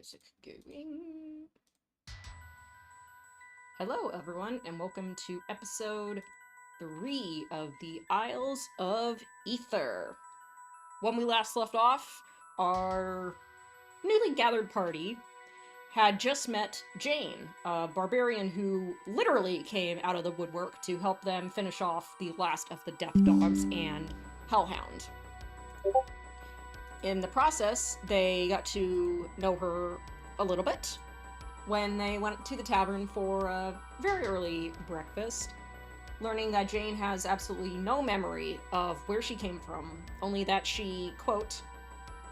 music going. Hello, everyone, and welcome to episode 3 of the Isles of Aether. When we last left off, our newly gathered party had just met Jane, a barbarian who literally came out of the woodwork to help them finish off the last of the Death Dogs and Hellhound. In the process, they got to know her a little bit when they went to the tavern for a very early breakfast, learning that Jane has absolutely no memory of where she came from, only that she, quote,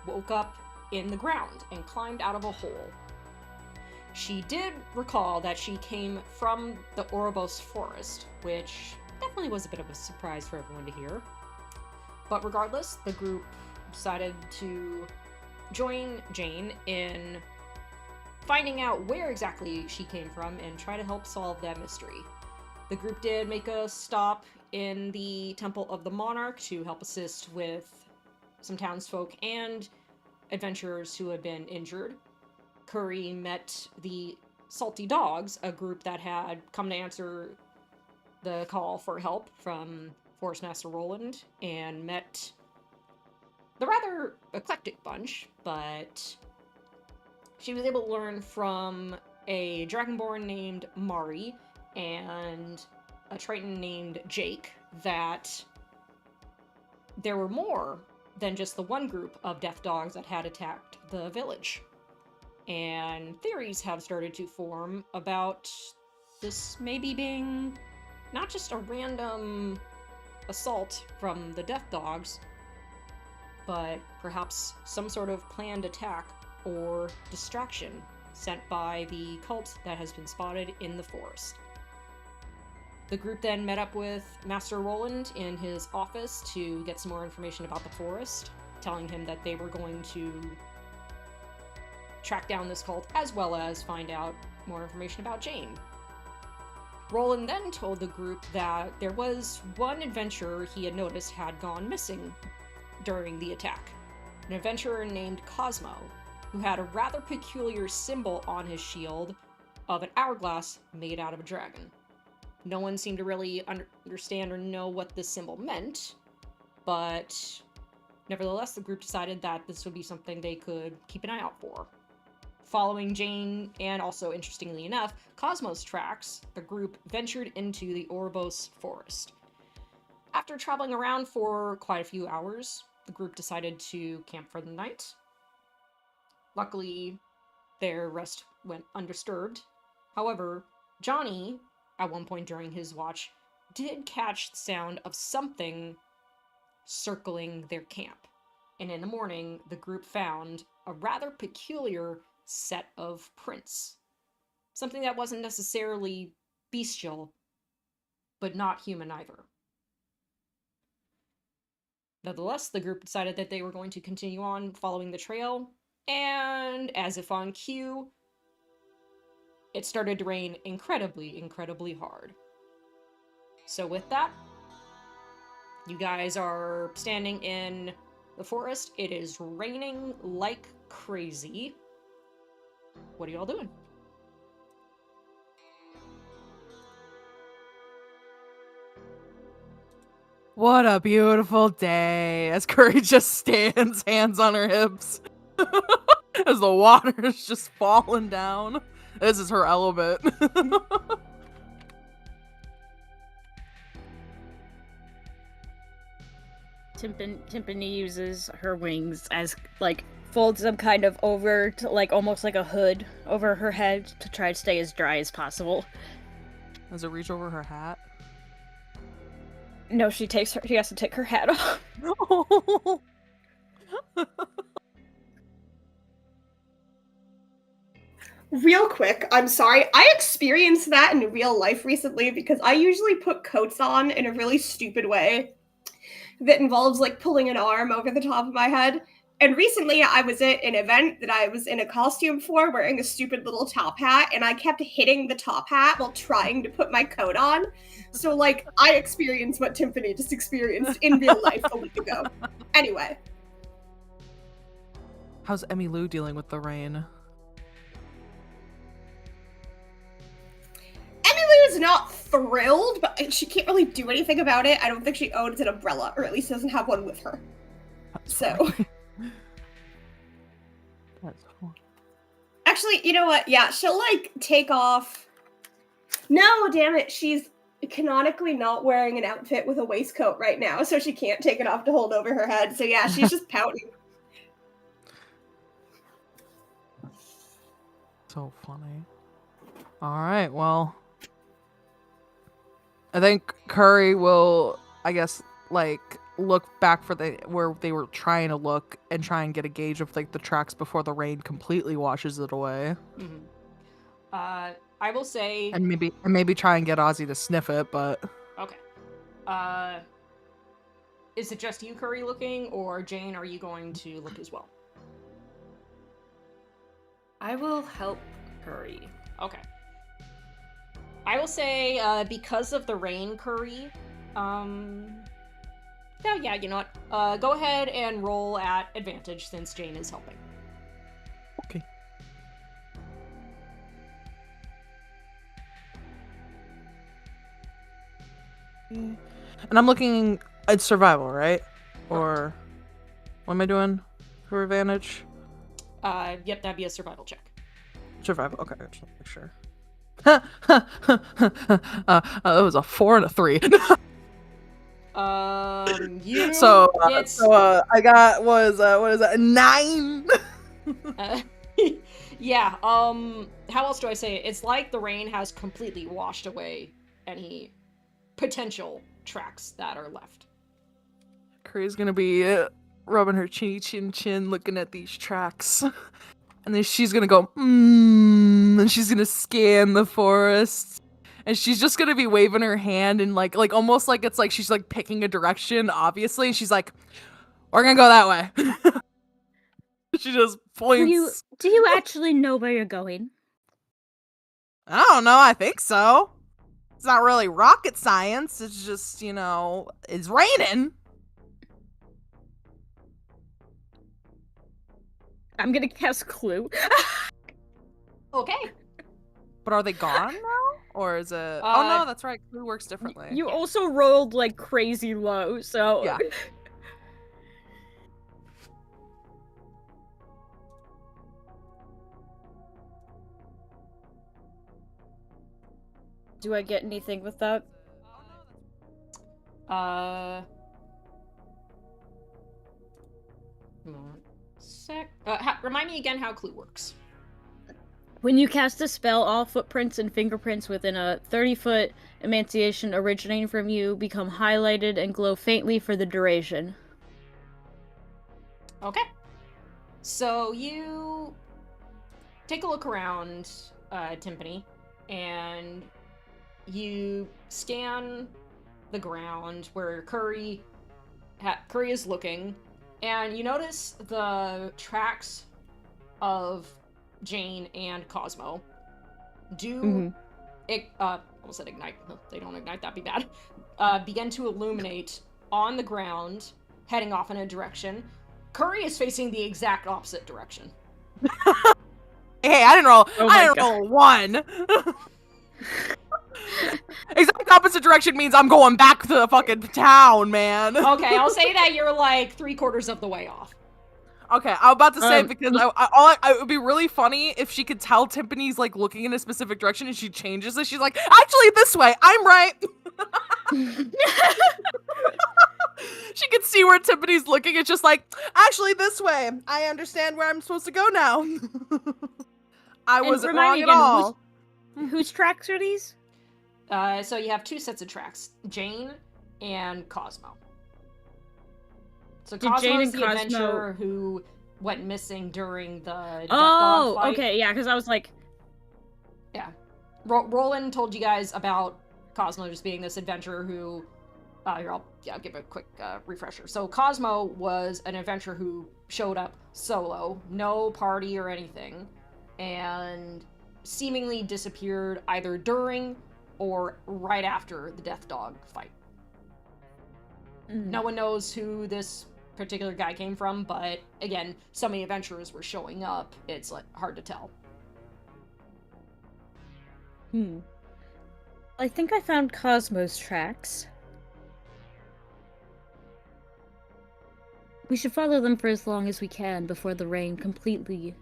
woke up in the ground and climbed out of a hole. She did recall that she came from the Ouroboros forest, which definitely was a bit of a surprise for everyone to hear. But regardless, the group decided to join Jane in finding out where exactly she came from and try to help solve that mystery. The group did make a stop in the Temple of the Monarch to help assist with some townsfolk and adventurers who had been injured. Curry met the Salty Dogs, a group that had come to answer the call for help from Forest Master Roland, and met the rather eclectic bunch, but she was able to learn from a Dragonborn named Mari and a Triton named Jake that there were more than just the one group of death dogs that had attacked the village. And theories have started to form about this maybe being not just a random assault from the death dogs, but perhaps some sort of planned attack or distraction sent by the cult that has been spotted in the forest. The group then met up with Master Roland in his office to get some more information about the forest, telling him that they were going to track down this cult as well as find out more information about Jane. Roland then told the group that there was one adventurer he had noticed had gone missing during the attack. An adventurer named Cosmo, who had a rather peculiar symbol on his shield of an hourglass made out of a dragon. No one seemed to really understand or know what this symbol meant, but nevertheless, the group decided that this would be something they could keep an eye out for. Following Jane, and also interestingly enough, Cosmo's tracks, the group ventured into the Ouroboros forest. After traveling around for quite a few hours, the group decided to camp for the night. Luckily, their rest went undisturbed. However, Johnny, at one point during his watch, did catch the sound of something circling their camp. And in the morning, the group found a rather peculiar set of prints. Something that wasn't necessarily bestial, but not human either. Nonetheless, the group decided that they were going to continue on following the trail, and as if on cue, it started to rain incredibly hard. So with that, you guys are standing in the forest. It is raining like crazy. What are y'all doing? What a beautiful day, as Curry just stands, hands on her hips, as the water is just falling down. This is her element. Timpani uses her wings as, like, folds them kind of over to, like, almost like a hood over her head to try to stay as dry as possible. Does it reach over her hat? No, she has to take her hat off. Real quick, I'm sorry. I experienced that in real life recently because I usually put coats on in a really stupid way that involves like pulling an arm over the top of my head. And recently I was at an event that I was in a costume for wearing a stupid little top hat, and I kept hitting the top hat while trying to put my coat on. So like I experienced what Tiffany just experienced in real life a week ago. Anyway. How's Emmy Lou dealing with the rain? thrilled, but she can't really do anything about it. I don't think she owns an umbrella, or at least doesn't have one with her. That's So, funny. That's funny. actually, you know what? Yeah, she'll like take off. No, damn it, she's canonically not wearing an outfit with a waistcoat right now, so she can't take it off to hold over her head. So yeah, she's just pouting. So funny. Alright, well. I think Curry will, I guess, like, look back for where they were trying to look and try and get a gauge of, like, the tracks before the rain completely washes it away. Mm-hmm. I will say... And maybe try and get Ozzy to sniff it, but... Okay. Is it just you, Curry, looking, or Jane, are you going to look as well? I will help Curry. Okay. I will say, because of the rain, Curry, no, yeah, you know what? Go ahead and roll at advantage since Jane is helping. Okay. And I'm looking at survival, right? Or what am I doing for advantage? Yep, that'd be a survival check. Survival. Okay, I just want to make sure. It was a 4 and a 3. You so get... I got what is that? 9. Yeah. How else do I say it? It's like the rain has completely washed away any potential tracks that are left. Curry's gonna be rubbing her chin, looking at these tracks. And then she's gonna go, and she's gonna scan the forest. And she's just gonna be waving her hand and like almost like it's like she's like picking a direction, obviously. And she's like, we're gonna go that way. She just points. Do you actually know where you're going? I don't know, I think so. It's not really rocket science, it's just, it's raining. I'm gonna cast Clue. Okay. But are they gone now? Or is it... oh no, that's right, Clue works differently. You also rolled like crazy low, so... Yeah. Do I get anything with that? Remind me again how Clue works. When you cast a spell, all footprints and fingerprints within a 30-foot emanciation originating from you become highlighted and glow faintly for the duration. Okay. So you take a look around, Timpani, and you scan the ground where Curry is looking, and you notice the tracks of Jane and Cosmo do almost said ignite. They don't ignite, that'd be bad. Begin to illuminate on the ground, heading off in a direction. Curry is facing the exact opposite direction. Hey, I didn't roll. Oh I didn't roll 1. Exact opposite direction means I'm going back to the fucking town, man. Okay, I'll say that you're like 3/4 of the way off. Okay, I'm about to say because it would be really funny if she could tell Timpani's like looking in a specific direction and she changes it. She's like, actually, this way. I'm right. She could see where Timpani's looking. It's just like, actually, this way. I understand where I'm supposed to go now. I wasn't wrong at all. Whose tracks are these? So you have 2 sets of tracks, Jane and Cosmo. So Cosmo's the adventurer who went missing during the Death Dog fight. Okay, yeah, because I was like... Yeah. Roland told you guys about Cosmo just being this adventurer who... Here, I'll give a quick refresher. So Cosmo was an adventurer who showed up solo, no party or anything, and seemingly disappeared either during or right after the Death Dog fight. No one knows who this particular guy came from, but again, so many adventurers were showing up, it's like hard to tell. I think I found Cosmo's tracks. We should follow them for as long as we can before the rain completely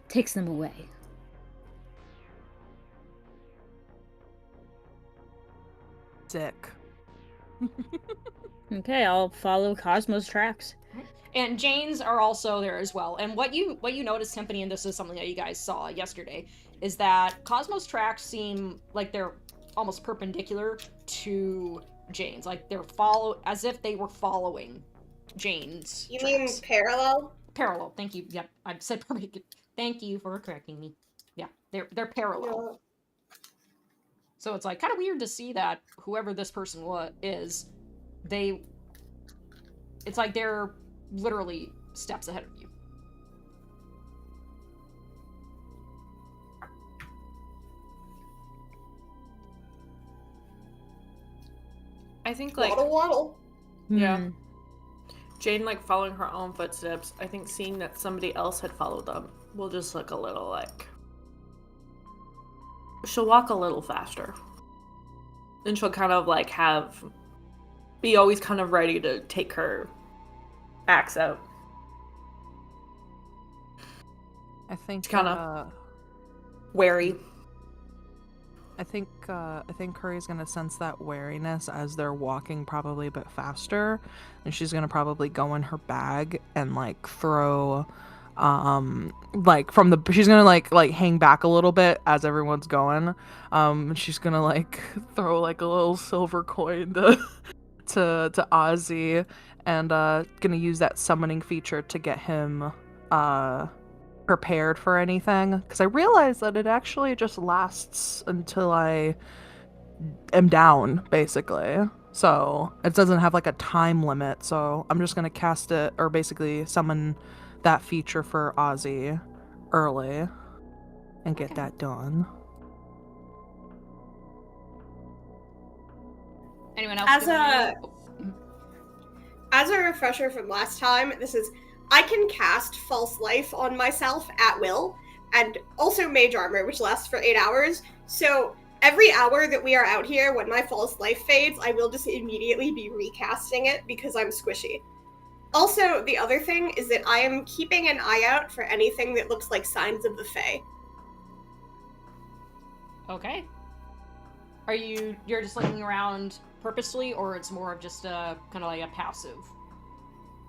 takes them away. Sick. Okay, I'll follow Cosmo's tracks. And Jane's are also there as well. And what you notice, Timpani, and this is something that you guys saw yesterday, is that Cosmo's tracks seem like they're almost perpendicular to Jane's. Like they're as if they were following Jane's. You tracks. mean parallel? Parallel. Thank you. Yep, I said perpendicular. Thank you for correcting me. Yeah, they're parallel. Yeah. So it's like kind of weird to see that whoever this person is, it's like they're literally steps ahead of you. I think like Waddle waddle. yeah. Jane like following her own footsteps. I think seeing that somebody else had followed them will just look a little like she'll walk a little faster. Then she'll kind of like be always kind of ready to take her axe out. I think Kinda. Wary. I think Curry's gonna sense that wariness as they're walking probably a bit faster, and she's gonna probably go in her bag and like throw, like from the she's gonna like hang back a little bit as everyone's going. She's gonna like throw like a little silver coin to Ozzy, and gonna use that summoning feature to get him prepared for anything, because I realize that it actually just lasts until I am down, basically. So it doesn't have like a time limit, so I'm just gonna cast it, or basically summon that feature for Ozzy early and get that done. Anyone else? As a refresher from last time, I can cast False Life on myself at will, and also Mage Armor, which lasts for 8 hours. So every hour that we are out here, when my False Life fades, I will just immediately be recasting it because I'm squishy. Also, the other thing is that I am keeping an eye out for anything that looks like signs of the Fae. Okay. You're just looking around purposely, or it's more of just a kind of like a passive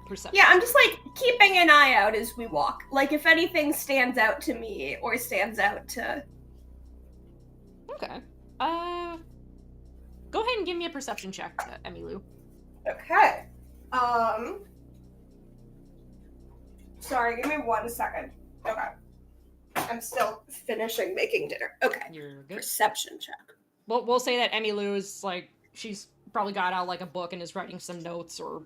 perception? Yeah, I'm just like keeping an eye out as we walk. Like if anything stands out to me or stands out to... Okay. Go ahead and give me a perception check, Emmylou. Okay. Sorry, give me 1 second. Okay. I'm still finishing making dinner. Okay. You're good. Perception check. We'll say that Emmylou is like, she's probably got out like a book and is writing some notes or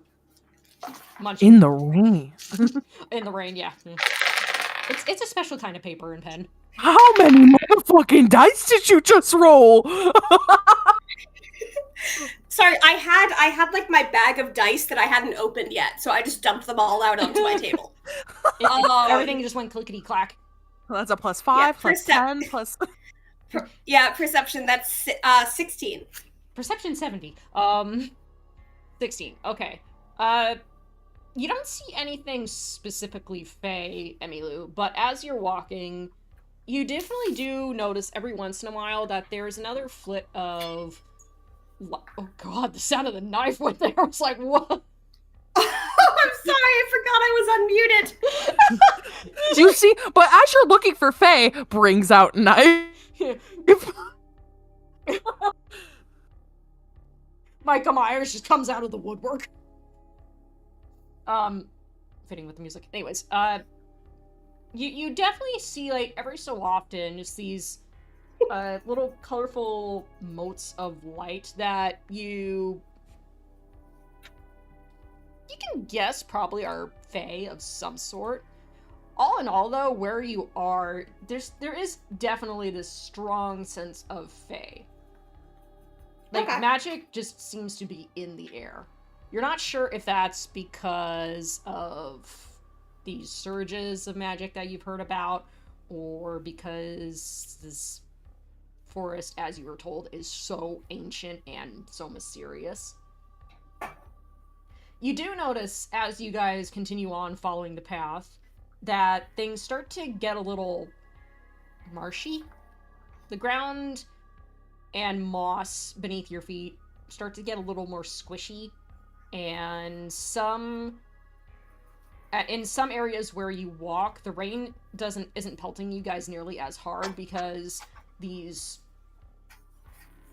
munching. In the rain. In the rain, yeah. It's a special kind of paper and pen. How many motherfucking dice did you just roll? Sorry, I had like my bag of dice that I hadn't opened yet, so I just dumped them all out onto my table. Everything just went clickety clack. Well, that's a +5, plus 10, plus... Yeah, perception, that's 16. Perception 70. 16. Okay. You don't see anything specifically Fae, Emmylou, but as you're walking, you definitely do notice every once in a while that there's another flit of... Oh god, the sound of the knife went there. I was like, what? Oh, I'm sorry, I forgot I was unmuted. Do you see? But as you're looking for Fae, brings out knife. Micah Myers just comes out of the woodwork. Fitting with the music. Anyways, you definitely see, like, every so often, just these little colorful motes of light that you can guess probably are Fae of some sort. All in all, though, where you are, there is definitely this strong sense of Fae. Like, Okay. Magic just seems to be in the air. You're not sure if that's because of these surges of magic that you've heard about, or because this forest, as you were told, is so ancient and so mysterious. You do notice, as you guys continue on following the path, that things start to get a little marshy. The ground and moss beneath your feet start to get a little more squishy, and in some areas where you walk, the rain isn't pelting you guys nearly as hard because these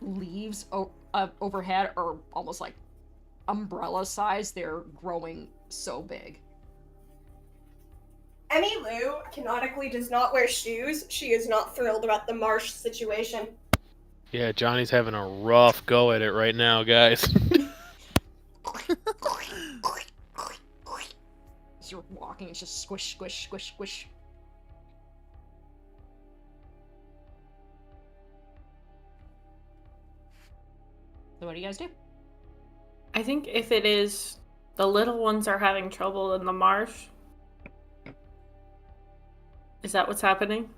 leaves overhead are almost like umbrella size. They're growing so big. Emmy Lou canonically does not wear shoes. She is not thrilled about the marsh situation. Yeah, Johnny's having a rough go at it right now, guys. As you're walking, it's just squish, squish, squish, squish. So what do you guys do? I think if it is the little ones are having trouble in the marsh. Is that what's happening?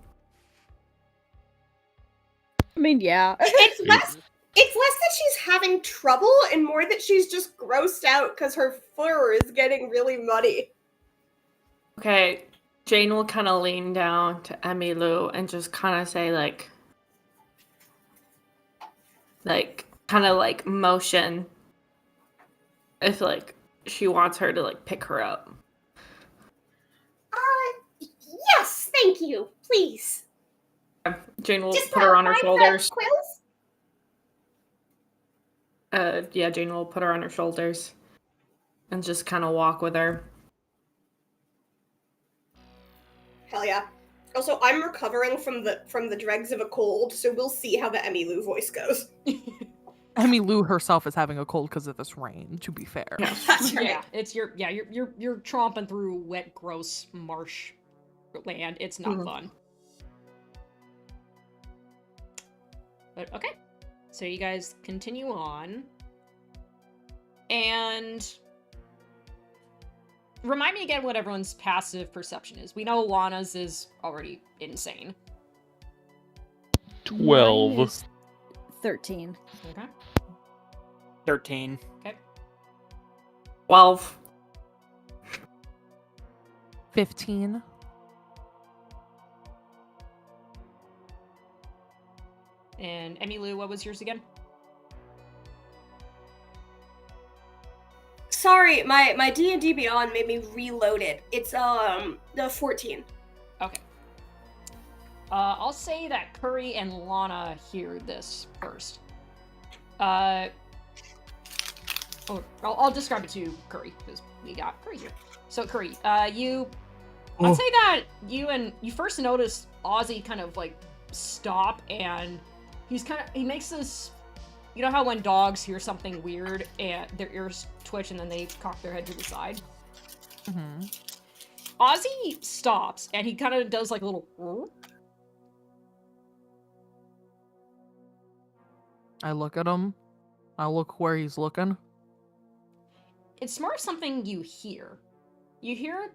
I mean, yeah. It's less that she's having trouble and more that she's just grossed out because her fur is getting really muddy. Okay, Jane will kind of lean down to Emmy Lou and just kind of say kind of motion if she wants her to pick her up. Yes, thank you, please. Jane will Just put her on her shoulders. Quills? Yeah, Jane will put her on her shoulders and just kind of walk with her. Hell yeah. Also, I'm recovering from the dregs of a cold, so we'll see how the Emmy Lou voice goes. Emmy Lou herself is having a cold because of this rain, to be fair. Yeah. That's right. Yeah, it's you're tromping through wet, gross marsh land. It's not fun. But okay. So you guys continue on. And remind me again what everyone's passive perception is. We know Lana's is already insane. 12. Mine is 13. Okay. 13. Okay. 12. 15. And Emmy Lou, what was yours again? Sorry, my D&D Beyond made me reload it. It's the 14. Okay. I'll say that Curry and Lana hear this first. I'll describe it to Curry, because we got Curry here. So Curry, I'd say that you first notice Ozzy kind of stop, and he makes this, you know how when dogs hear something weird and their ears twitch and then they cock their head to the side? Mm-hmm. Ozzy stops and he kind of does a little. I look at him. I look where he's looking. It's more of something you hear. You hear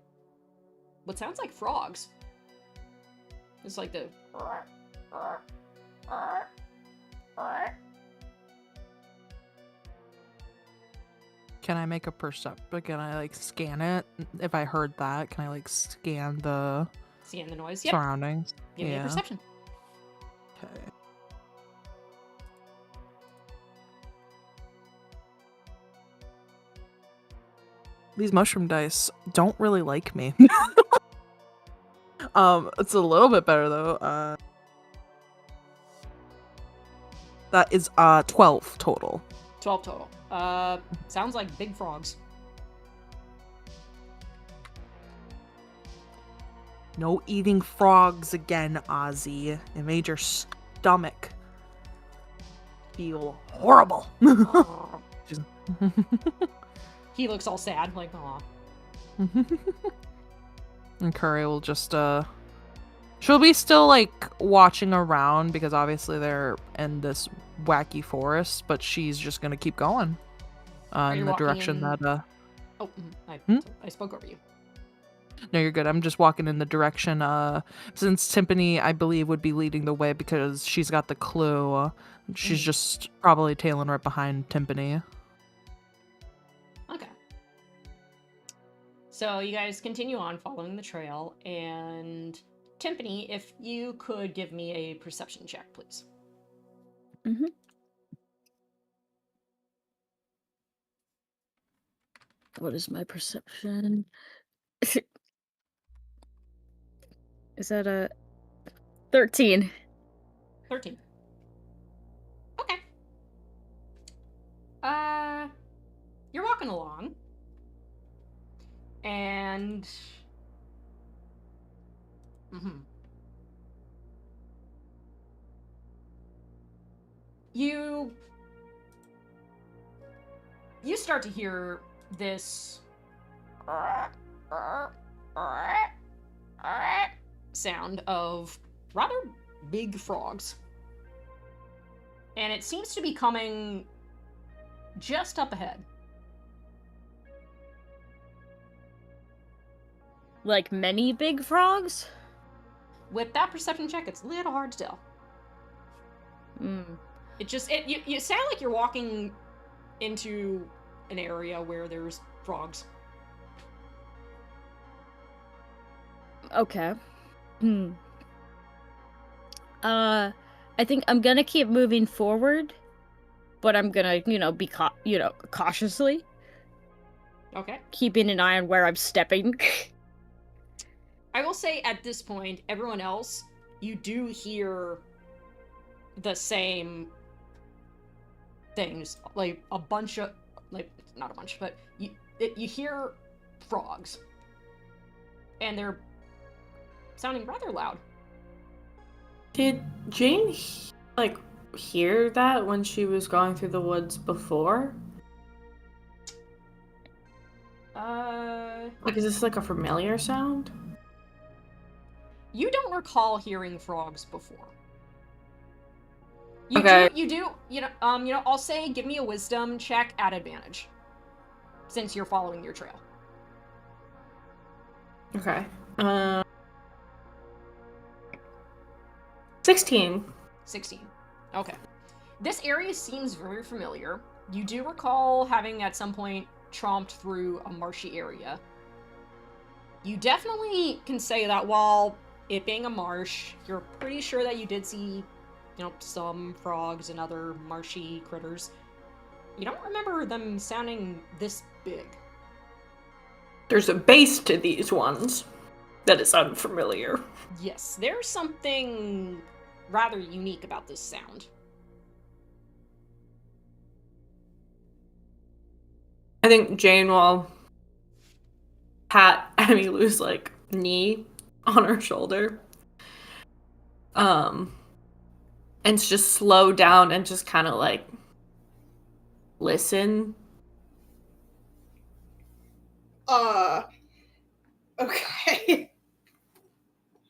what sounds like frogs. It's like the. Can I make a Can I scan it? If I heard that, can I scan the Scan the noise? Yep. surroundings? Give me a perception. Okay. These mushroom dice don't really like me. It's a little bit better though. That is 12 total. 12 total. Sounds like big frogs. No eating frogs again, Ozzy. It made your stomach feel horrible. He looks all sad, aw. And Curry will just, she'll be still, watching around, because obviously they're in this wacky forest, but she's just gonna keep going. Are In you the walking direction in- that, Oh, I spoke over you. No, you're good. I'm just walking in the direction. Since Timpani, I believe, would be leading the way because she's got the clue. She's just probably tailing right behind Timpani. Okay. So you guys continue on following the trail, and Timpani, if you could give me a perception check, please. Mm-hmm. What is my perception? Is that a 13? 13. Okay. You're walking along, and you start to hear this sound of rather big frogs. And it seems to be coming just up ahead. Like many big frogs? With that perception check, it's a little hard to tell. You sound like you're walking into an area where there's frogs. Okay. I think I'm gonna keep moving forward, but I'm gonna, be cautiously. Okay. Keeping an eye on where I'm stepping. I will say at this point, everyone else, you do hear the same things. Like a bunch of, not a bunch, but you hear frogs. And they're sounding rather loud. Did Jane, hear that when she was going through the woods before? Is this a familiar sound? You don't recall hearing frogs before. You do, I'll say give me a wisdom check at advantage. Since you're following your trail. Okay. 16. 16. Okay. This area seems very familiar. You do recall having at some point tromped through a marshy area. You definitely can say that while it being a marsh, you're pretty sure that you did see, some frogs and other marshy critters. You don't remember them sounding this big. There's a base to these ones that is unfamiliar. Yes, there's something rather unique about this sound. I think Jane will pat Emmylou's knee on her shoulder. And just slow down and just kind of listen. Okay.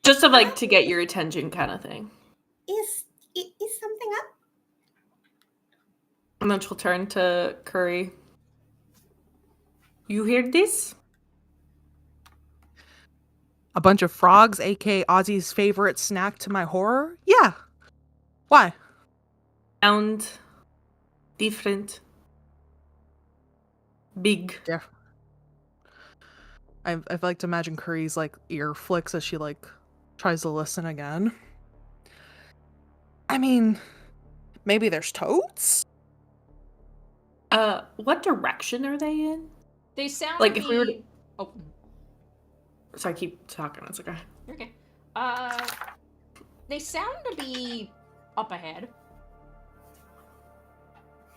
Just to get your attention kind of thing. Is something up? And then she'll turn to Curry. You hear this? A bunch of frogs, aka Ozzy's favorite snack to my horror? Yeah. Why? Sound different. Big. Yeah. I like to imagine Curry's ear flicks as she tries to listen again. I mean, maybe there's toads? What direction are they in? They sound if we were to... Oh. Sorry, keep talking. It's okay. Okay. They sound to be up ahead.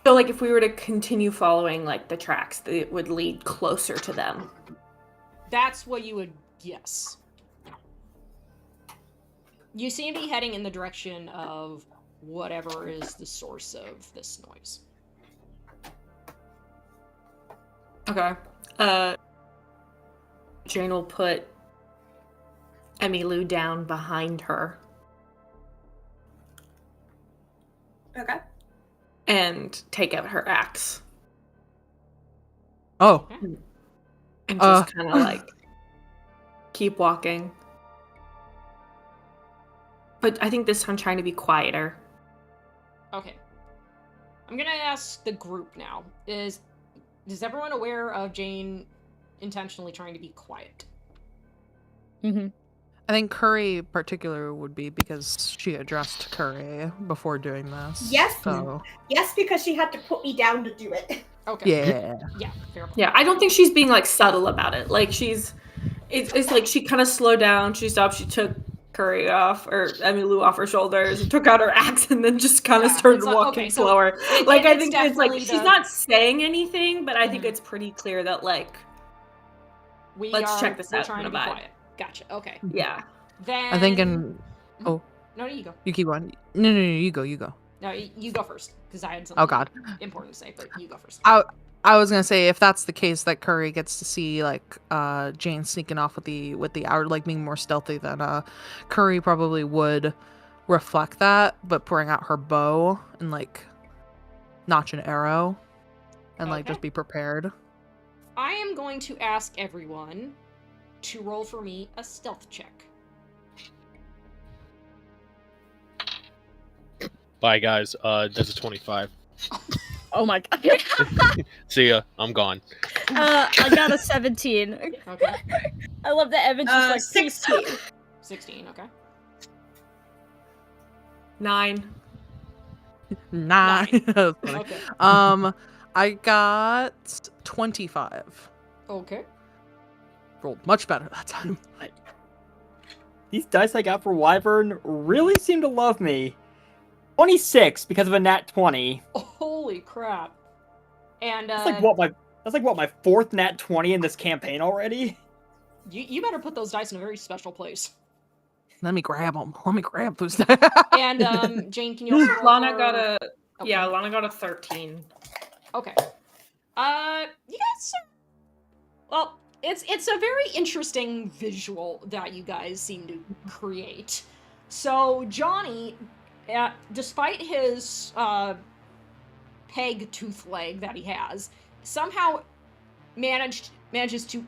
So, if we were to continue following, the tracks, it would lead closer to them. That's what you would guess. You seem to be heading in the direction of whatever is the source of this noise. Okay. Jane will put Emmylou down behind her. Okay. And take out her axe. Oh. And just kind of keep walking. But I think this time trying to be quieter. Okay. I'm gonna ask the group now. Is everyone aware of Jane intentionally trying to be quiet? Mm-hmm. I think Curry particular would be because she addressed Curry before doing this. Yes. So Yes, because she had to put me down to do it. Okay. yeah. Yeah, fair point. Yeah, I don't think she's being like subtle about it. Like it's like she kind of slowed down. She stopped. She took Curry off, or Lou off her shoulders, and took out her axe, and then just kind of Yeah, started it's like- walking okay, so slower. it- Like I it's think it's like definitely she's the- not saying anything, but I think Mhm. it's pretty clear that like Let's check this we're out trying to from be the vibe. quiet. Gotcha. Okay. yeah. Then I think in oh No, you go. you keep on. No, you go. No, you go first because I had something Oh God. important to say, but you go first. I was gonna say if that's the case, that Curry gets to see like Jane sneaking off with the hour, like being more stealthy than Curry probably would reflect that, but pouring out her bow and like notch an arrow and like Okay. just be prepared. I am going to ask everyone to roll for me a stealth check. Bye, guys. That's a 25. Oh my god. See ya. I'm gone. I got a 17. Okay. I love that Evan's just like 16. 16, okay. 9. Nah. That was funny. Okay. I got 25. Okay. Rolled much better that time. These dice I got for Wyvern really seem to love me. 26 because of a nat 20. Holy crap. And That's like what my fourth nat 20 in this campaign already. you better put those dice in a very special place. Let me grab them. Let me grab those. And Jane, can you also roll Lana for- got a Okay. yeah. Lana got a 13. Okay. You guys well, it's a very interesting visual that you guys seem to create. So Johnny, despite his peg tooth leg that he has, somehow manages to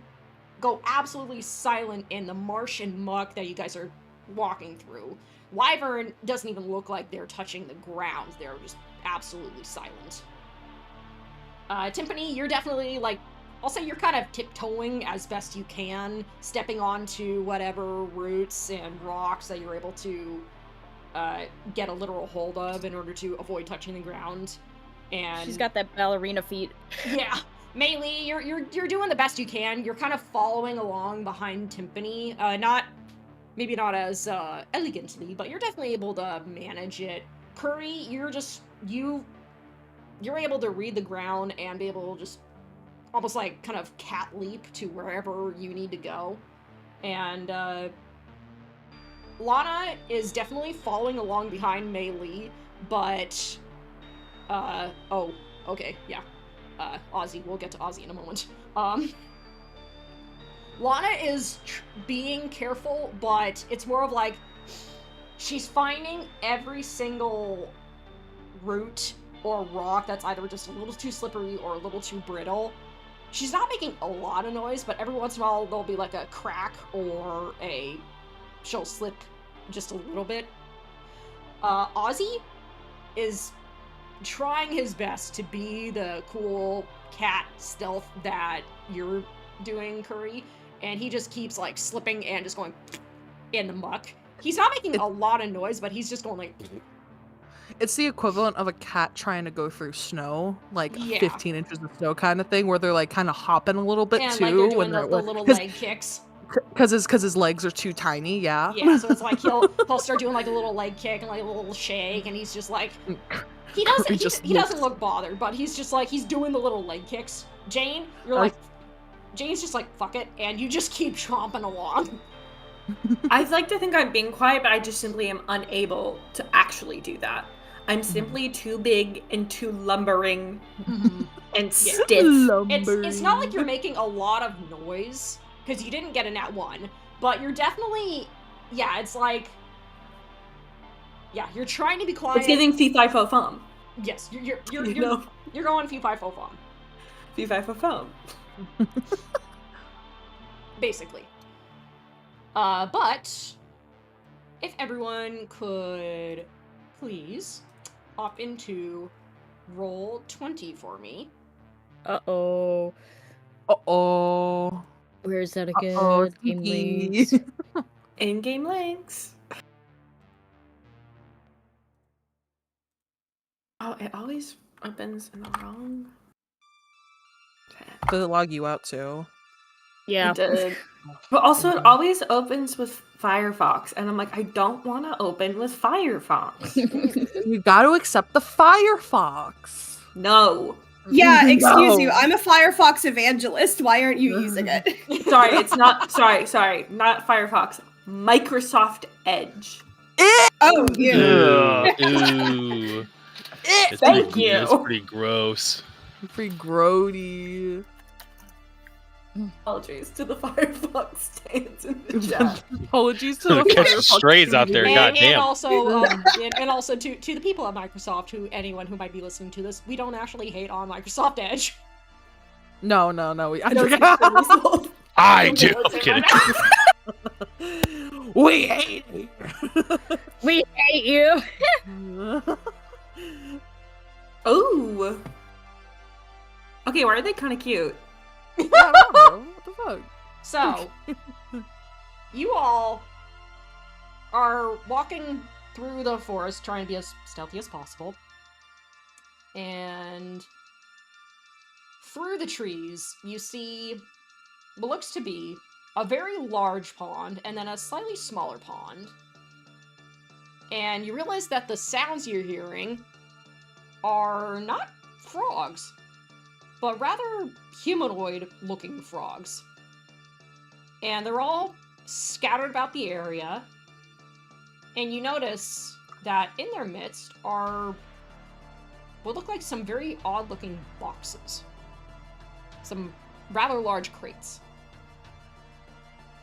go absolutely silent in the marsh and muck that you guys are walking through. Wyvern doesn't even look like they're touching the ground. They're just absolutely silent. Timpani, you're definitely, like, I'll say you're kind of tiptoeing as best you can, stepping onto whatever roots and rocks that you're able to get a literal hold of in order to avoid touching the ground. And She's got that ballerina feet. yeah, Melee, you're doing the best you can. You're kind of following along behind Timpani. Maybe not as elegantly, but you're definitely able to manage it. Curry, you're able to read the ground and be able to just almost like kind of cat leap to wherever you need to go. And Lana is definitely following along behind Melee, but oh, okay, yeah. Ozzy, we'll get to Ozzy in a moment. Lana is being careful, but it's more of like she's finding every single root or rock that's either just a little too slippery or a little too brittle. She's not making a lot of noise, but every once in a while there'll be like a crack or she'll slip just a little bit. Ozzy is trying his best to be the cool cat stealth that you're doing, Curry, and he just keeps like slipping and just going in the muck. He's not making a lot of noise, but he's just going like It's the equivalent of a cat trying to go through snow, like Yeah. 15 inches of snow kind of thing, where they're like kind of hopping a little bit and too like they're doing when the they're little leg kicks. because his legs are too tiny. Yeah. Yeah, so it's like he'll start doing like a little leg kick and like a little shake, and he's just like he doesn't look bothered, but he's just like he's doing the little leg kicks. Jane, you're like Jane's just like fuck it, and you just keep chomping along. I'd like to think I'm being quiet, but I just simply am unable to actually do that. I'm simply too big and too lumbering and stiff. It's not like you're making a lot of noise because you didn't get a nat 1, but you're definitely it's like you're trying to be quiet. It's giving fee fi fo fum. Yes, you're going fee fi fo fum. Fee fi fo fum. Basically. But if everyone could please hop into roll 20 for me. Uh-oh. Uh-oh. Where is that again? Uh-oh, Game Tiki. links. In-game links. Oh, it always opens in the wrong tab. Does it log you out too? Yeah. It did. But also, it always opens with Firefox, and I'm like, I don't want to open with Firefox. You gotta accept the Firefox. No. Yeah, excuse you. No. I'm a Firefox evangelist. Why aren't you using it? Sorry, it's not. Sorry, not Firefox. Microsoft Edge. Oh, you. Ooh. It's Thank pretty, you. It's pretty gross. Pretty grody. Apologies to the Firefox stands in the chat. Apologies to the Catch the Firefox strays out there, community. And goddamn. also to the people at Microsoft, who anyone who might be listening to this, we don't actually hate on Microsoft Edge. No. I No, forgot. I do. I'm kidding. We hate it. We hate you. Ooh. Okay, why are they kind of cute? Yeah, I don't know. What the fuck? So, you all are walking through the forest trying to be as stealthy as possible. And through the trees, you see what looks to be a very large pond and then a slightly smaller pond. And you realize that the sounds you're hearing are not frogs, but rather humanoid-looking frogs. And they're all scattered about the area, and you notice that in their midst are what look like some very odd-looking boxes. Some rather large crates.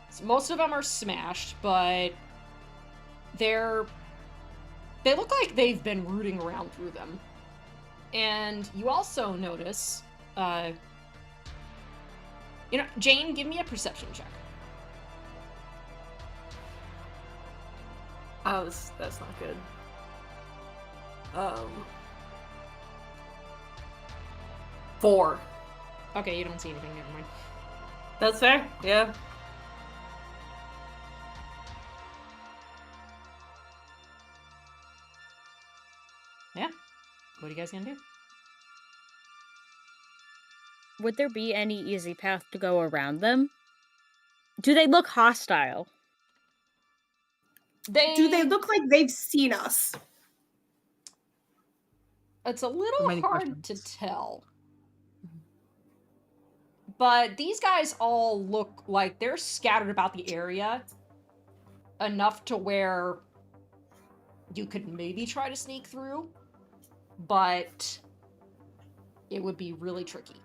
So most of them are smashed, but they look like they've been rooting around through them. And you also notice, Jane, give me a perception check. That's not good. 4. Okay, you don't see anything, never mind. That's fair. Yeah. Yeah. What are you guys gonna do? Would there be any easy path to go around them? Do they look hostile? Do they look like they've seen us? It's a little Many hard questions. to tell. But these guys all look like they're scattered about the area enough to where you could maybe try to sneak through, but it would be really tricky.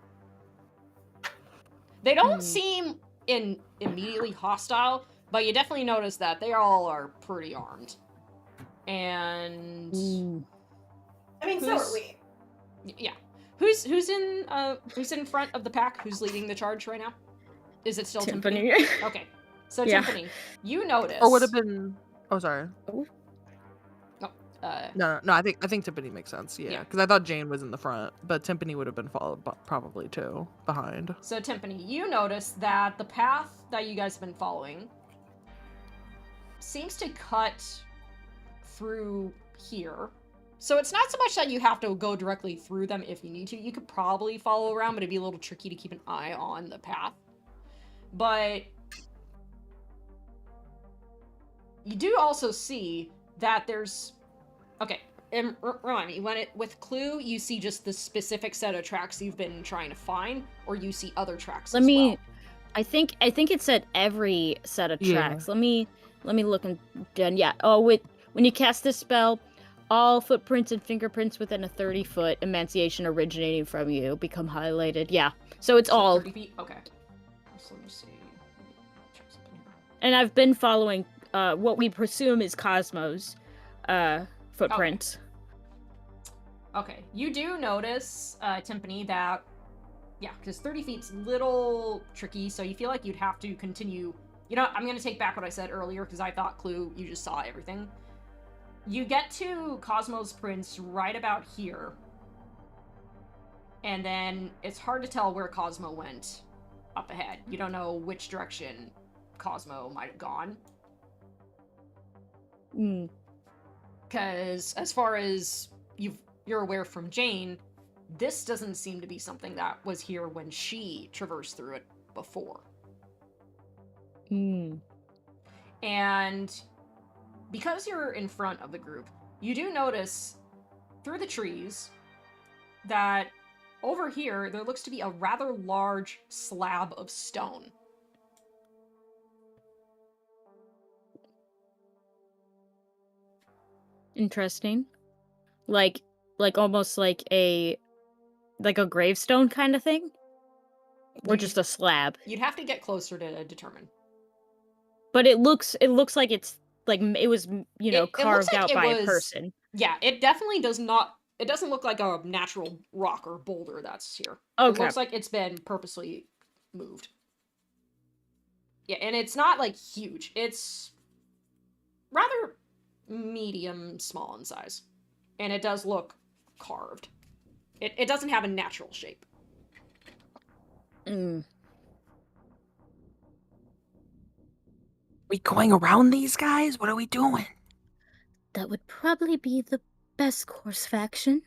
They don't seem immediately hostile, but you definitely notice that they all are pretty armed. And I mean, so are we. yeah. Who's in front of the pack? Who's leading the charge right now? Is it still Timpani? Timpani. Okay. So Yeah. Timpani, you notice. Or would have been. Oh, sorry. Uh, No. I think Timpani makes sense. Yeah, Yeah. because I thought Jane was in the front, but Timpani would have been followed probably too behind. So Timpani, you notice that the path that you guys have been following seems to cut through here. So it's not so much that you have to go directly through them if you need to. You could probably follow around, but it'd be a little tricky to keep an eye on the path. But you do also see that there's... Okay, and remind me, with Clue, you see just the specific set of tracks you've been trying to find, or you see other tracks as well? I think it said every set of Yeah. tracks. Let me look and yeah. Oh, when you cast this spell, all footprints and fingerprints within a 30-foot emaciation originating from you become highlighted. Yeah. So it's all 30 feet? Okay. So let me see. Check something here. and I've been following what we presume is Cosmo's footprints. Okay, you do notice, Timpani, that, yeah, because 30 feet's a little tricky, so you feel like you'd have to continue You know, I'm gonna take back what I said earlier, because I thought, Clue, you just saw everything. You get to Cosmo's Prince right about here. And then it's hard to tell where Cosmo went up ahead. You don't know which direction Cosmo might have gone. Because as far as you're aware from Jane, this doesn't seem to be something that was here when she traversed through it before. And because you're in front of the group, you do notice through the trees that over here there looks to be a rather large slab of stone. Interesting. Like almost like a gravestone kind of thing? Or just a slab? You'd have to get closer to determine. But it looks like it's like it was, carved out by a person. Yeah, it definitely does not. It doesn't look like a natural rock or boulder that's here. Okay. It looks like it's been purposely moved. Yeah, and it's not like huge. It's rather medium small in size. And it does look carved. It doesn't have a natural shape. We going around these guys? What are we doing? That would probably be the best course of action.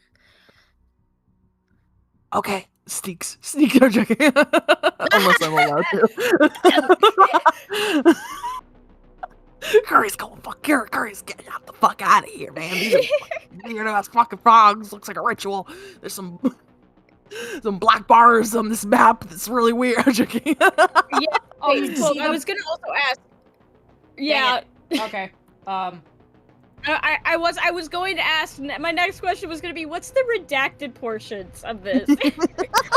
Okay, sneak. I'm joking. Unless I'm allowed to. Curry's going Curry's getting out the fuck out of here, man. These are weird ass fucking frogs. Looks like a ritual. There's some black bars on this map that's really weird. I'm joking. Yeah. Oh, you see I was gonna also ask. Yeah. Okay. I was going to ask. My next question was going to be, what's the redacted portions of this?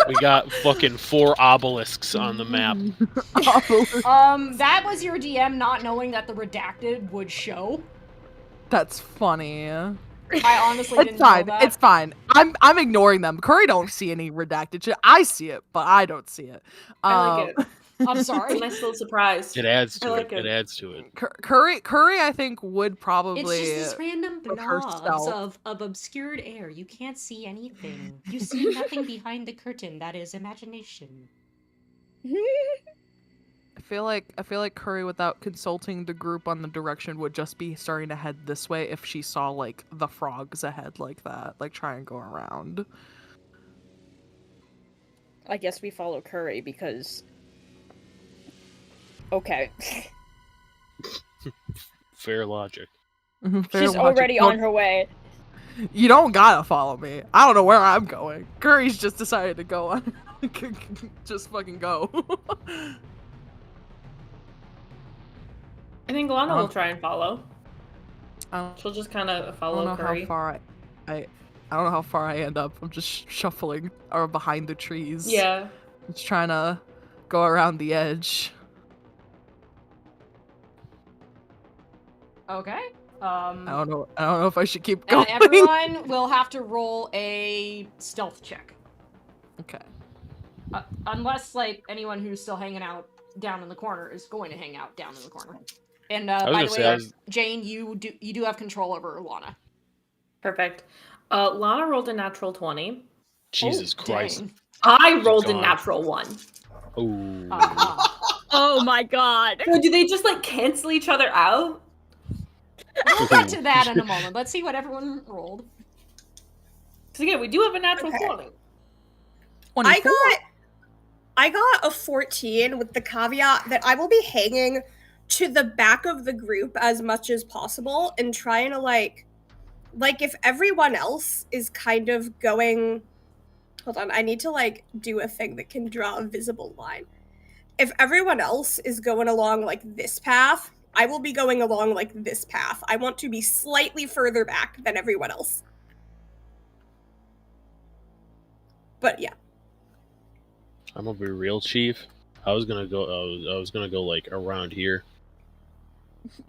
We got fucking 4 obelisks on the map. That was your DM not knowing that the redacted would show. That's funny. I honestly didn't know that. It's fine. I'm ignoring them. Curry don't see any redacted shit. I see it, but I don't see it. I like it. I'm sorry. It's a nice little surprise. It adds to like it. it. It adds to it. Curry, I think would probably. It's just this random blobs herself. of obscured air. You can't see anything. You see nothing behind the curtain. That is imagination. I feel like Curry, without consulting the group on the direction, would just be starting to head this way if she saw like the frogs ahead like that, like try and go around. I guess we follow Curry because. Okay. Fair logic. She's already on her way. You don't gotta follow me. I don't know where I'm going. Curry's just decided to go on. Just fucking go. I think Lana will try and follow. I She'll just kind of don't follow know Curry. how far I don't know how far I end up. I'm just shuffling or behind the trees. Yeah. Just trying to go around the edge. Okay. I don't know if I should keep going. And everyone will have to roll a stealth check. Okay. Unless, like, anyone who's still hanging out down in the corner is going to hang out down in the corner. And, was by gonna the say, way, Jane, you do have control over Lana. Perfect. Lana rolled a natural 20. Jesus Oh, Christ. dang. I rolled a God. natural 1. Ooh. Oh my god. So do they just, like, cancel each other out? We'll get to that in a moment. Let's see what everyone rolled. Because, again, we do have a natural 20. 24? I got a 14 with the caveat that I will be hanging to the back of the group as much as possible and trying to like if everyone else is kind of going. Hold on, I need to like do a thing that can draw a visible line. If everyone else is going along like this path, I will be going along like this path. I want to be slightly further back than everyone else. But yeah. I'm gonna be real, Chief. I was gonna go like around here.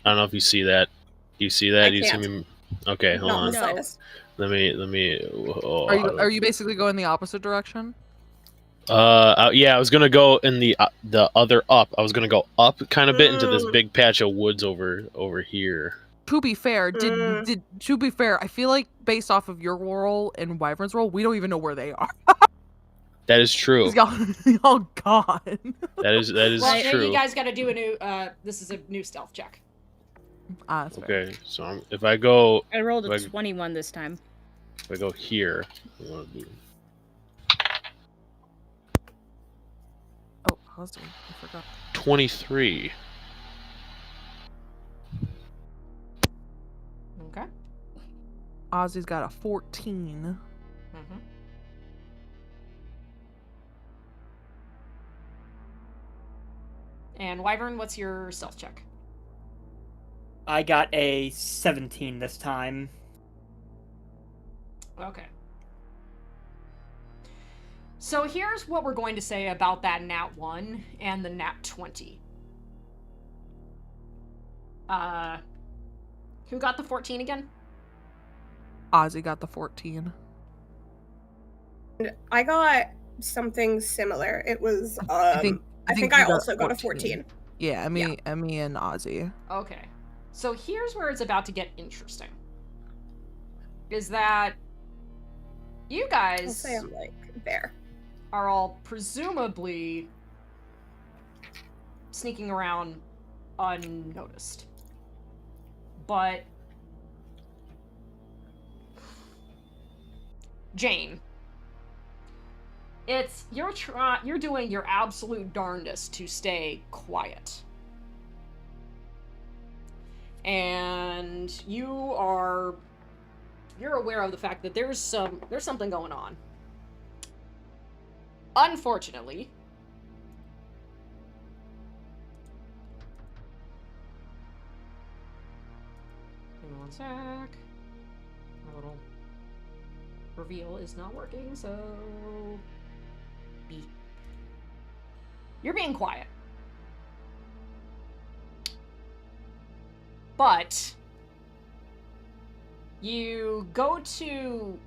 I don't know if you see that. Do you see that? I Do you see can't. me? Okay, hold Not on. the slightest. Let me. Are you basically going the opposite direction? Yeah, I was gonna go in the other up. I was gonna go up kind of bit into this big patch of woods over here. To be fair, Mm. to be fair, I feel like based off of your role and Wyvern's role, we don't even know where they are. That is true. Y'all gone. That is Well, true. you guys got to do a new. This is a new stealth check. That's fair. Okay, so if I go, I rolled a Like- 21 this time. if I go here, I wanna do- Oh, Ozzy, I forgot. 23. Okay. Ozzy's got a 14. Mm-hmm. And Wyvern, what's your stealth check? I got a 17 this time. Okay. So here's what we're going to say about that nat 1 and the nat 20. Who got the 14 again? Ozzy got the 14. I got something similar. It was I think I you also got a 14. Yeah, Emmy and Ozzy. Okay. So here's where it's about to get interesting. Is that you I'll guys say I'm like there. are all presumably sneaking around unnoticed. But Jane, you're doing your absolute darndest to stay quiet. And you're aware of the fact that there's something going on. Unfortunately, give me one sec. My little reveal is not working, so you're being quiet. But you go to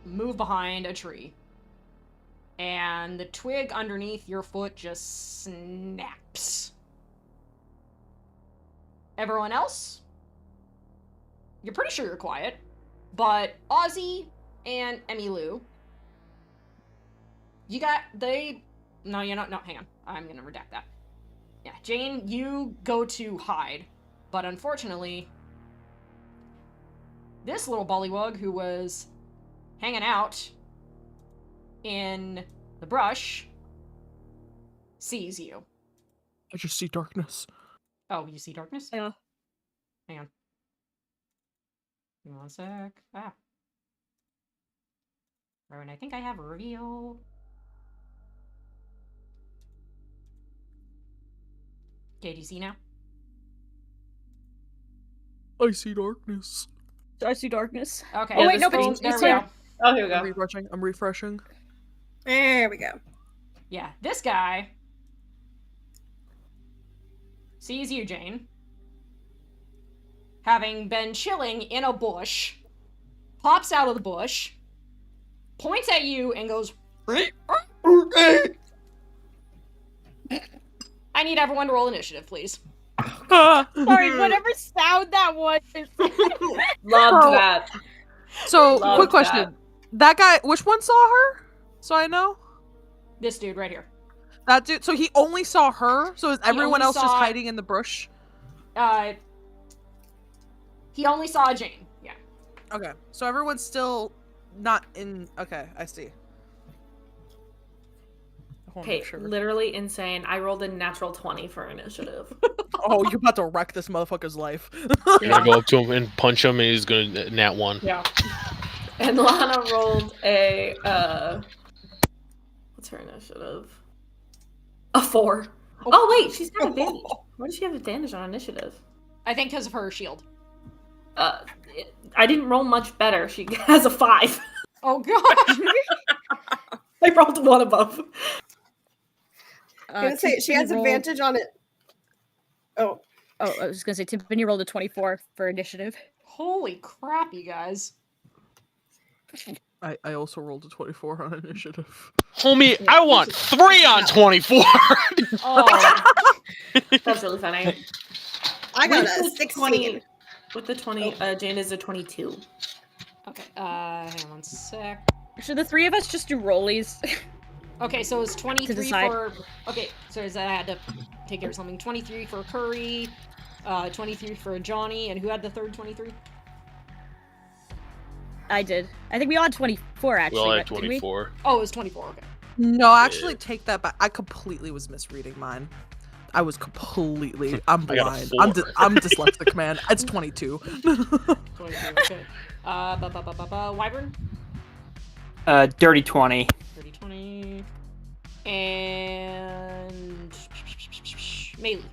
move behind a tree, and the twig underneath your foot just snaps. Everyone else, you're pretty sure you're quiet, but Ozzy and Emmylou, no, you're not, no, hang on, I'm gonna redact that. Yeah, Jane, you go to hide, but unfortunately, this little Bullywug who was hanging out in the brush sees you. I just see darkness. Oh, you see darkness? Yeah. Hang on. Give me one sec. Ah. Rowan, I think I have a reveal. Okay, do you see now? I see darkness. I see darkness. Okay. Oh, wait, no, but boom, it's there we clear. go. Oh, here we I'm go. refreshing. I'm refreshing. There we go. Yeah, this guy sees you, Jane, having been chilling in a bush, pops out of the bush, points at you, and goes, I need everyone to roll initiative, please. Sorry, whatever sound that was. Loved Oh. that. So, Loved quick question. That guy, which one saw her? So I know? This dude right here. That dude, so he only saw her? So is everyone only else just saw- hiding in the bush? He only saw Jane. Yeah. Okay, so everyone's still not in. Okay, I see. I wanna Okay, make sure. literally insane. I rolled a natural 20 for initiative. Oh, you're about to wreck this motherfucker's life. I'm gonna go up to him and punch him, and he's gonna nat 1. Yeah. And Lana rolled a what's her initiative? A 4. Oh wait, she's got advantage. Why does she have advantage on initiative? I think because of her shield. I didn't roll much better. She has a 5. Oh gosh. I rolled one above. I'm gonna say she has advantage on it. Oh, Oh, I was gonna say Tiffany rolled a 24 for initiative. Holy crap, you guys. I also rolled a 24 on initiative. Homie, I want 3 on 24. Oh, That's really funny. I got With a the 16. 20 With the 20, Jane is a 22. okay. Hang on one sec. Should the three of us just do rollies? Okay, so it's 23 decide. for. Okay, so I had to take care of something. 23 for Curry, 23 for Johnny, and who had the third 23? I did. I think we all had 24 We actually. all had right? Didn't we? 24. Oh, it was 24. Okay. No, actually, take that back. I completely was misreading mine. I was completely. I'm I got a blind. 4. I'm dyslexic, man. It's 22. 22. Okay. Wyvern. Dirty 20. 30, 20. And Melee.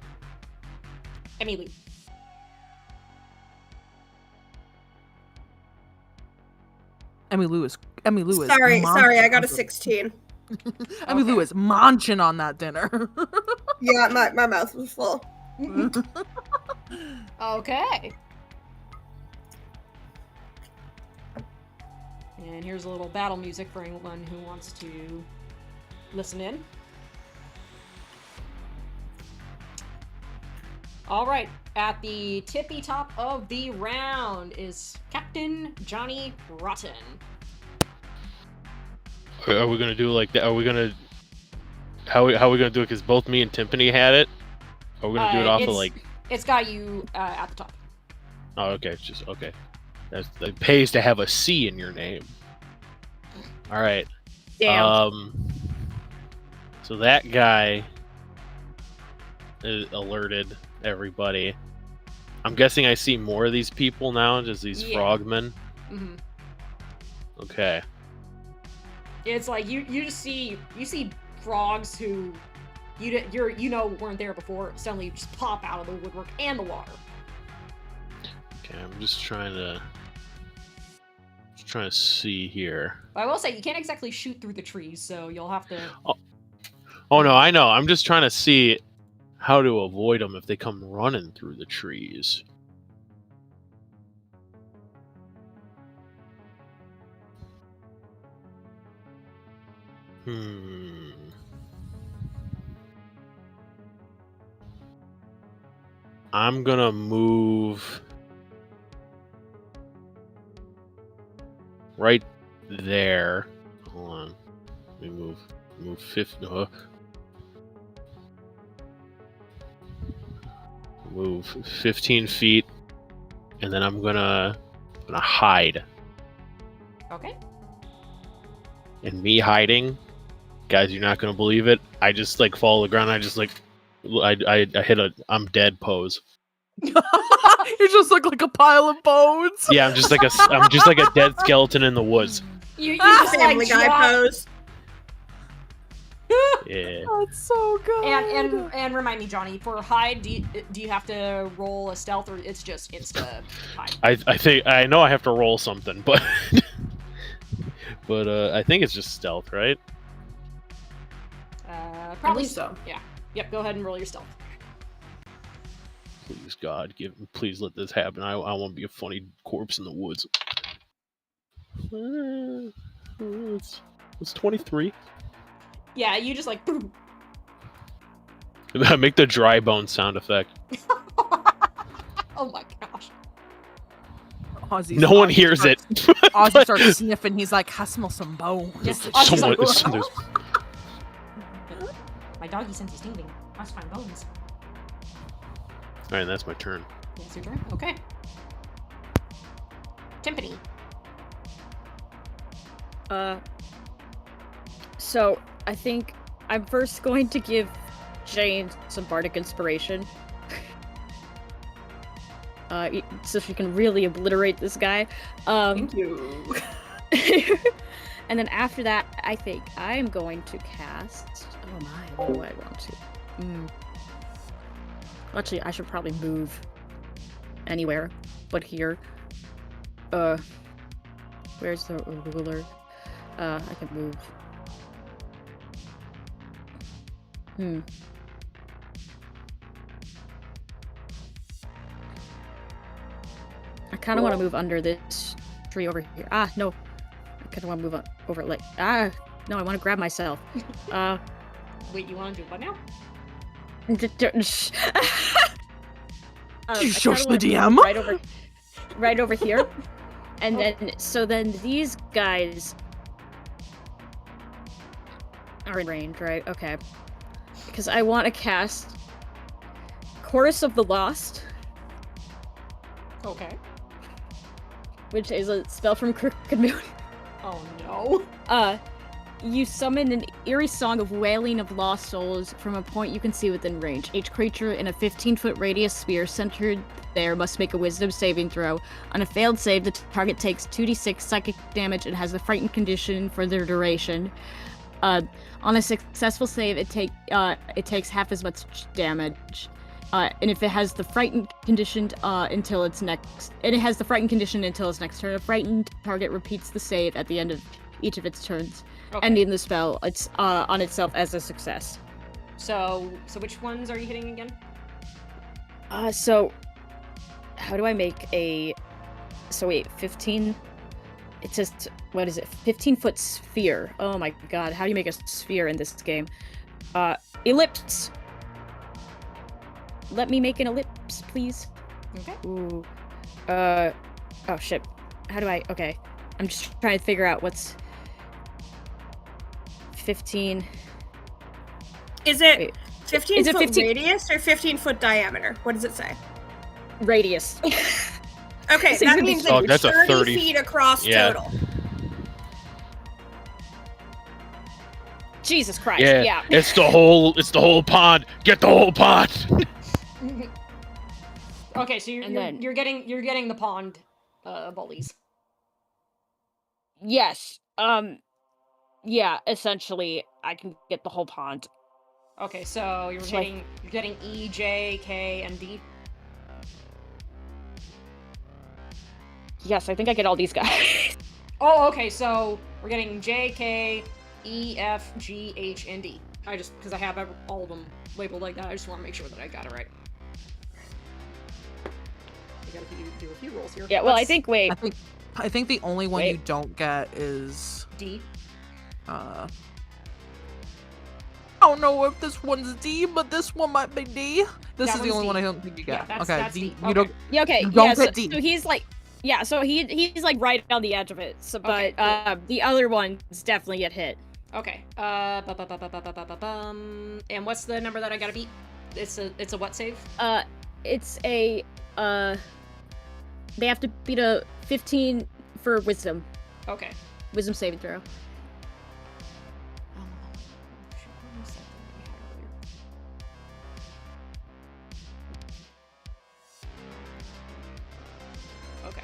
Emily. Emmy Lou is. Sorry, I got a munching. 16. Emmy Lou is munching on that dinner. Yeah, my mouth was full. Okay. And here's a little battle music for anyone who wants to listen in. All right, at the tippy top of the round is Captain Johnny Rotten. Are we gonna do like that? Are we gonna? How are we gonna do it? Because both me and Timpani had it. Are we gonna do it off of like? It's got you at the top. Oh, okay. It's just okay. It pays to have a C in your name. All right. Damn. So that guy alerted everybody. I'm guessing I see more of these people now, just these frogmen. Mm-hmm. Okay. It's like you just see frogs who you know weren't there before suddenly just pop out of the woodwork and the water. Okay, I'm just trying to see here. But I will say you can't exactly shoot through the trees, so you'll have to. Oh no, I know. I'm just trying to see how to avoid them if they come running through the trees. I'm gonna move right there. Hold on. Let me move 50. Move 15 feet, and then I'm gonna hide. Okay. And me hiding, guys, you're not gonna believe it. I just like fall to the ground. I just like I hit a I'm dead pose. You just look like a pile of bones. Yeah, I'm just like a dead skeleton in the woods. You just Family like Guy drop, pose. Yeah. That's so good. and remind me, Johnny, for hide, do you have to roll a stealth or it's just insta hide? I think I know I have to roll something, but I think it's just stealth, right? Probably believe so. Yeah. Yep. Go ahead and roll your stealth. Please, God, please let this happen. I want to be a funny corpse in the woods. It's 23. Yeah, you just like. Boom. Make the dry bone sound effect. Oh my gosh. No one hears it. Ozzy starts sniffing. He's like, I smell some bones. Yes, Someone, like, my doggy sense is tingling. Must find bones. All right, that's my turn. Yes, your turn. Okay. Timpani. So I think I'm first going to give Jane some bardic inspiration. So she can really obliterate this guy. Thank you. And then after that, I think I'm going to cast. Oh my, what do I want to? Actually, I should probably move anywhere but here. Where's the ruler? I can move. I kind of want to move under this tree over here. Ah, no. kind of want to move on over, like, no, I want to grab myself. Wait, you want to do what now? You I shush kinda the wanna move DM? right over here. And then these guys are in range, right? Okay. Because I want to cast Chorus of the Lost, Okay. which is a spell from Crooked Moon. Oh no. You summon an eerie song of wailing of lost souls from a point you can see within range. Each creature in a 15-foot radius sphere centered there must make a wisdom saving throw. On a failed save, the target takes 2d6 psychic damage and has the frightened condition for their duration. On a successful save, it takes half as much damage. And if it has the frightened condition until its next turn, a frightened target repeats the save at the end of each of its turns, ending the spell on itself as a success. So which ones are you hitting again? So how do I make a? So wait, 15. It says, what is it? 15-foot sphere. Oh my god, how do you make a sphere in this game? Ellipse. Let me make an ellipse, please. Okay. Ooh. Oh shit. How do I? Okay. I'm just trying to figure out what's 15. Is it Wait. 15 Is it foot 15 radius or 15 foot diameter? What does it say? Radius. Okay, So that you're means Oh, that that's a 30 30. feet across Yeah. total. Jesus Christ. Yeah, Yeah. it's the whole pond. Get the whole pond. Okay, so And then- you're getting the pond bullies. Yes. Yeah, essentially, I can get the whole pond. Okay, so you're So I- getting E, J, K, and D. Yes, I think I get all these guys. Oh, okay, so we're getting J, K, E, F, G, H, and D. Because I have all of them labeled like that, I just want to make sure that I got it right. I gotta do a few rolls here. Yeah, well, I Let's- think, wait. I think the only one Wait. you don't get is D. I don't know if this one's D, but this one might be D. This That is the one's only D. one I don't think you Yeah, get. that's D. D. You Okay. don't. Yeah, okay. You don't Yeah, get D. so he's like, yeah, so he's like right on the edge of it. So, Okay, but the other ones definitely get hit. Okay. And what's the number that I gotta beat? It's a what save? It's a they have to beat a 15 for wisdom Okay. saving throw. Okay.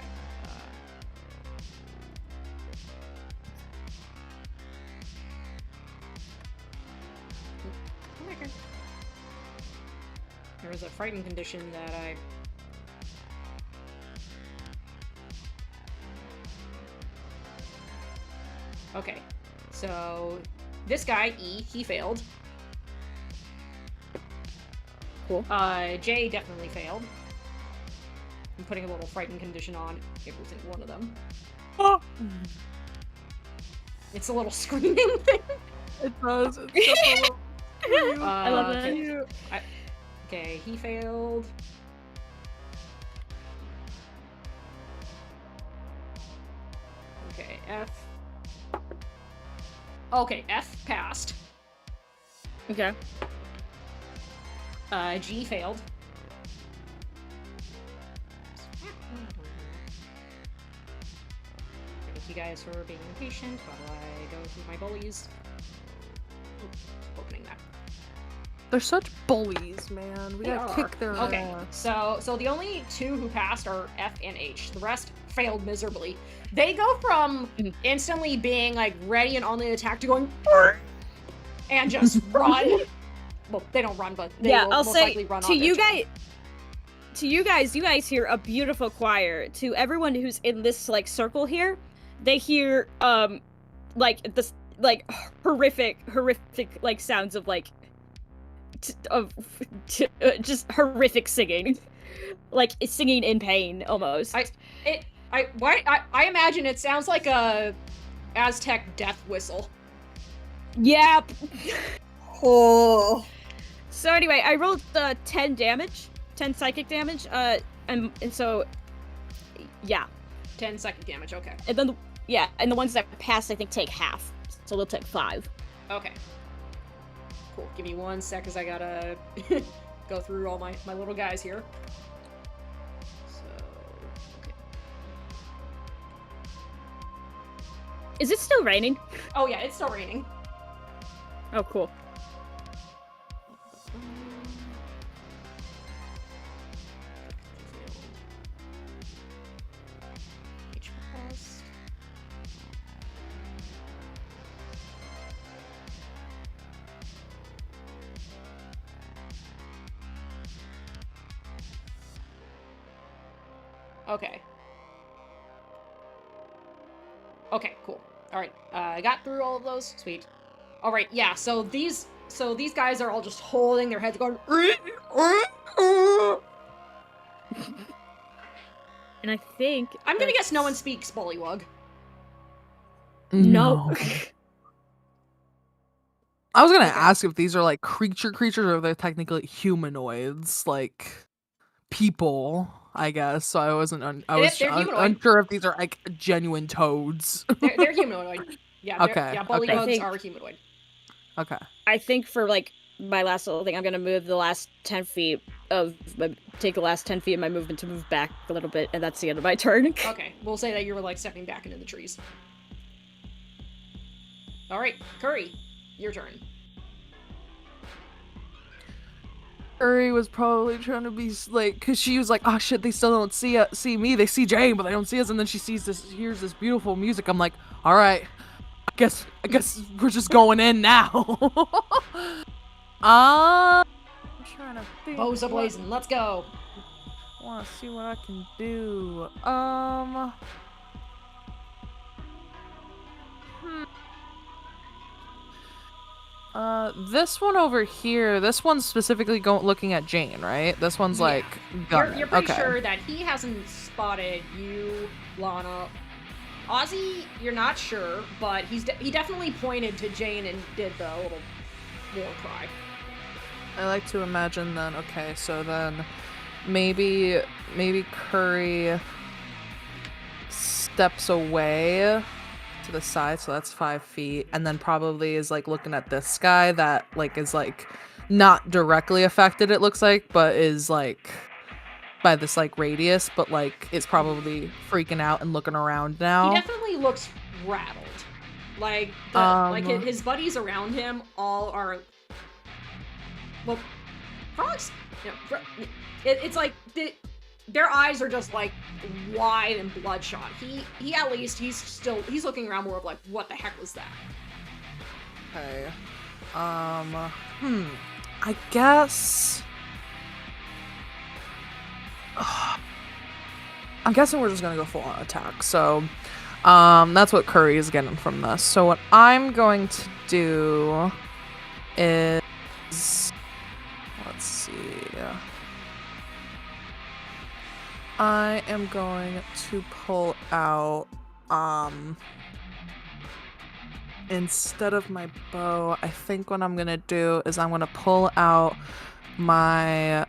Okay. There was a frightened condition that I... Okay, so this guy, E, he failed. Cool. J definitely failed. I'm putting a little frightened condition on. It wasn't one of them. It's a little screaming thing. It does. It's just a little... I love that. Okay. Okay, he failed. Okay, F. Okay, F passed. Okay. G failed. Thank you guys for being patient while I go through my bullies. Opening that. They're such bullies, man. We They gotta are. kick their Okay, ass. so the only two who passed are F and H. The rest failed miserably. They go from instantly being like ready and on the attack to going and just run. Well, they don't run, but they Yeah, will I'll most say likely run to on their you turn. guys. To you guys hear a beautiful choir. To everyone who's in this like circle here, they hear like this like horrific like sounds of like just horrific singing, like singing in pain almost. I imagine it sounds like a Aztec death whistle. Yep. Oh. So anyway, I rolled 10 damage, 10 psychic damage. And so, yeah. 10 psychic damage. Okay. And then and the ones that pass, I think, take half. So they'll take 5. Okay. Cool. Give me 1 sec, cause I gotta go through all my little guys here. So, okay. Is it still raining? Oh yeah, it's still raining. Oh, cool. Okay. Okay, cool. Alright, I got through all of those. Sweet. Alright, yeah, so these guys are all just holding their heads going And I think I'm gonna guess no one speaks Bullywug. No. I was gonna ask if these are like creatures or if they're technically humanoids, like people, I guess. So I wasn't. They're humanoid. unsure if these are like genuine toads. They're humanoid. Yeah. Okay, Yeah, okay. Bullywugs are humanoid. Okay. I think for like my last little thing, I'm gonna move the last 10 feet take the last 10 feet of my movement to move back a little bit, and that's the end of my turn. Okay, we'll say that you were like stepping back into the trees. All right, Curry, your turn. Curry was probably trying to be like, cause she was like, oh shit, they still don't see me. They see Jane, but they don't see us. And then she hears this beautiful music. I'm like, all right, I guess we're just going in now. I'm trying to think. Bows ablazing, let's go. I want to see what I can do. This one over here, this one's specifically looking at Jane, right? This one's Yeah. like gunning. You're pretty okay. sure that he hasn't spotted you, Lana. Ozzy, you're not sure, but he definitely pointed to Jane and did the little war cry. I like to imagine then, okay, so then maybe Curry steps away to the side, so that's 5 feet, and then probably is like looking at this guy that like is like not directly affected, it looks like, but is like by this like radius, but like is probably freaking out and looking around now. He definitely looks rattled. Like his buddies around him all are. Well, frogs. It's like their eyes are just like wide and bloodshot. He at least he's looking around more of like, what the heck was that? Okay. I guess. I'm guessing we're just gonna go full on attack. So, that's what Curry is getting from this. So what I'm going to do is, let's see. I am going to pull out, instead of my bow, I think what I'm gonna do is I'm gonna pull out my,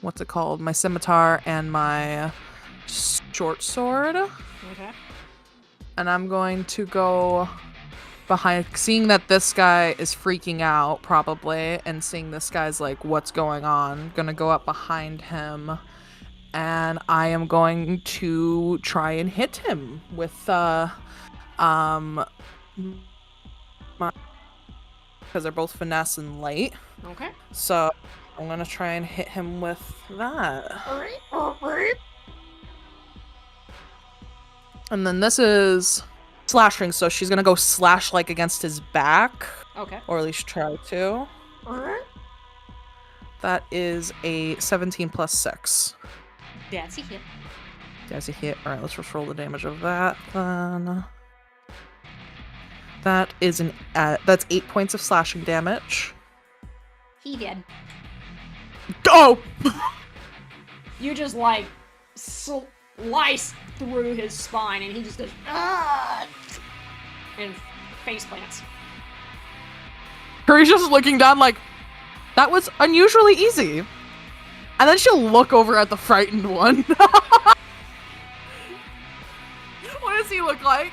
what's it called? My scimitar and my short sword. Okay. And I'm going to go behind, seeing that this guy is freaking out probably, and seeing this guy's like, what's going on? Gonna go up behind him, and I am going to try and hit him with because they're both finesse and light. Okay. So I'm gonna try and hit him with that. Alright. And then this is slashing, so she's gonna go slash like against his back. Okay. Or at least try to. Alright. That is a 17 plus 6. That's a hit. That's a hit. Alright, let's just roll the damage of that then. That is that's 8 points of slashing damage. He did. Oh! You just like slice through his spine, and he just goes, "Ah!" and face plants. Curry's just looking down like, that was unusually easy. And then she'll look over at the frightened one. What does he look like?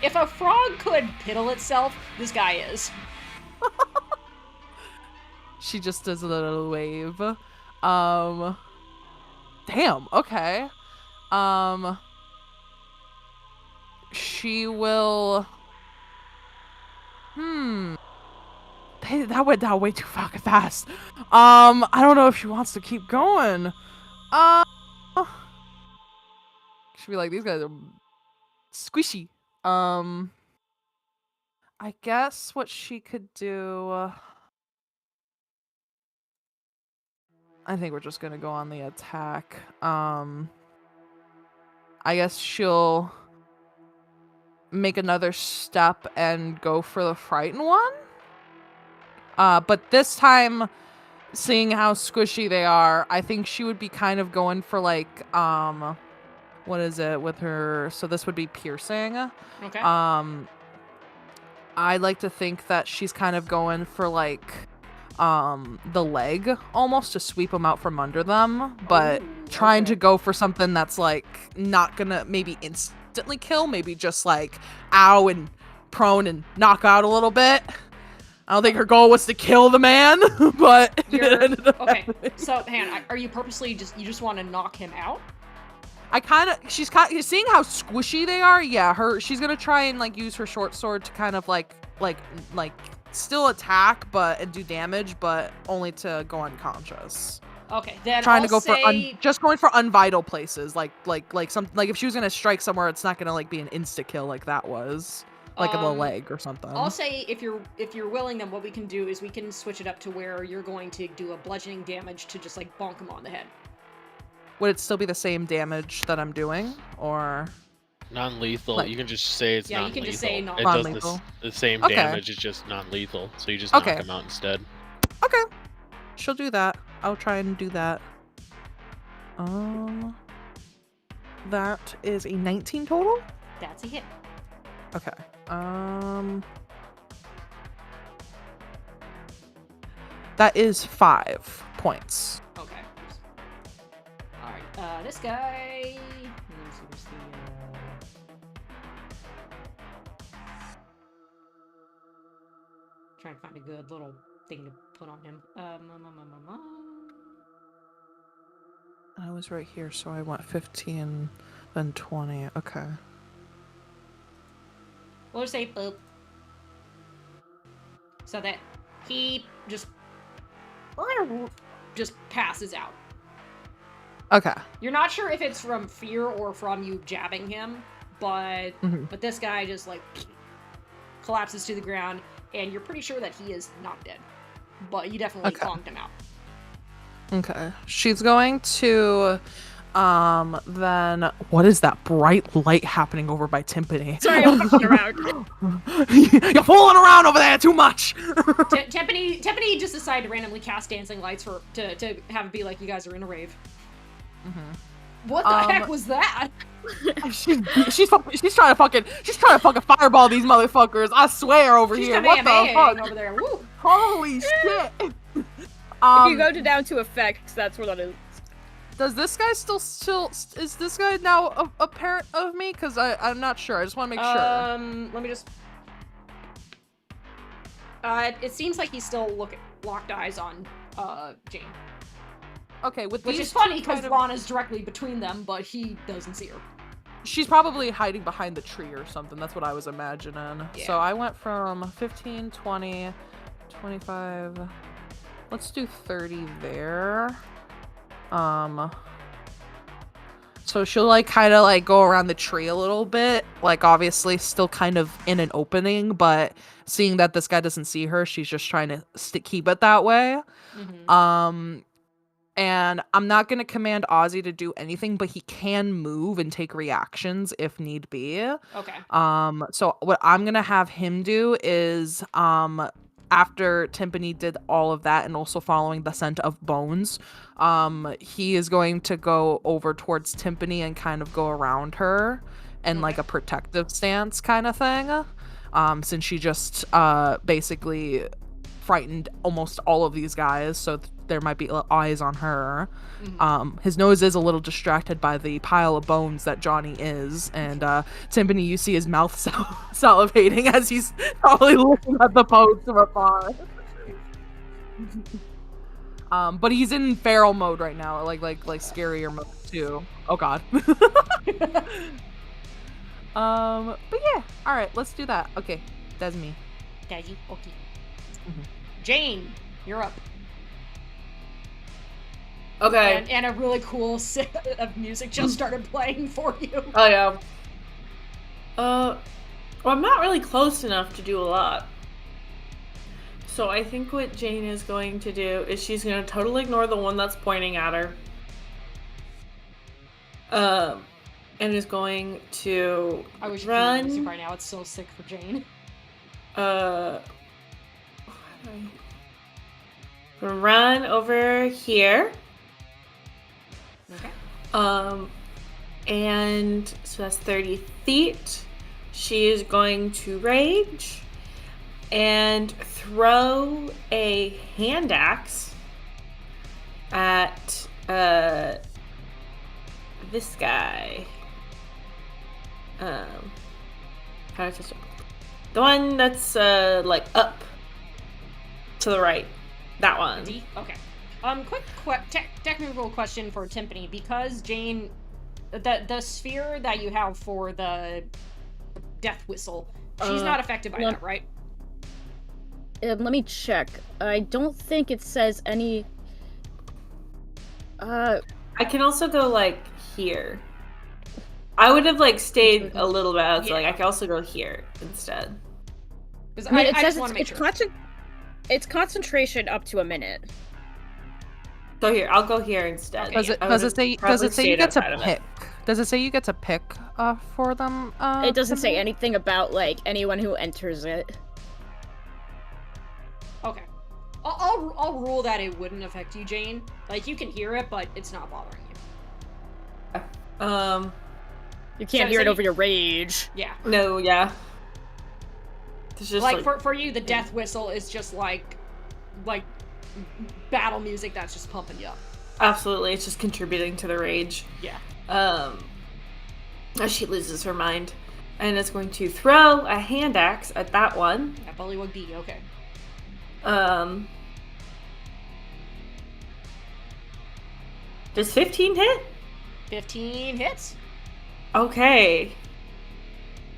If a frog could piddle itself, this guy is. She just does a little wave. Damn, okay. She will... That went down way too fucking fast. I don't know if she wants to keep going. She'll be like, these guys are squishy. I guess what she could do... I think we're just gonna go on the attack. I guess she'll make another step and go for the frightened one. But this time, seeing how squishy they are, I think she would be kind of going for like, what is it with her? So this would be piercing. Okay. I like to think that she's kind of going for like, the leg almost to sweep them out from under them, but trying to go for something that's like not gonna maybe instantly kill, maybe just like ow and prone and knock out a little bit. I don't think her goal was to kill the man, but okay. So, Han, are you purposely you just want to knock him out? She's seeing how squishy they are. Yeah, she's gonna try and like use her short sword to kind of like still attack and do damage, but only to go unconscious. Okay, then trying I'll to go say... for just going for unvital places, like if she was gonna strike somewhere, it's not gonna like be an insta kill like that was, like in the leg or something. I'll say if you're willing, then what we can do is we can switch it up to where you're going to do a bludgeoning damage to just like bonk him on the head. Would it still be the same damage that I'm doing, or? Non-lethal. Like, you can just say it's non-lethal. You can just say It non-lethal. does the same Okay. damage, it's just non-lethal. So you just knock him out instead. Okay. She'll do that. I'll try and do that. That is a 19 total? That's a hit. Okay. That is 5 points. Okay. Alright, this guy... Let's see, where's the, trying to find a good little thing to put on him. I was right here, so I went 15, then 20. Okay. We'll just say boop. So that he just passes out. Okay. You're not sure if it's from fear or from you jabbing him, but this guy just like collapses to the ground, and you're pretty sure that he is not dead. But you definitely conked him out. Okay. She's going to then what is that bright light happening over by Timpani? Sorry, I'm fucking around. You're fooling around over there too much. Timpani just decided to randomly cast dancing lights to have it be like you guys are in a rave. What the heck was that? She's trying to fucking fireball these motherfuckers. I swear over She's here. What the fuck? over there. Woo. Holy shit. If you go down to effects, that's where that is. Does this guy still is this guy now a parent of me? Because I'm not sure. I just want to make sure. Let me just. It seems like he's still locked eyes on Jane. Okay, Which is funny because Lana's directly between them, but he doesn't see her. She's probably hiding behind the tree or something. That's what I was imagining. Yeah. So I went from 15, 20, 25. Let's do 30 there. So she'll like kind of like go around the tree a little bit, like obviously still kind of in an opening, but seeing that this guy doesn't see her, she's just trying to keep it that way. And I'm not going to command Ozzy to do anything, but he can move and take reactions if need be. Okay. So what I'm going to have him do is, after Timpani did all of that and also following the scent of bones, he is going to go over towards Timpani and kind of go around her in like a protective stance kind of thing. Since she just basically frightened almost all of these guys, so there might be eyes on her. His nose is a little distracted by the pile of bones that Johnny is, and Timpani, you see his mouth salivating as he's probably looking at the bones from afar. But he's in feral mode right now, like scarier mode too. Oh god. But yeah, all right, let's do that. Okay, that's me. Desi, okay. Jane, you're up. Okay. And a really cool set of music just started playing for you. Oh yeah. Well, I'm not really close enough to do a lot. So I think what Jane is going to do is she's going to totally ignore the one that's pointing at her. And is going to I wish run. you could music right now. It's so sick for Jane. Run over here. Okay. And so that's 30 feet. She is going to rage and throw a hand axe at this guy. How to the one that's like up to the right. That one. Okay. Quick technical question for Timpani, because Jane, the sphere that you have for the death whistle, she's not affected by that, right? Let me check. I don't think it says any. I can also go like here. I would have like stayed a little bit out, so like I can also go here instead. I mean, it says just wanna make sure. It's concentration up to a minute. So here, I'll go here instead. Okay. Does it say you get to pick? Does it say you get to pick for them? It doesn't say anything about like anyone who enters it. Okay. I'll rule that it wouldn't affect you, Jane. Like, you can hear it, but it's not bothering you. You can't hear it over your rage. Yeah. No, yeah. It's just like for you, the death whistle is just like battle music that's just pumping you up. Absolutely, it's just contributing to the rage. Yeah. As she loses her mind, and it's going to throw a hand axe at that one. Yeah, Bullywug B. Okay. Does 15 hit? 15 hits. Okay.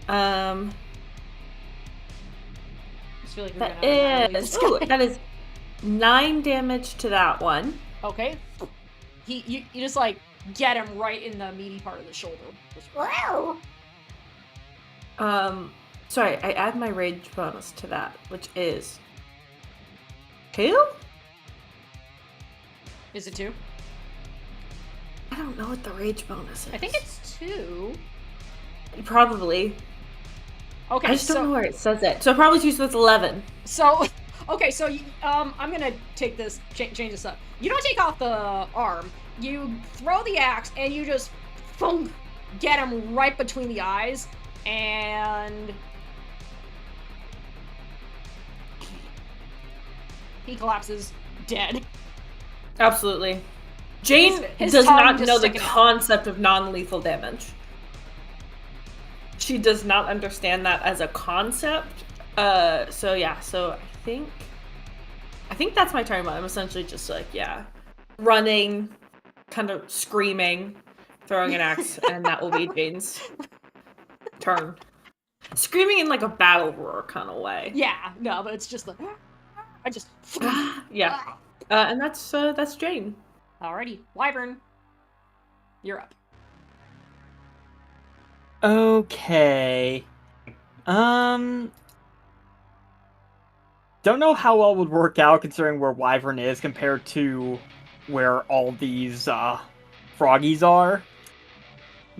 I just feel like we're That gonna is that is 9 damage to that one. Okay. You just like get him right in the meaty part of the shoulder. Just, Sorry, I add my rage bonus to that, which is 2? Is it 2? I don't know what the rage bonus is. I think it's 2. Probably. Okay, I just don't know where it says it. So probably 2, so that's 11. So, okay, so I'm gonna take this, change this up. You don't take off the arm. You throw the axe and you just thunk, get him right between the eyes, and he collapses dead. Absolutely. Jane His does tongue not just know the sticking out. concept of non-lethal damage. She does not understand that as a concept. So yeah, so I think that's my turn, but I'm essentially just like, yeah, running, kind of screaming, throwing an axe, and that will be Jane's turn. Screaming in like a battle roar kind of way. Yeah, no, but it's just like, I just, Yeah. And that's Jane. Alrighty, Wyvern, you're up. Okay. Don't know how well it would work out considering where Wyvern is compared to where all these froggies are.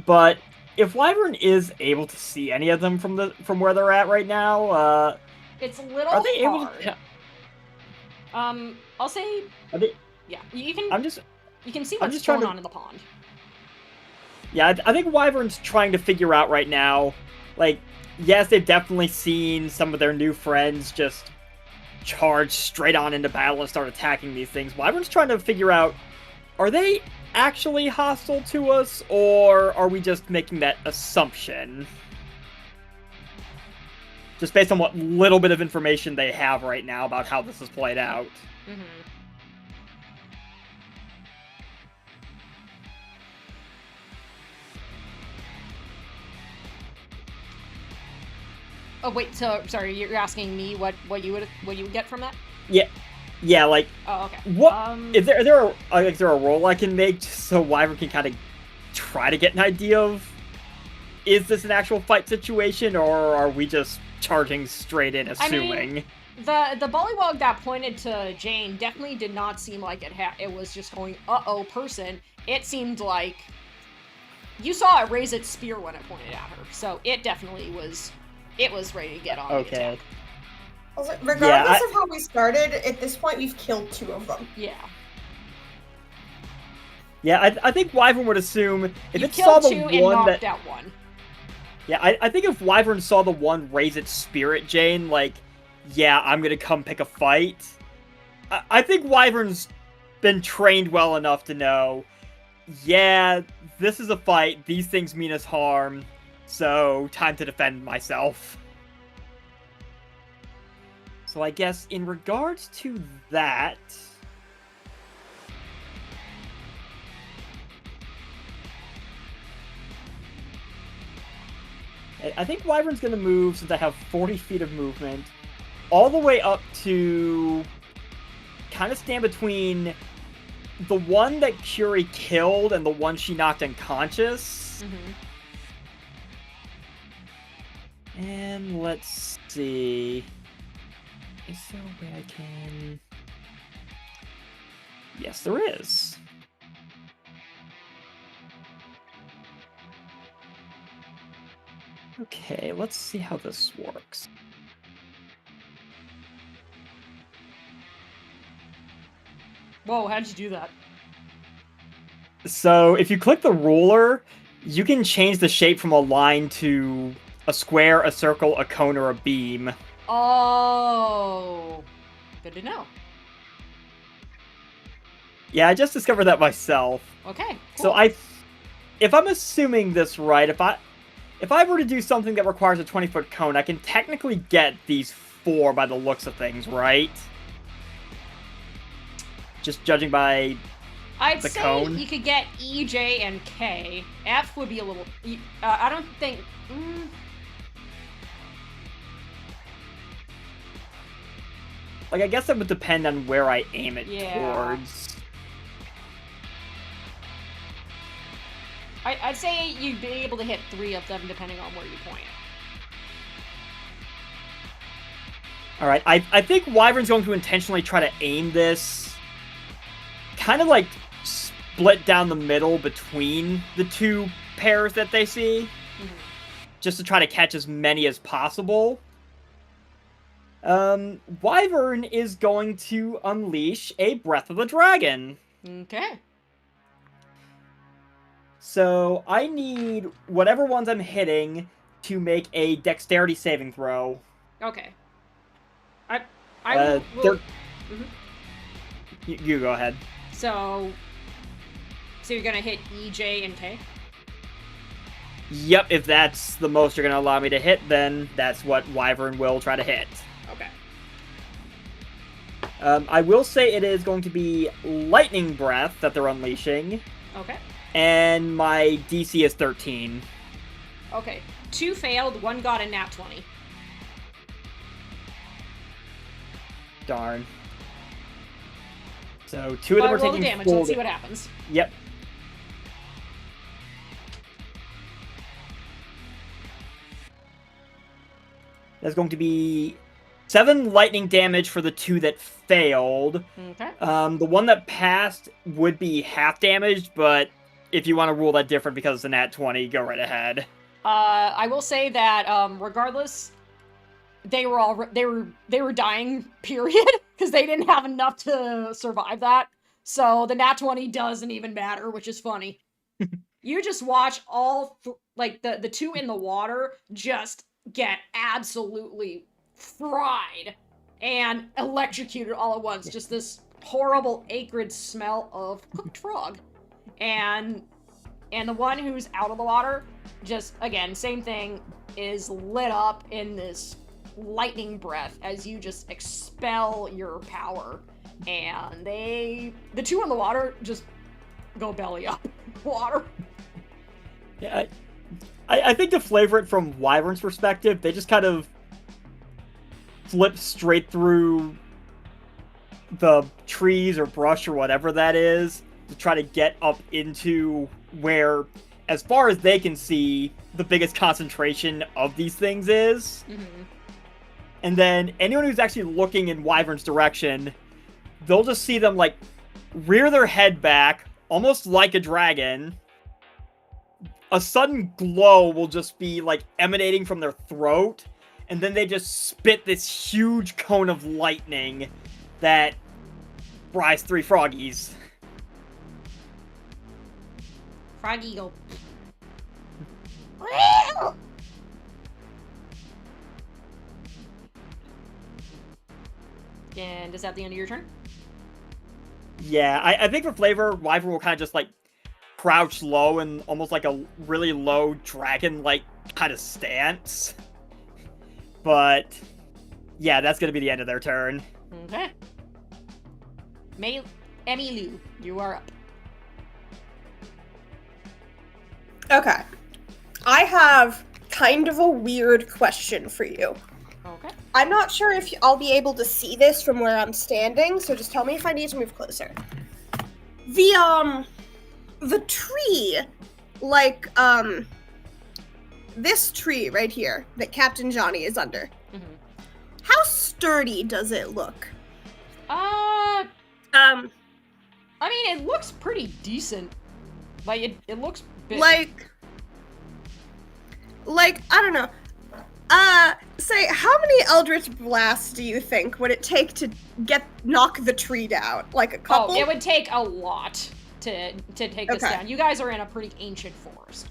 But if Wyvern is able to see any of them from where they're at right now, It's a little are they able hard. to? I'll say, I think yeah, you can you can see I'm what's just trying going to- on in the pond. Yeah, I think Wyvern's trying to figure out right now, like, yes, they've definitely seen some of their new friends just charge straight on into battle and start attacking these things. Wyvern's trying to figure out, are they actually hostile to us, or are we just making that assumption? Just based on what little bit of information they have right now about how this is played out. Mm-hmm. Oh wait, so sorry, you're asking me what you would get from that? Yeah, like, Oh, okay. what is there a role I can make so Wyvern can kind of try to get an idea of, is this an actual fight situation, or are we just charging straight in assuming? The Bullywug that pointed to Jane definitely did not seem like it was just going uh-oh person. It seemed like you saw it raise its spear when it pointed at her, so it definitely was ready to get on the attack. Also, regardless of how we started, at this point we've killed 2 of them. Yeah. Yeah, I think Wyvern would assume if You it saw killed the 2 and one knocked that out 1. yeah, I think if Wyvern saw the one raise its spirit, Jane, like, yeah, I'm gonna come pick a fight. I think Wyvern's been trained well enough to know, yeah, this is a fight. These things mean us harm, so time to defend myself. So I guess in regards to that, I think Wyvern's going to move, since I have 40 feet of movement, all the way up to kind of stand between the one that Curie killed and the one she knocked unconscious. Mm-hmm. And let's see. Is there a way I can... Yes, there is. Okay, let's see how this works. Whoa, how'd you do that? So, if you click the ruler, you can change the shape from a line to a square, a circle, a cone, or a beam. Oh, good to know. Yeah, I just discovered that myself. Okay, cool. So if I'm assuming this right, if I were to do something that requires a 20-foot cone, I can technically get these 4 by the looks of things, right? Just judging by I'd the say cone. you could get E, J, and K. F would be a little... I don't think... Like, I guess that would depend on where I aim it Yeah. towards. I'd say you'd be able to hit 3 of them depending on where you point. Alright, I think Wyvern's going to intentionally try to aim this kind of like split down the middle between the 2 pairs that they see. Mm-hmm. Just to try to catch as many as possible. Wyvern is going to unleash a Breath of the Dragon. Okay. So I need whatever ones I'm hitting to make a dexterity saving throw. Okay. I will... Mhm. You go ahead. So you're gonna hit E, J, and K? Yep, if that's the most you're going to allow me to hit, then that's what Wyvern will try to hit. Okay. I will say it is going to be Lightning Breath that they're unleashing, Okay. and my DC is 13. Okay. 2 failed, 1 got a nat 20. Darn. So 2 of them are roll taking damage, full let's see what happens. Yep. That's going to be 7 lightning damage for the 2 that failed. Okay. The one that passed would be half damaged, but if you want to rule that different because it's a nat 20, go right ahead. I will say that regardless, they were dying. Period. because they didn't have enough to survive that. So the nat 20 doesn't even matter, which is funny. You just watch the two in the water just get absolutely fried and electrocuted all at once. Just this horrible acrid smell of cooked frog. And the one who's out of the water, just, again, same thing, is lit up in this lightning breath as you just expel your power. And the two in the water just go belly up water. Yeah, I think to flavor it from Wyvern's perspective, they just kind of flip straight through the trees or brush or whatever that is to try to get up into where, as far as they can see, the biggest concentration of these things is. Mm-hmm. And then anyone who's actually looking in Wyvern's direction, they'll just see them, like, rear their head back, almost like a dragon. A sudden glow will just be, like, emanating from their throat, and then they just spit this huge cone of lightning that fries 3 froggies. Froggy go. And is that the end of your turn? Yeah, I think for flavor, Wyvern will kind of just, like, crouch low in almost like a really low dragon-like kind of stance. But, yeah, that's going to be the end of their turn. Okay. Emmylou, you are up. Okay. I have kind of a weird question for you. Okay. I'm not sure if I'll be able to see this from where I'm standing, so just tell me if I need to move closer. The tree, like, this tree right here that Captain Johnny is under. Mm-hmm. How sturdy does it look? I mean, it looks pretty decent. Like, it looks big. Like, I don't know. Say, how many Eldritch Blasts do you think would it take to knock the tree down? Like a couple? Oh, it would take a lot to take this Okay. down. You guys are in a pretty ancient forest.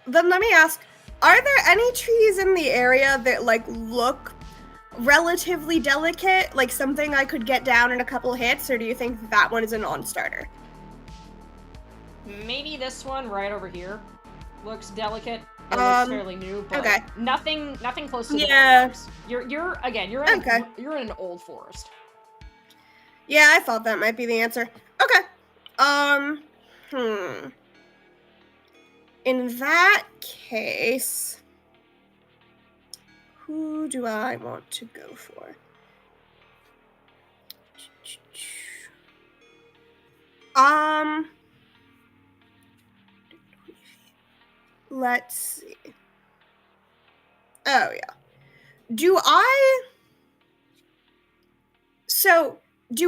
Then let me ask, are there any trees in the area that, like, look relatively delicate? Like something I could get down in a couple hits, or do you think that one is a non-starter? Maybe this one right over here looks delicate. It looks fairly new, but okay. nothing close to Yeah. the forest. You're in an old forest. Yeah, I thought that might be the answer. Okay. In that case, who do I want to go for? Let's see. Oh, yeah. Do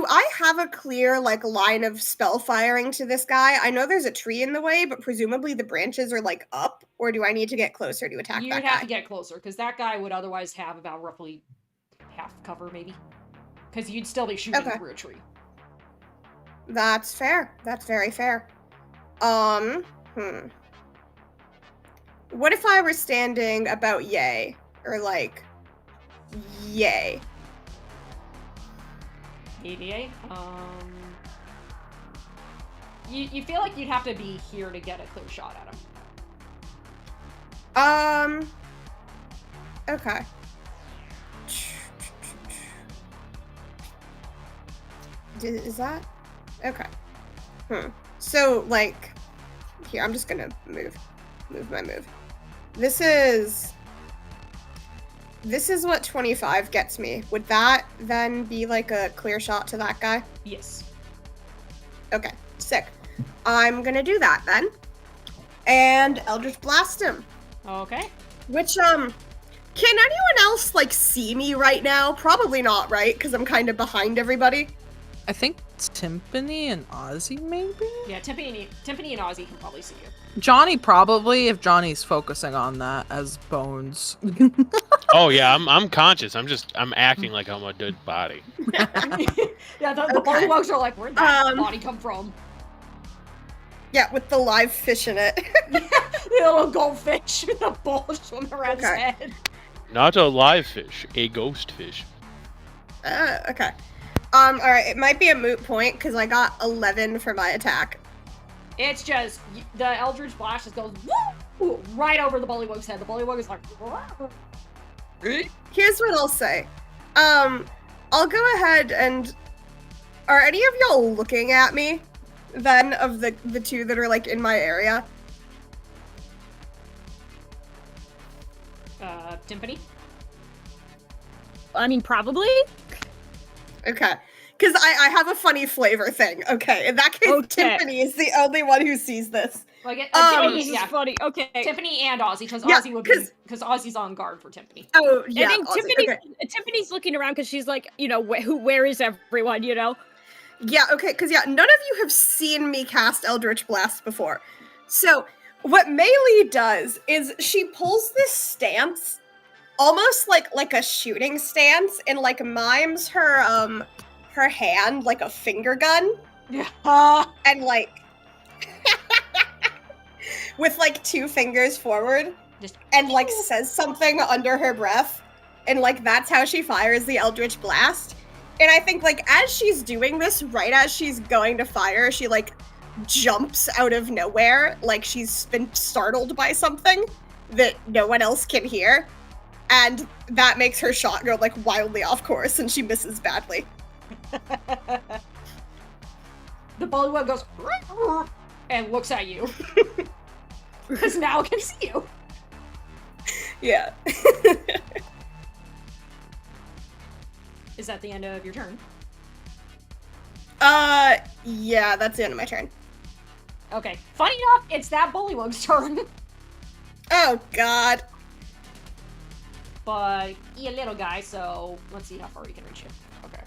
I have a clear, like, line of spell firing to this guy? I know there's a tree in the way, but presumably the branches are, like, up, or do I need to get closer to attack You'd that have guy? to get closer, because that guy would otherwise have about roughly half cover, maybe. Because you'd still be shooting Okay. through a tree. That's fair. That's very fair. What if I were standing about yay? Or, like, yay? ADA. You feel like you'd have to be here to get a clear shot at him. Okay. Is that? Okay. So, like, here, I'm just gonna move my move. This is what 25 gets me. Would that then be like a clear shot to that guy? Yes. Okay, sick. I'm gonna do that then. And Eldritch Blast him. Okay. Which, can anyone else, like, see me right now? Probably not, right? Because I'm kind of behind everybody. I think Timpani and Ozzy, maybe? Yeah, Timpani and Ozzy can probably see you. Johnny probably, if Johnny's focusing on that as Bones. Oh yeah, I'm conscious. I'm acting like I'm a dead body. Yeah, the Okay. Bullywugs are like, where'd that body come from? Yeah, with the live fish in it. The little goldfish with a ball swimming around his Okay. head. Not a live fish, a ghost fish. Okay. Alright, it might be a moot point, because I got 11 for my attack. It's just, the Eldritch Blast just goes woo, right over the Bullywug's head. The Bullywug is like, "Whoa." Here's what I'll say. I'll go ahead and... Are any of y'all looking at me, then, of the two that are, like, in my area? Timpani? I mean, probably. Okay. Because I have a funny flavor thing. Okay, in that case, Okay. Timpani is the only one who sees this. Like, Oh, Timpani, this is yeah. funny. Okay. Timpani and Ozzy, because Yeah, Ozzy would be, because Ozzy's on guard for Timpani. Oh, yeah. I think Ozzy, Tiffany's looking around because she's like, you know, where is everyone, you know? Yeah, okay, because none of you have seen me cast Eldritch Blast before. So, what Melee does is she pulls this stance, almost like a shooting stance, and like mimes her hand like a finger gun, Yeah. and like with like two fingers forward, Just and like says something under her breath, and like that's how she fires the Eldritch Blast. And I think like as she's doing this, right as she's going to fire, she like jumps out of nowhere, like she's been startled by something that no one else can hear, and that makes her shot go like wildly off course, and she misses badly. The Bullywug goes and looks at you. Because now it can see you. Yeah. Is that the end of your turn? Yeah, that's the end of my turn. Okay. Funny enough, it's that Bullywug's turn. Oh god. But you little guy, so let's see how far he can reach you. Okay.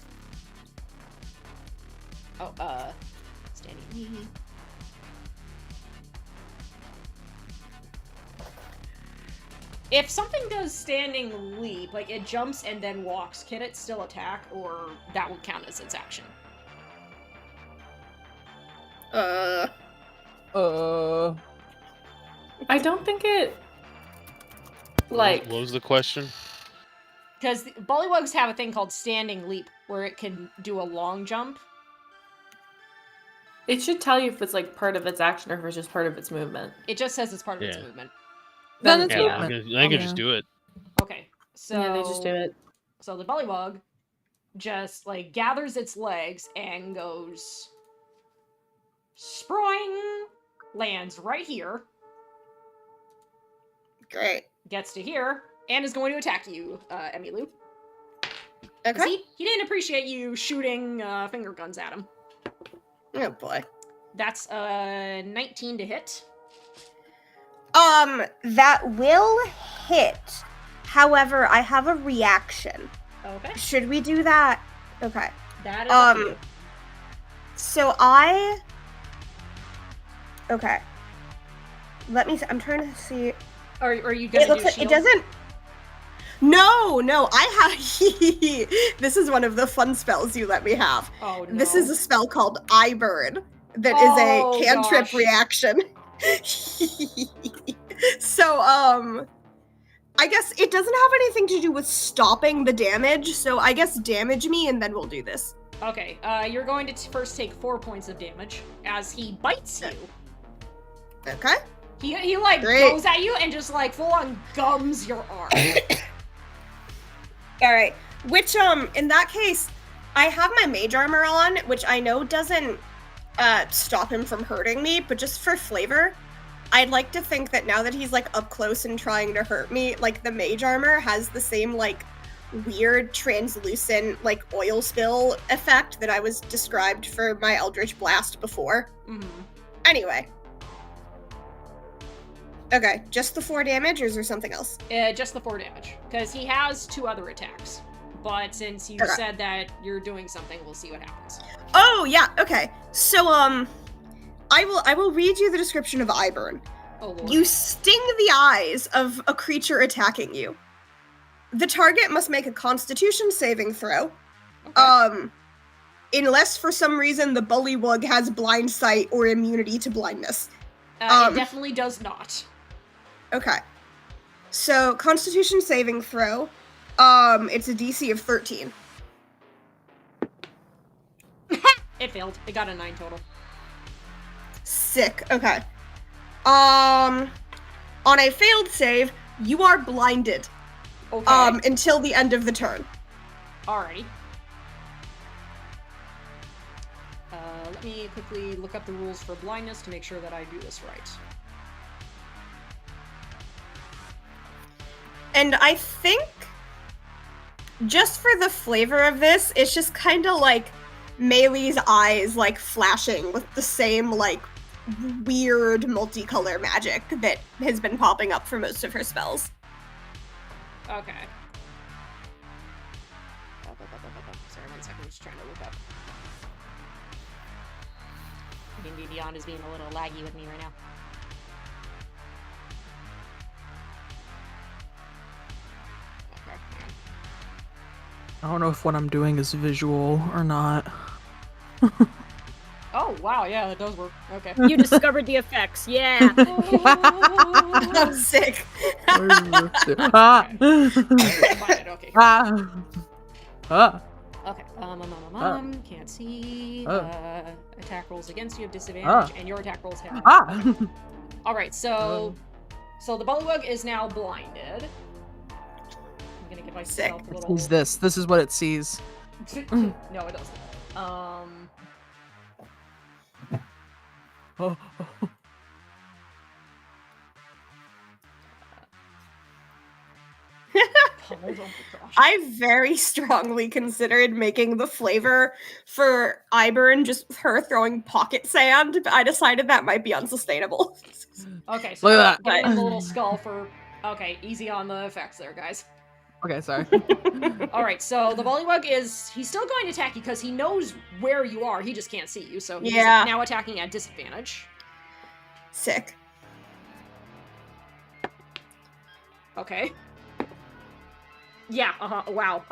Oh, standing. If something does standing leap, like it jumps and then walks, can it still attack, or that would count as its action? Uh, I don't think it. Like, what was the question? Because Bullywugs have a thing called standing leap, where it can do a long jump. it should tell you if it's like part of its action or if it's just part of its movement. It just says it's part of its Yeah. movement. Then it's Yeah, movement. I can Yeah. just do it. Okay, so Yeah, they just do it. So the Bullywug just like gathers its legs and goes sproing, lands right here, Great. gets to here, and is going to attack you, Emilu. 'Cause Okay. He didn't appreciate you shooting finger guns at him. Oh boy. That's 19 to hit. That will hit. However, I have a reaction. Okay, Should we do that? Okay. that is up to you. So okay. Let me I'm trying to see. Or are you gonna It looks do like shield? it doesn't. No, I have. This is one of the fun spells you let me have. Oh no. This is a spell called Eye Burn that is Oh, a cantrip gosh. reaction. So, I guess it doesn't have anything to do with stopping the damage, so I guess damage me and then we'll do this. Okay, you're going to first take 4 points of damage as he bites you. Okay? He like Great. goes at you and just like full on gums your arm. Alright. Which, in that case, I have my mage armor on, which I know doesn't, stop him from hurting me, but just for flavor, I'd like to think that now that he's, like, up close and trying to hurt me, like, the mage armor has the same, like, weird, translucent, like, oil spill effect that I was described for my Eldritch Blast before. Mhm. Anyway. Okay, just the 4 damage, or is there something else? Just the 4 damage, because he has 2 other attacks. but since you Okay. said that you're doing something, we'll see what happens. Oh yeah, okay. So I will read you the description of Iburn. Oh lord. You sting the eyes of a creature attacking you. The target must make a Constitution saving throw. Okay. Unless for some reason the Bullywug has blind sight or immunity to blindness. It definitely does not. Okay. So Constitution saving throw. It's a DC of 13. It failed. It got a 9 total. Sick. Okay. On a failed save, you are blinded. Okay. Until the end of the turn. Alrighty. Let me quickly look up the rules for blindness to make sure that I do this right. And I think, just for the flavor of this, it's just kind of like Maylee's eyes, like, flashing with the same, like, weird multicolor magic that has been popping up for most of her spells. Okay. Sorry, 1 second. I'm just trying to look up. D&D Beyond is being a little laggy with me right now. Okay. I don't know if what I'm doing is visual or not. Oh, wow, yeah, that does work. Okay. You discovered the effects, yeah. I'm sick. Ah! Okay. Ah! Ah! Okay. Can't see. Attack rolls against you have disadvantage, and your attack rolls have. Ah! Alright, so the Bullywug is now blinded. I'm gonna give myself a little. Sees this. This is what it sees. No, it doesn't. Oh. Oh my gosh. I very strongly considered making the flavor for Iburn just her throwing pocket sand, but I decided that might be unsustainable. Okay, so Look at that. give him the little skull for. Okay, easy on the effects there, guys. Okay, sorry. Alright, so the Bullywug he's still going to attack you because he knows where you are, he just can't see you, so he's Yeah. now attacking at disadvantage. Sick. Okay. Yeah, wow.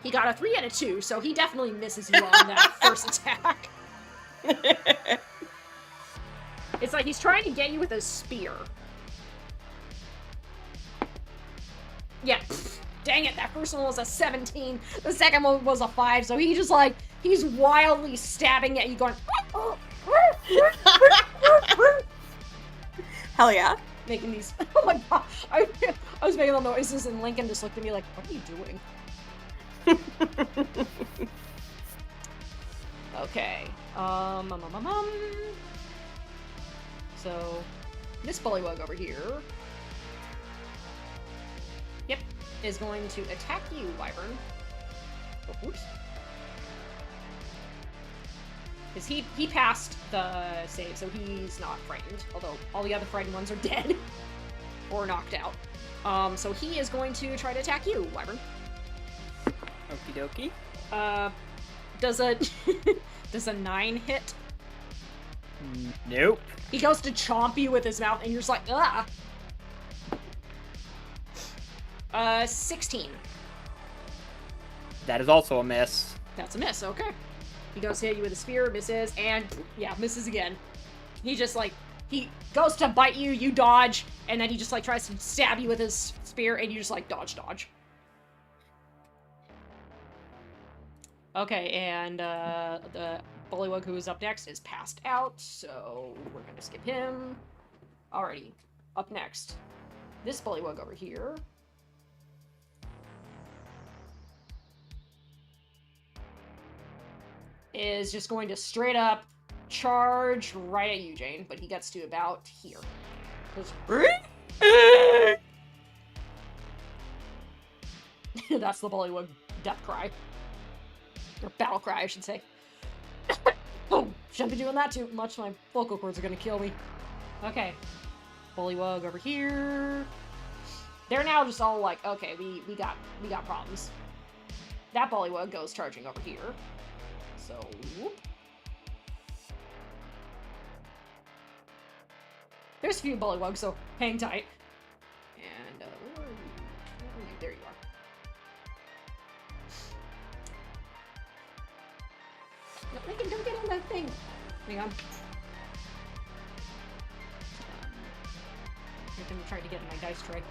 He got a 3 and a 2, so he definitely misses you on that first attack. It's like he's trying to get you with a spear. Yeah, dang it, that first one was a 17, the second one was a 5, so he just like, he's wildly stabbing at you going, Hell yeah. making these, oh my god, I was making the noises and Lincoln just looked at me like, what are you doing? Okay, so, this Bullywug over here, yep, is going to attack you, Wyvern. Oh, oops. Because he passed the save, so he's not frightened, although all the other frightened ones are dead. Or knocked out. So he is going to try to attack you, Wyvern. Okie dokie. Does a does a 9 hit? Nope. He goes to chomp you with his mouth, and you're just like, ah. 16. That is also a miss. That's a miss, okay. He goes to hit you with a spear, misses, and yeah, misses again. He just like, he goes to bite you, you dodge, and then he just like tries to stab you with his spear, and you just like dodge. Okay, and the Bullywug who is up next is passed out, so we're gonna skip him. Alrighty, up next, this Bullywug over here. Is just going to straight up charge right at you, Jane, but he gets to about here. That's the Bullywug death cry. Or battle cry, I should say. Oh, shouldn't be doing that too much. My vocal cords are gonna kill me. Okay. Bullywug over here. They're now just all like, okay, we got problems. that Bullywug goes charging over here. So, whoop. There's a few Bullywugs, so hang tight. And, where are you? Where are you? There you are. No, Lincoln, don't get on that thing! Hang on. I'm gonna try to get in my dice tray.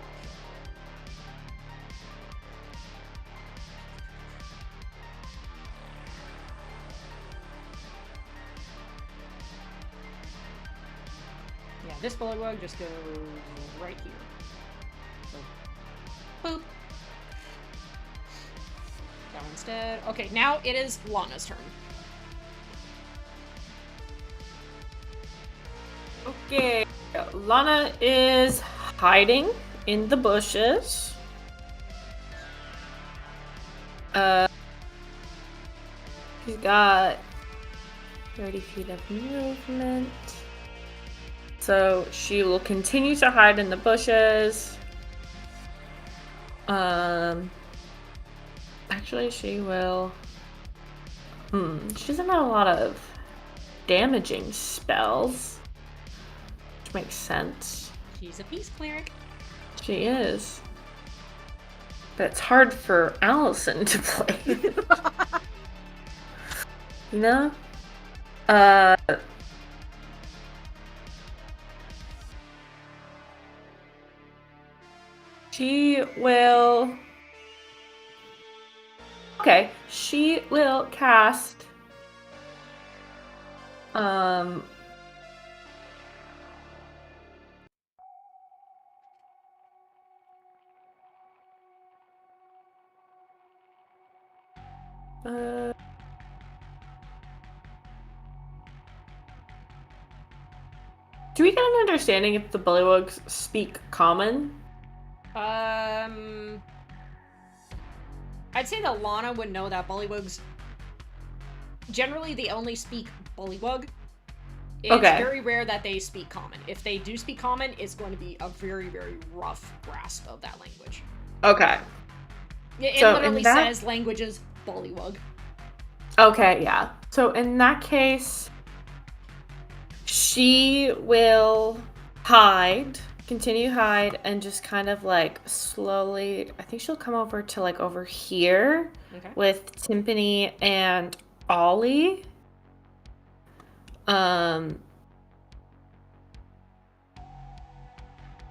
Yeah, this Bullywug just goes right here. So, boop. That one instead. Okay, now it is Lana's turn. Okay, Lana is hiding in the bushes. She's got 30 feet of movement. So she will continue to hide in the bushes. Actually, she will. She doesn't have a lot of damaging spells, which makes sense. She's a peace cleric. She is. But it's hard for Allison to play. You know? She will... Okay, she will cast... Do we get an understanding if the Bullywugs speak common? I'd say that Lana would know that Bullywugs... Generally, they only speak Bullywug. It's Okay. very rare that they speak common. If they do speak common, it's going to be a very, very rough grasp of that language. Okay. It So, literally in that- says languages Bullywug. Okay, yeah. So in that case, she will hide, continue hide, and just kind of like slowly, I think she'll come over to like over here Okay. with Timpani and Ollie.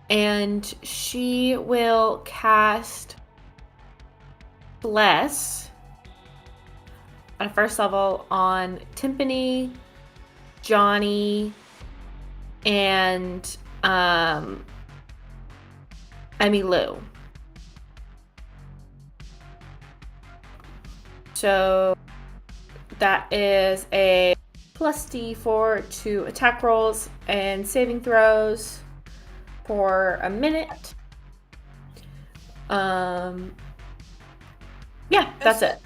And she will cast Bless at first level on Timpani, Johnny, and Emmy Lou. So that is a plus D4 to attack rolls and saving throws for a minute. Yeah, that's it.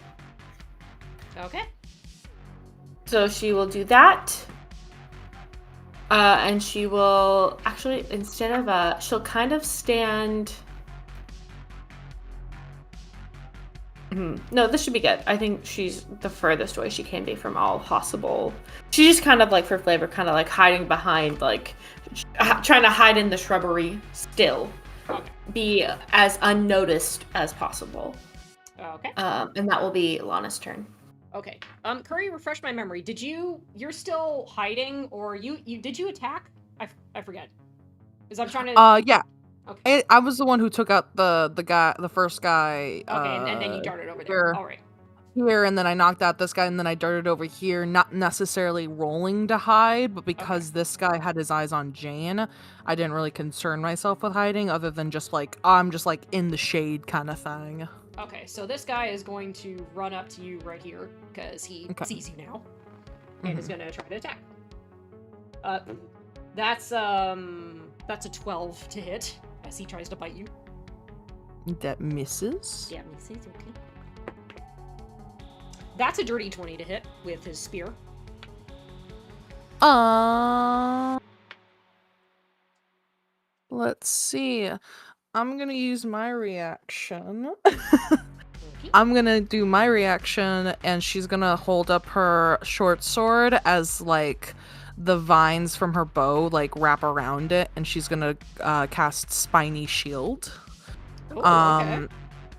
Okay. So she will do that. And she will actually, instead of she'll kind of stand. No, this should be good. I think she's the furthest away she can be from all possible. She's just kind of like, for flavor, kind of like hiding behind, like trying to hide in the shrubbery still. Okay. Be as unnoticed as possible. Okay. And that will be Lana's turn. Okay. Curry, refresh my memory. You're still hiding, or did you attack? I forget. Because I'm trying to... Yeah. Okay. I was the one who took out the first guy. Okay, and then you darted over here. there. All right. Here, and then I knocked out this guy, and then I darted over here, not necessarily rolling to hide, but because this guy had his eyes on Jane, I didn't really concern myself with hiding, other than just like, I'm just like in the shade kind of thing. Okay, so this guy is going to run up to you right here, because he sees you now, and is going to try to attack. That's a 12 to hit, as he tries to bite you. That misses. Yeah, misses, okay. That's a dirty 20 to hit with his spear. Let's see. I'm gonna use my reaction. Okay. I'm gonna do my reaction, and she's gonna hold up her short sword as like the vines from her bow like wrap around it, and she's gonna cast Spiny Shield. Ooh, okay.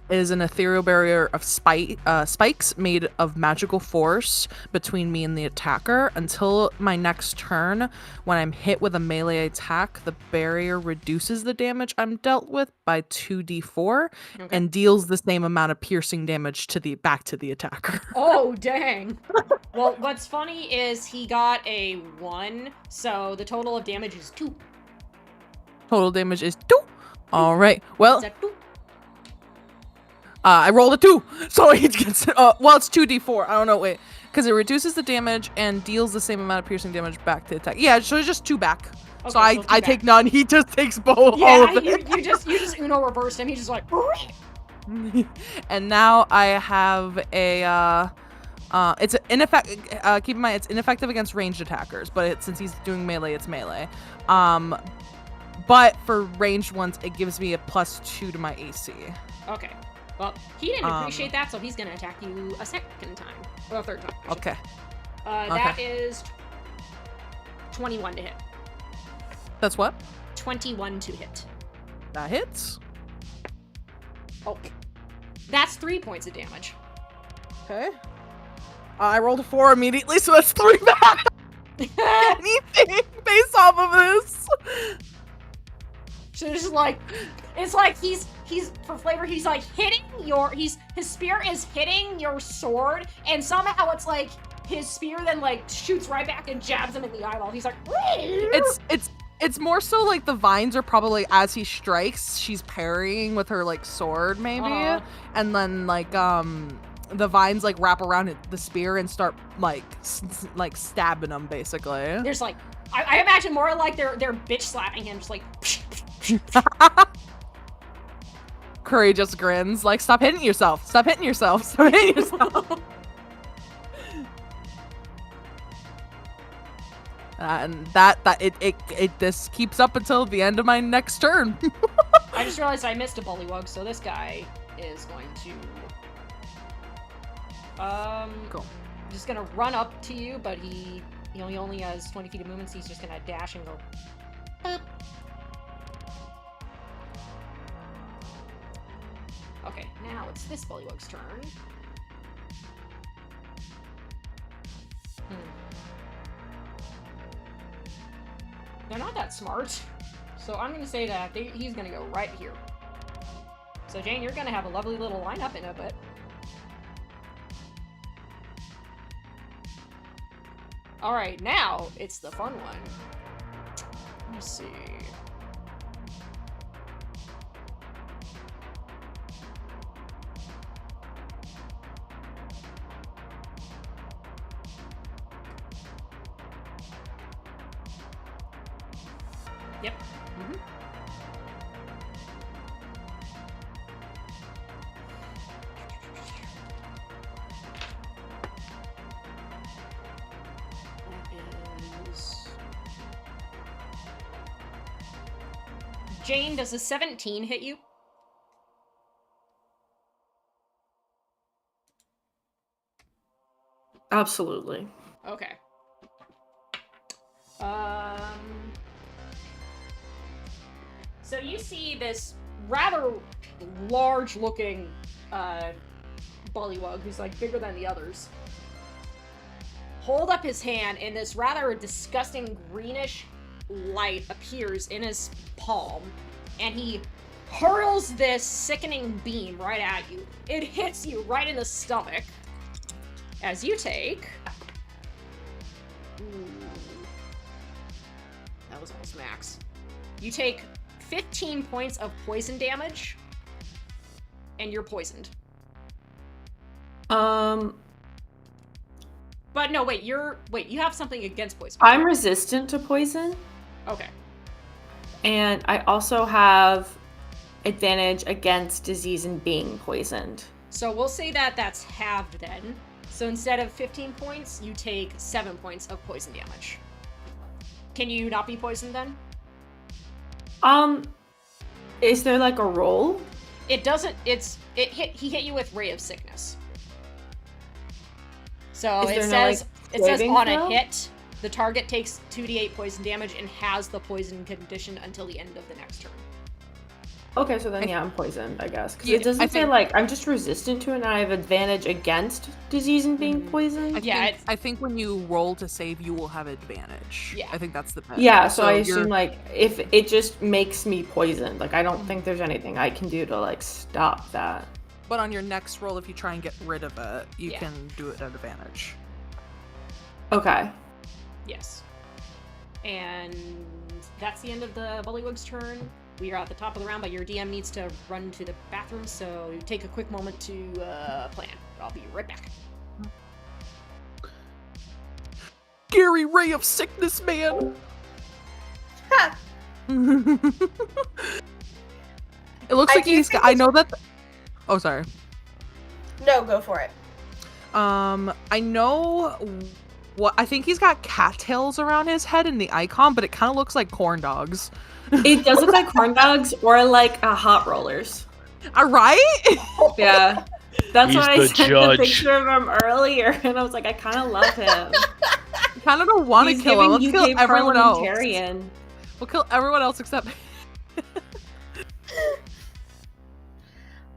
It is an ethereal barrier of spikes made of magical force between me and the attacker. Until my next turn, when I'm hit with a melee attack, the barrier reduces the damage I'm dealt with by 2d4 and deals the same amount of piercing damage to the attacker. Oh, dang. Well, what's funny is he got a 1, so the total of damage is 2. Total damage is 2. All right. Well, Is that 2? I rolled a 2, so he gets. Well, it's 2d4. I don't know. Wait, because it reduces the damage and deals the same amount of piercing damage back to the attack. Yeah, so it's just 2 back. Okay, So I so 2 take back. none. He just takes all Yeah, of it. you just Uno reversed him. He's just like. And now I have a. It's ineffective. Keep in mind, it's ineffective against ranged attackers, but since he's doing melee, it's melee. But for ranged ones, it gives me a +2 to my AC. Okay. Well, he didn't appreciate that, so he's gonna attack you a second time. Or a third time. I should Okay. say. That is 21 to hit. That's what? 21 to hit. That hits. Oh. That's 3 points of damage. Okay. I rolled a 4 immediately, so that's 3 back. Anything based off of this. So it's just like, it's like he's for flavor, he's like hitting his spear is hitting your sword, and somehow it's like his spear then like shoots right back and jabs him in the eyeball. He's like, It's more so like the vines are probably as he strikes, she's parrying with her like sword maybe, and then like the vines like wrap around the spear and start like stabbing him basically. There's like, I imagine more like they're bitch slapping him, just like. Curry just grins like, stop hitting yourself, stop hitting yourself, stop hitting yourself. And this keeps up until the end of my next turn. I just realized I missed a Bullywug, so this guy is going to Cool. just gonna run up to you, but he only has 20 feet of movement, so he's just gonna dash and go boop. Okay, now it's this Bullywug's turn. They're not that smart, so I'm gonna say that he's gonna go right here. So Jane, you're gonna have a lovely little lineup in a bit. Alright, now it's the fun one. Let me see. Yep. That is... Jane, does a 17 hit you? Absolutely. Okay. So you see this rather large-looking Bullywug, who's like bigger than the others, hold up his hand, and this rather disgusting greenish light appears in his palm, and he hurls this sickening beam right at you. It hits you right in the stomach, as you take... Ooh. That was almost max. You take 15 points of poison damage, and you're poisoned. But no, wait, you have something against poison. I'm resistant to poison. Okay. And I also have advantage against disease and being poisoned. So we'll say that that's halved then. So instead of 15 points, you take 7 points of poison damage. Can you not be poisoned then? Is there like a roll? It doesn't. He hit you with Ray of Sickness. So Is it there no, says like, it says saving on throw? a hit, the target takes 2d8 poison damage and has the poison condition until the end of the next turn. Okay, so then I'm poisoned, I guess. Because Yeah, it doesn't I say think- like I'm just resistant to it and I have advantage against disease and being poisoned. I think when you roll to save, you will have advantage. Yeah. I think that's the best. Yeah, so I you're- assume like if it just makes me poisoned, like I don't think there's anything I can do to like stop that. But on your next roll, if you try and get rid of it, you Yeah. can do it at advantage. Okay. Yes. And that's the end of the Bullywug's turn. We are at the top of the round, but your DM needs to run to the bathroom, so take a quick moment to plan. I'll be right back. Gary Ray of Sickness, man! Ha! It looks I like do he's think got. I it's- know that. Oh, sorry. No, go for it. I know what. I think he's got cattails around his head in the icon, but it kind of looks like corn dogs. It does look like corn dogs or like hot rollers. All right. Yeah. That's He's why I the sent judge. the picture of him earlier, and I was like, I kind of love him. Kind of don't want to He's kill him. giving Let's kill UK everyone else. parliamentarian. We'll kill everyone else except.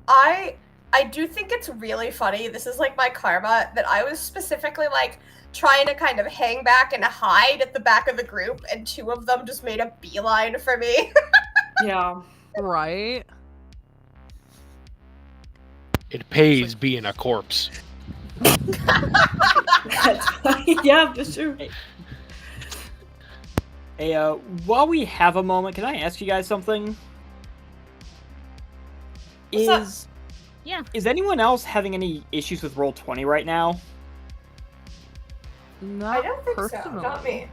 I do think it's really funny. This is like my karma that I was specifically like trying to kind of hang back and hide at the back of the group, and two of them just made a beeline for me. Yeah. Right. It pays being a corpse. Yeah, that's true. Hey, while we have a moment, can I ask you guys something? What's up? Yeah. Is anyone else having any issues with Roll20 right now? Not I don't think so. personally. Not me.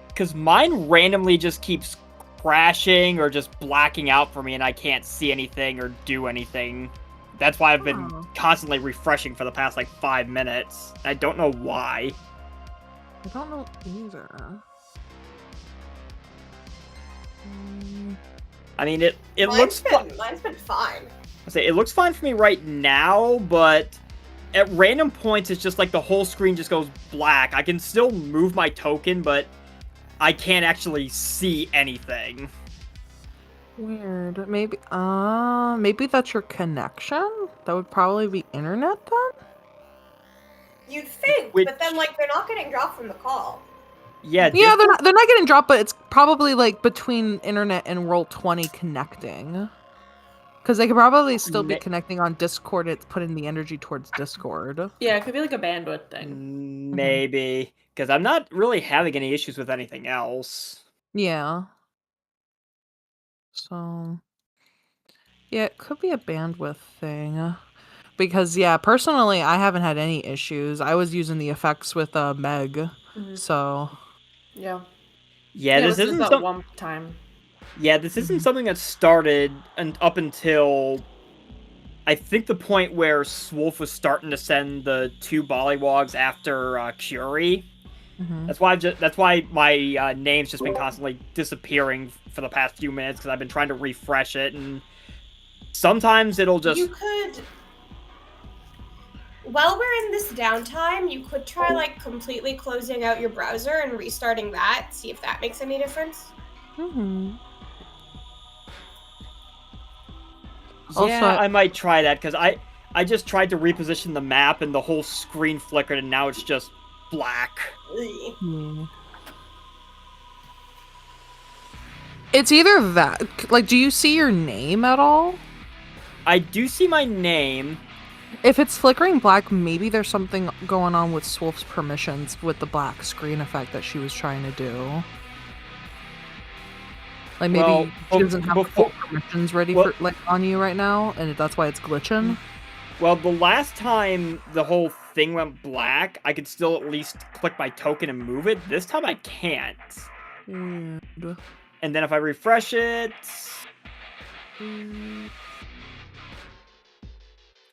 Because mine randomly just keeps crashing or just blacking out for me, and I can't see anything or do anything. That's why I've been Oh. constantly refreshing for the past like 5 minutes. I don't know why. I don't know either. I mean, it looks Mine's been fine. I say it looks fine for me right now, but at random points it's just like the whole screen just goes black. I can still move my token, but I can't actually see anything. Weird. Maybe that's your connection? That would probably be internet then? You'd think, Which- but then like they're not getting dropped from the call. Yeah, Yeah, Discord- they're not getting dropped, but it's probably like between internet and Roll20 connecting. Because they could probably still be Ma- connecting on Discord. It's putting the energy towards Discord. Yeah, it could be like a bandwidth thing. maybe because I'm not really having any issues with anything else. Yeah. So, yeah, it could be a bandwidth thing. Because, yeah, personally, I haven't had any issues. I was using the effects with Meg, Mhm. so... Yeah. Yeah, this is isn't that some- one time. Yeah, this isn't something that started up until I think the point where Swolf was starting to send the 2 Bullywugs after Curie. Mhm. That's why my name's just been constantly disappearing for the past few minutes because I've been trying to refresh it, and sometimes it'll just You could, while we're in this downtime, you could try like completely closing out your browser and restarting that. See if that makes any difference. Mhm. yeah, Also- I might try that because I just tried to reposition the map and the whole screen flickered and now it's just black. Ugh. Hmm. It's either that... Like, do you see your name at all? I do see my name. If it's flickering black, maybe there's something going on with Swolf's permissions with the black screen effect that she was trying to do. Like maybe Well, she doesn't have the full before- permissions ready well- for like on you right now, and that's why it's glitching. Well, the last time the whole thing went black, I could still at least click my token and move it. This time I can't. Weird. And then if I refresh it...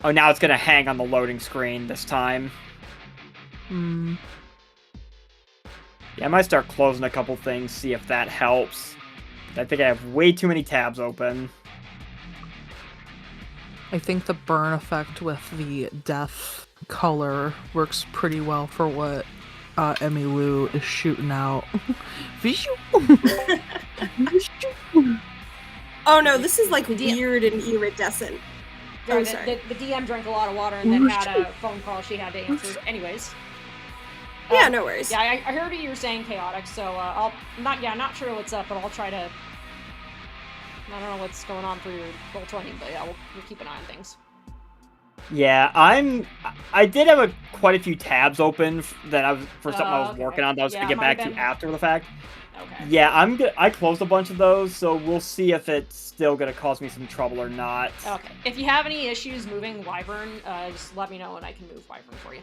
Oh, now it's gonna hang on the loading screen this time. Hmm. Yeah, I might start closing a couple things, see if that helps. I think I have way too many tabs open. I think the burn effect with the death color works pretty well for what Emmy Lou is shooting out. Visual. Oh no, this is like The DM weird and iridescent. Sorry, Oh, sorry. the DM drank a lot of water and then had a phone call she had to answer. Anyways. Yeah, no worries. Yeah, I heard you were saying chaotic, so I'll not sure what's up, but I'll try to. I don't know what's going on for your roll 20, but yeah, we'll keep an eye on things. Yeah, I did have quite a few tabs open that I was for something I was Okay. working on that I was Yeah, gonna get might back have to been- after the fact. Okay. Yeah, I closed a bunch of those, so we'll see if it's still gonna cause me some trouble or not. Okay. If you have any issues moving Wyvern, just let me know and I can move Wyvern for you.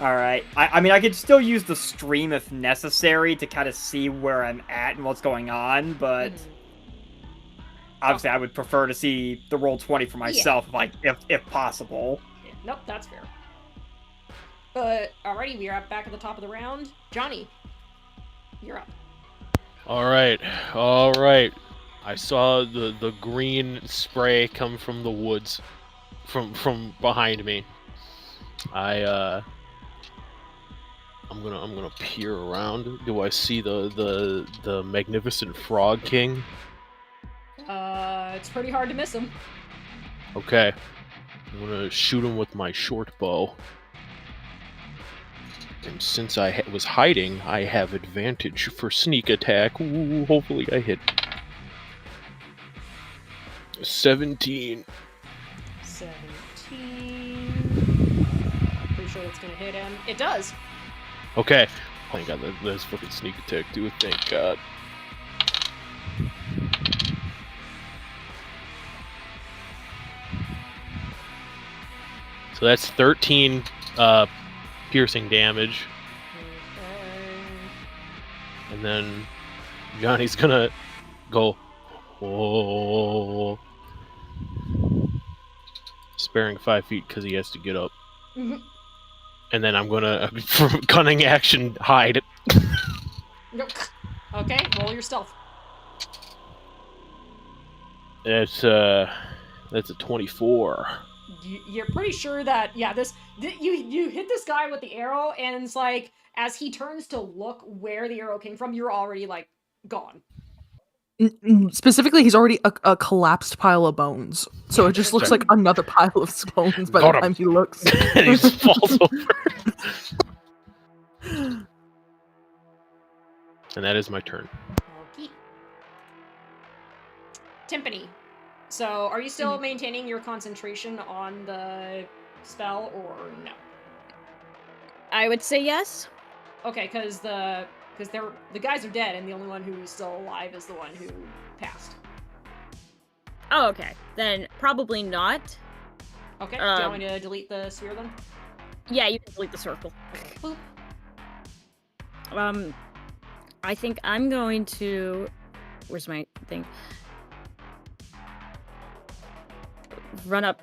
All right. I mean, I could still use the stream if necessary to kind of see where I'm at and what's going on, but Mhm. obviously I would prefer to see the roll 20 for myself if possible. Yeah, nope, that's fair. But alrighty, we are back at the top of the round. Johnny, you're up. All right. I saw the green spray come from the woods, from behind me. I'm gonna peer around. Do I see the magnificent Frog King? It's pretty hard to miss him. Okay. I'm gonna shoot him with my short bow. And since I was hiding, I have advantage for sneak attack. Ooh, hopefully I hit. 17. 17. Pretty sure that's gonna hit him. It does. Okay. Thank God that's fucking sneak attack, dude. Thank God. So that's 13 piercing damage. Okay. And then Johnny's gonna go, oh, sparing 5 feet because he has to get up. Mhm. And then I'm gonna, from cunning action, hide. Nope. Okay, roll your stealth. That's a 24. You're pretty sure that you hit this guy with the arrow, and it's like as he turns to look where the arrow came from, you're already like gone. Specifically, he's already a collapsed pile of bones. So it just looks like another pile of bones by the Got him. time he looks. And he just falls over. And that is my turn. Okay. Timpani. So, are you still maintaining your concentration on the spell, or no? I would say yes. Okay, because the guys are dead, and the only one who's still alive is the one who passed. Oh, okay. Then probably not. Okay. Do you want me to delete the sphere then? Yeah, you can delete the circle. Boop. I think I'm going to. Where's my thing? Run up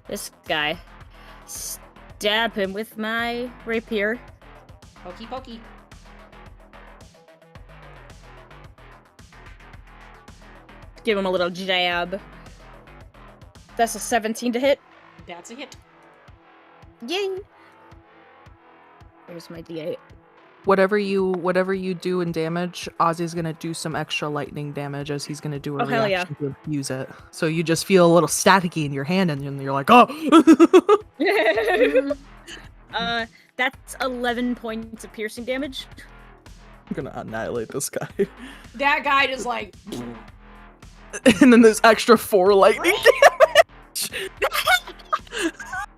this guy, stab him with my rapier. Pokey pokey. Give him a little jab. That's a 17 to hit. That's a hit. Yay! There's my D8. Whatever you do in damage, Ozzy's gonna do some extra lightning damage as he's gonna do a Oh, hell yeah. reaction to use it. So you just feel a little staticky in your hand, and then you're like, oh. That's 11 points of piercing damage. I'm gonna annihilate this guy. That guy just like. And then there's extra 4 lightning damage.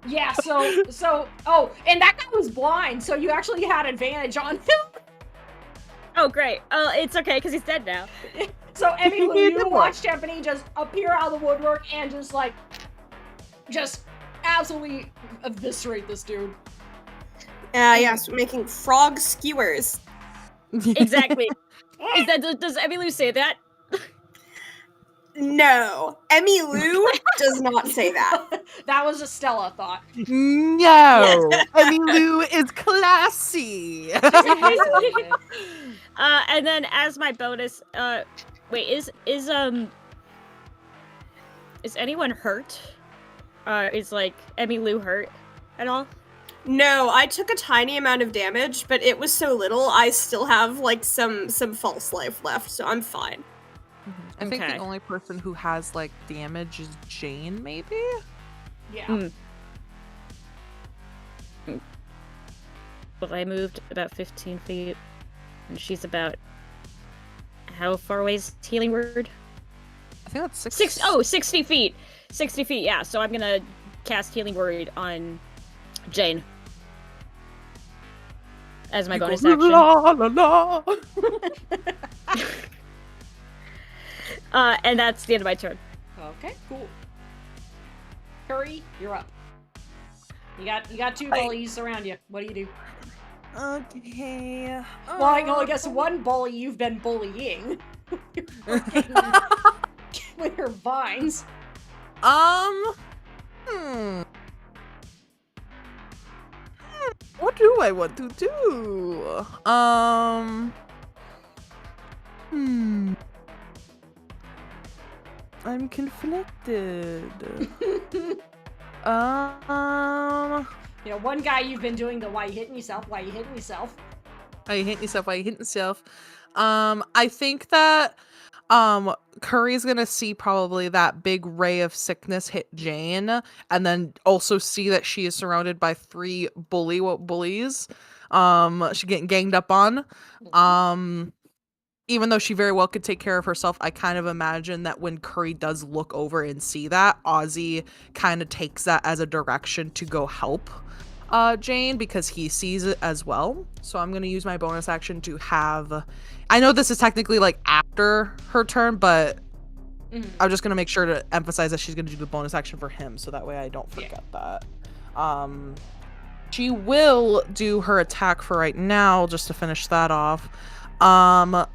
Yeah. So. Oh, and that guy was blind, so you actually had advantage on him. Oh, great. It's okay, because he's dead now. So, Emmy, you watch Timpani just appear out of the woodwork and just absolutely eviscerate this dude. Yes, making frog skewers. Exactly. Does Emmy Lou say that? No, Emmy Lou does not say that. That was a Stella thought. No, Emmy Lou is classy. And then as my bonus, wait, is Is anyone hurt? Is like Emmy Lou hurt at all? No, I took a tiny amount of damage, but it was so little, I still have, like, some false life left, so I'm fine. I think Okay. the only person who has like damage is Jane, maybe. Yeah. Well, I moved about 15 feet, and she's about... How far away is Healing Word? I think that's 60 feet! 60 feet, yeah. So I'm gonna cast Healing Word on Jane. As my bonus action. La, la, la. And that's the end of my turn. Okay, cool. Curry, you're up. You got two bullies around you. What do you do? Okay. Well, I can only guess one bully you've been bullying. With your vines. What do I want to do? I'm conflicted. You know, one guy you've been doing the why you hitting yourself. Why you hitting yourself? I think that Curry's gonna see probably that big ray of sickness hit Jane, and then also see that she is surrounded by 3 bullies. She's getting ganged up on. Even though she very well could take care of herself, I kind of imagine that when Curry does look over and see that, Ozzy kind of takes that as a direction to go help Jane, because he sees it as well. So I'm going to use my bonus action to have... I know this is technically like after her turn, but I'm just going to make sure to emphasize that she's going to do the bonus action for him, so that way I don't forget that. She will do her attack for right now, just to finish that off.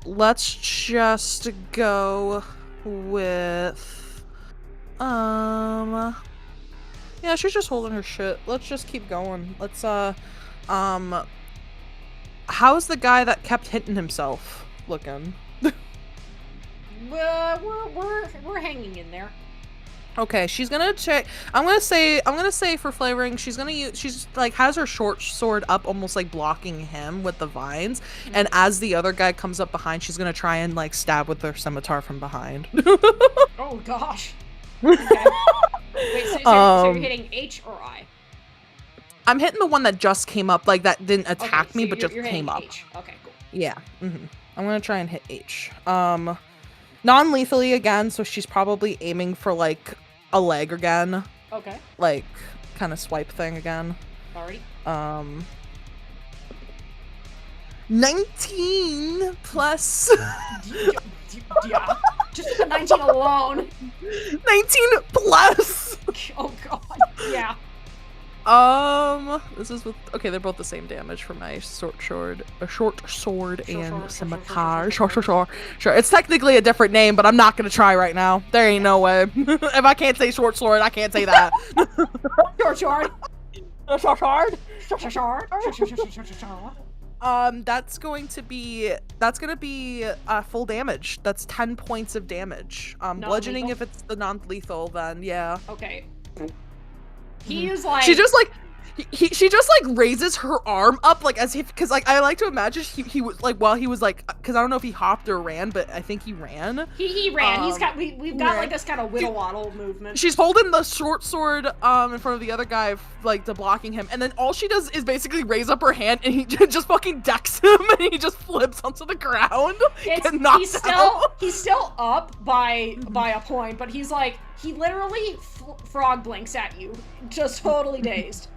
Let's just go with, yeah, she's just holding her shit. Let's just keep going. Let's, how's the guy that kept hitting himself looking? We're hanging in there. Okay, she's gonna check. I'm gonna say for flavoring, she's gonna use. She's like has her short sword up, almost like blocking him with the vines. And as the other guy comes up behind, she's gonna try and like stab with her scimitar from behind. Oh gosh. Okay. Wait, so you're hitting H or I? I'm hitting the one that just came up, like that didn't attack Okay, me, so but just you're came hitting up. H. Okay, cool. Yeah. I'm gonna try and hit H. Non-lethally again, so she's probably aiming for like a leg again. Okay. Like kind of swipe thing again. Alrighty. 19 plus Yeah. Just the 19 alone. 19 plus. Oh god. Yeah. This is with okay. They're both the same damage for my short sword and scimitar. Sure. It's technically a different name, but I'm not gonna try right now. There ain't no way. If I can't say short sword, I can't say that. Short. That's gonna be full damage. That's 10 points of damage. Bludgeoning if it's the non-lethal, then yeah. Okay. He is like She just like she just like raises her arm up like as if because like I like to imagine he was like while he was like because I don't know if he hopped or ran, but I think he ran. He ran. We've got like this kind of whittle waddle movement. She's holding the short sword in front of the other guy like to blocking him, and then all she does is basically raise up her hand and he just fucking decks him and he just flips onto the ground. He's still up by a point, but he's like he literally frog blinks at you, just totally dazed.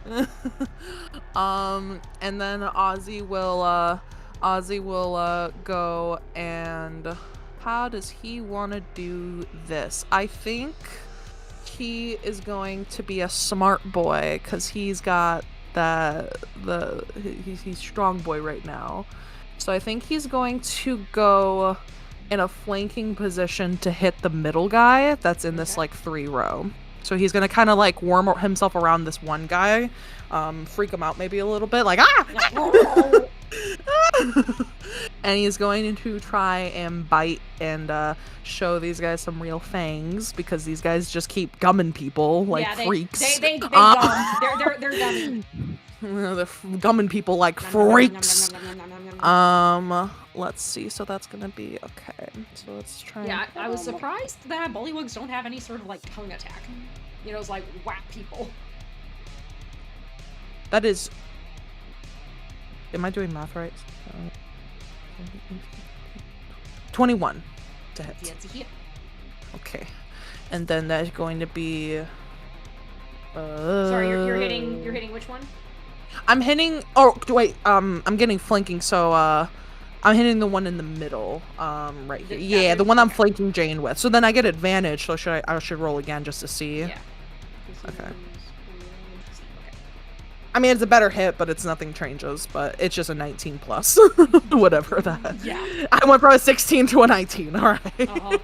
And then Ozzy will go and how does he want to do this? I think he is going to be a smart boy because he's got he's strong boy right now. So I think he's going to go in a flanking position to hit the middle guy that's in this like 3 row. So he's gonna kind of like worm himself around this one guy, freak him out maybe a little bit, like And he's going to try and bite and show these guys some real fangs because these guys just keep gumming people like freaks. They gum. They're gummy. They're gumming people like freaks. Let's see. So that's gonna be okay. So let's try. Yeah, I was surprised that bullywugs don't have any sort of like tongue attack. You know, it's like whack people. That is. Am I doing math right? 21 to hit. Yeah, it's a hit. Okay, and then that's going to be. Sorry, you're hitting which one? I'm hitting. Oh wait, I'm getting flanking. So I'm hitting the one in the middle. Right here. Yeah, the one I'm flanking Jane with. So then I get advantage. So I should roll again just to see. Yeah. Okay. I mean, it's a better hit, but it's nothing changes. But it's just a 19 plus, whatever that. Yeah. I went from a 16 to a 19. All right.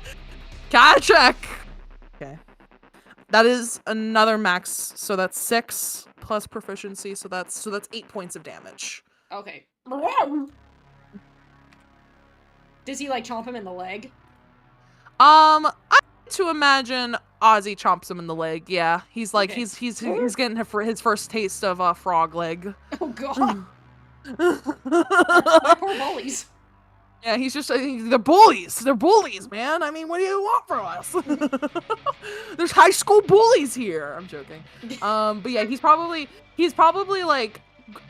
Gotta check. Okay. That is another max. So that's 6 plus proficiency. So that's 8 points of damage. Okay. Does he like chomp him in the leg? I like to imagine Ozzy chomps him in the leg. Yeah, he's like Okay. he's getting his first taste of frog leg. Oh god. My poor bullies. Yeah, he's just they're bullies. They're bullies, man. I mean, what do you want from us? There's high school bullies here. I'm joking. But yeah, he's probably like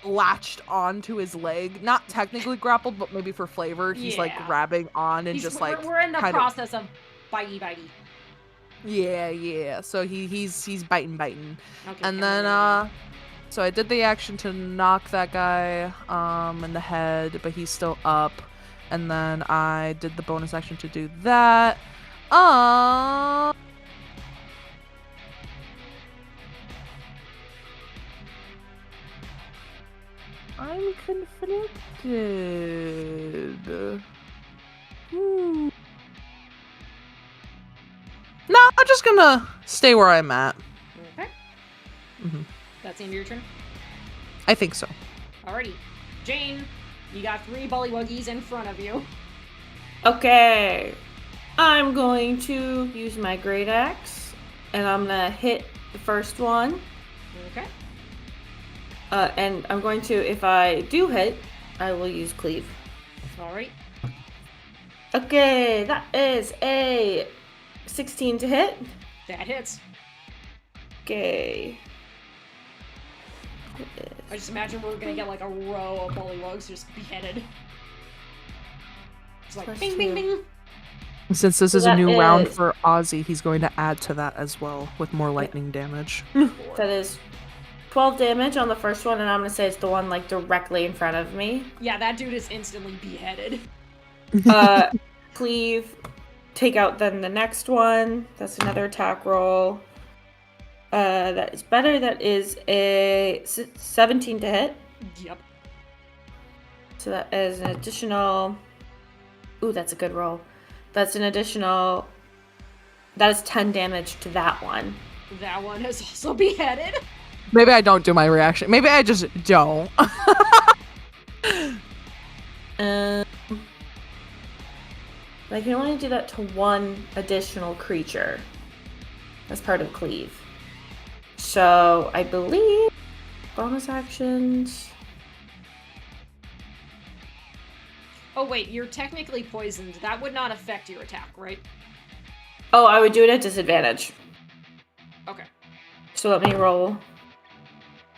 latched onto his leg. Not technically grappled, but maybe for flavor, he's like Yeah. grabbing on and just like we're in the kind of- process of bitey. Yeah. So he's biting. Okay. And then so I did the action to knock that guy in the head, but he's still up. And then I did the bonus action to do that. I'm conflicted. No, I'm just gonna stay where I'm at. Okay. Mhm. That's the end of your turn. I think so. Alrighty. Jane, you got 3 bullywuggies in front of you. Okay. I'm going to use my great axe, and I'm gonna hit the first one. Okay. And I'm going to, if I do hit, I will use cleave. Alright. Okay, that is a 16 to hit. That hits. Okay. I just imagine we're gonna get like a row of bullywugs just beheaded. It's like Plus bing, bing, 2. bing. Since this So is a that new round is- for Ozzy, he's going to add to that as well with more lightning damage. That is 12 damage on the first one, and I'm gonna say it's the one like directly in front of me. Yeah, that dude is instantly beheaded. Cleave, take out then the next one. That's another attack roll. That is better. That is a 17 to hit. Yep. So that is an additional. Ooh, that's a good roll. That's an additional. That is 10 damage to that one. That one is also beheaded. Maybe I don't do my reaction. Maybe I just don't. I can only do that to one additional creature. As part of cleave. So I believe bonus actions. Oh wait, you're technically poisoned. That would not affect your attack, right? Oh, I would do it at disadvantage. Okay. So let me roll.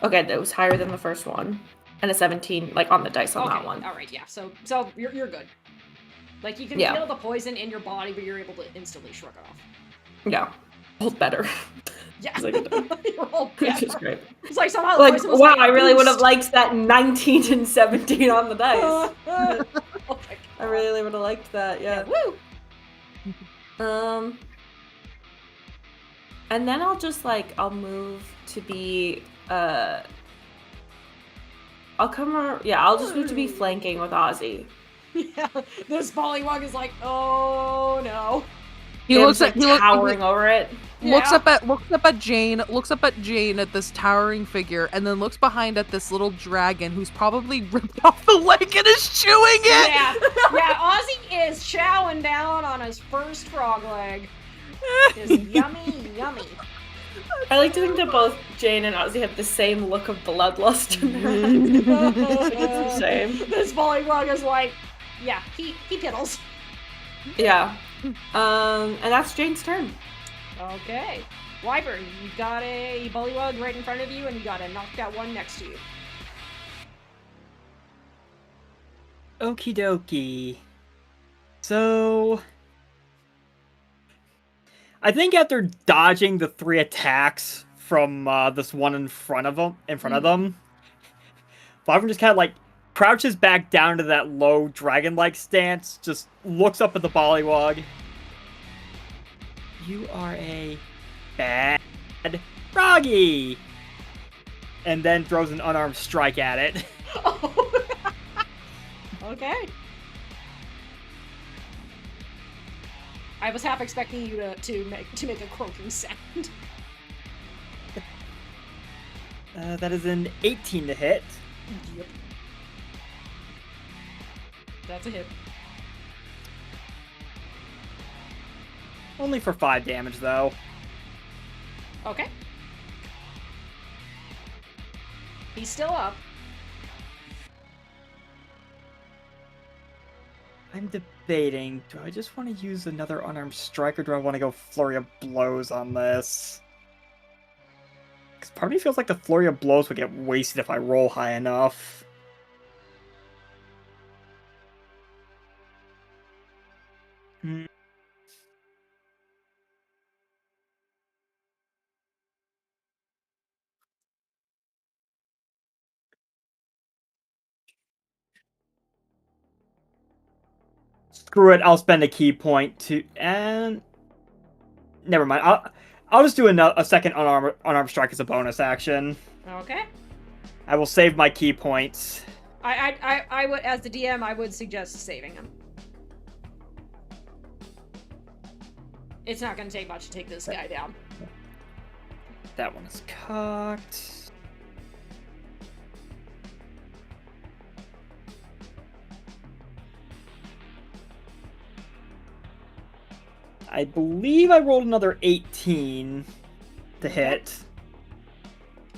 Okay, that was higher than the first one. And a 17, like on the dice on that one. Alright, yeah. So you're good. Like you can Yeah. feel the poison in your body, but you're able to instantly shrug it off. Yeah. Both better. Yeah. It's like- You're all Which is better. great. It's like somehow the Like, poison was wow, like a I really would have boost. liked that 19 and 17 on the dice. Oh my I really would have liked that, yeah. Woo! And then I'll just I'll move to be I'll just move to be flanking with Ozzy. Yeah, this bullywug is like, oh no. He looks at towering over it. looks up at Jane at this towering figure, and then looks behind at this little dragon who's probably ripped off the leg and is chewing it. Yeah, Ozzy is chowing down on his first frog leg. It's yummy. I like to think that both Jane and Ozzy have the same look of bloodlust in their eyes. It's the same. This Bullywug is like, yeah, he piddles. Yeah. And that's Jane's turn. Okay. Wyvern, you've got a Bullywug right in front of you, and you got a knocked out one next to you. Okie dokie. So, I think after dodging the 3 attacks from this one in front of them, Wyvern just kind of like crouches back down to that low dragon-like stance, just looks up at the Bullywug. You are a bad froggy! And then throws an unarmed strike at it. Okay. I was half expecting you to make a croaking sound. That is an 18 to hit. Yep. That's a hit. Only for 5 damage, though. Okay. He's still up. I'm debating, do I just want to use another unarmed strike, or do I want to go flurry of blows on this? Because part of me feels like the flurry of blows would get wasted if I roll high enough. Screw it, I'll spend a key point to... and... never mind, I'll just do a second unarmed strike as a bonus action. Okay. I will save my key points. I would, as the DM, I would suggest saving him. It's not going to take much to take this guy down. That one is cocked. I believe I rolled another 18 to hit.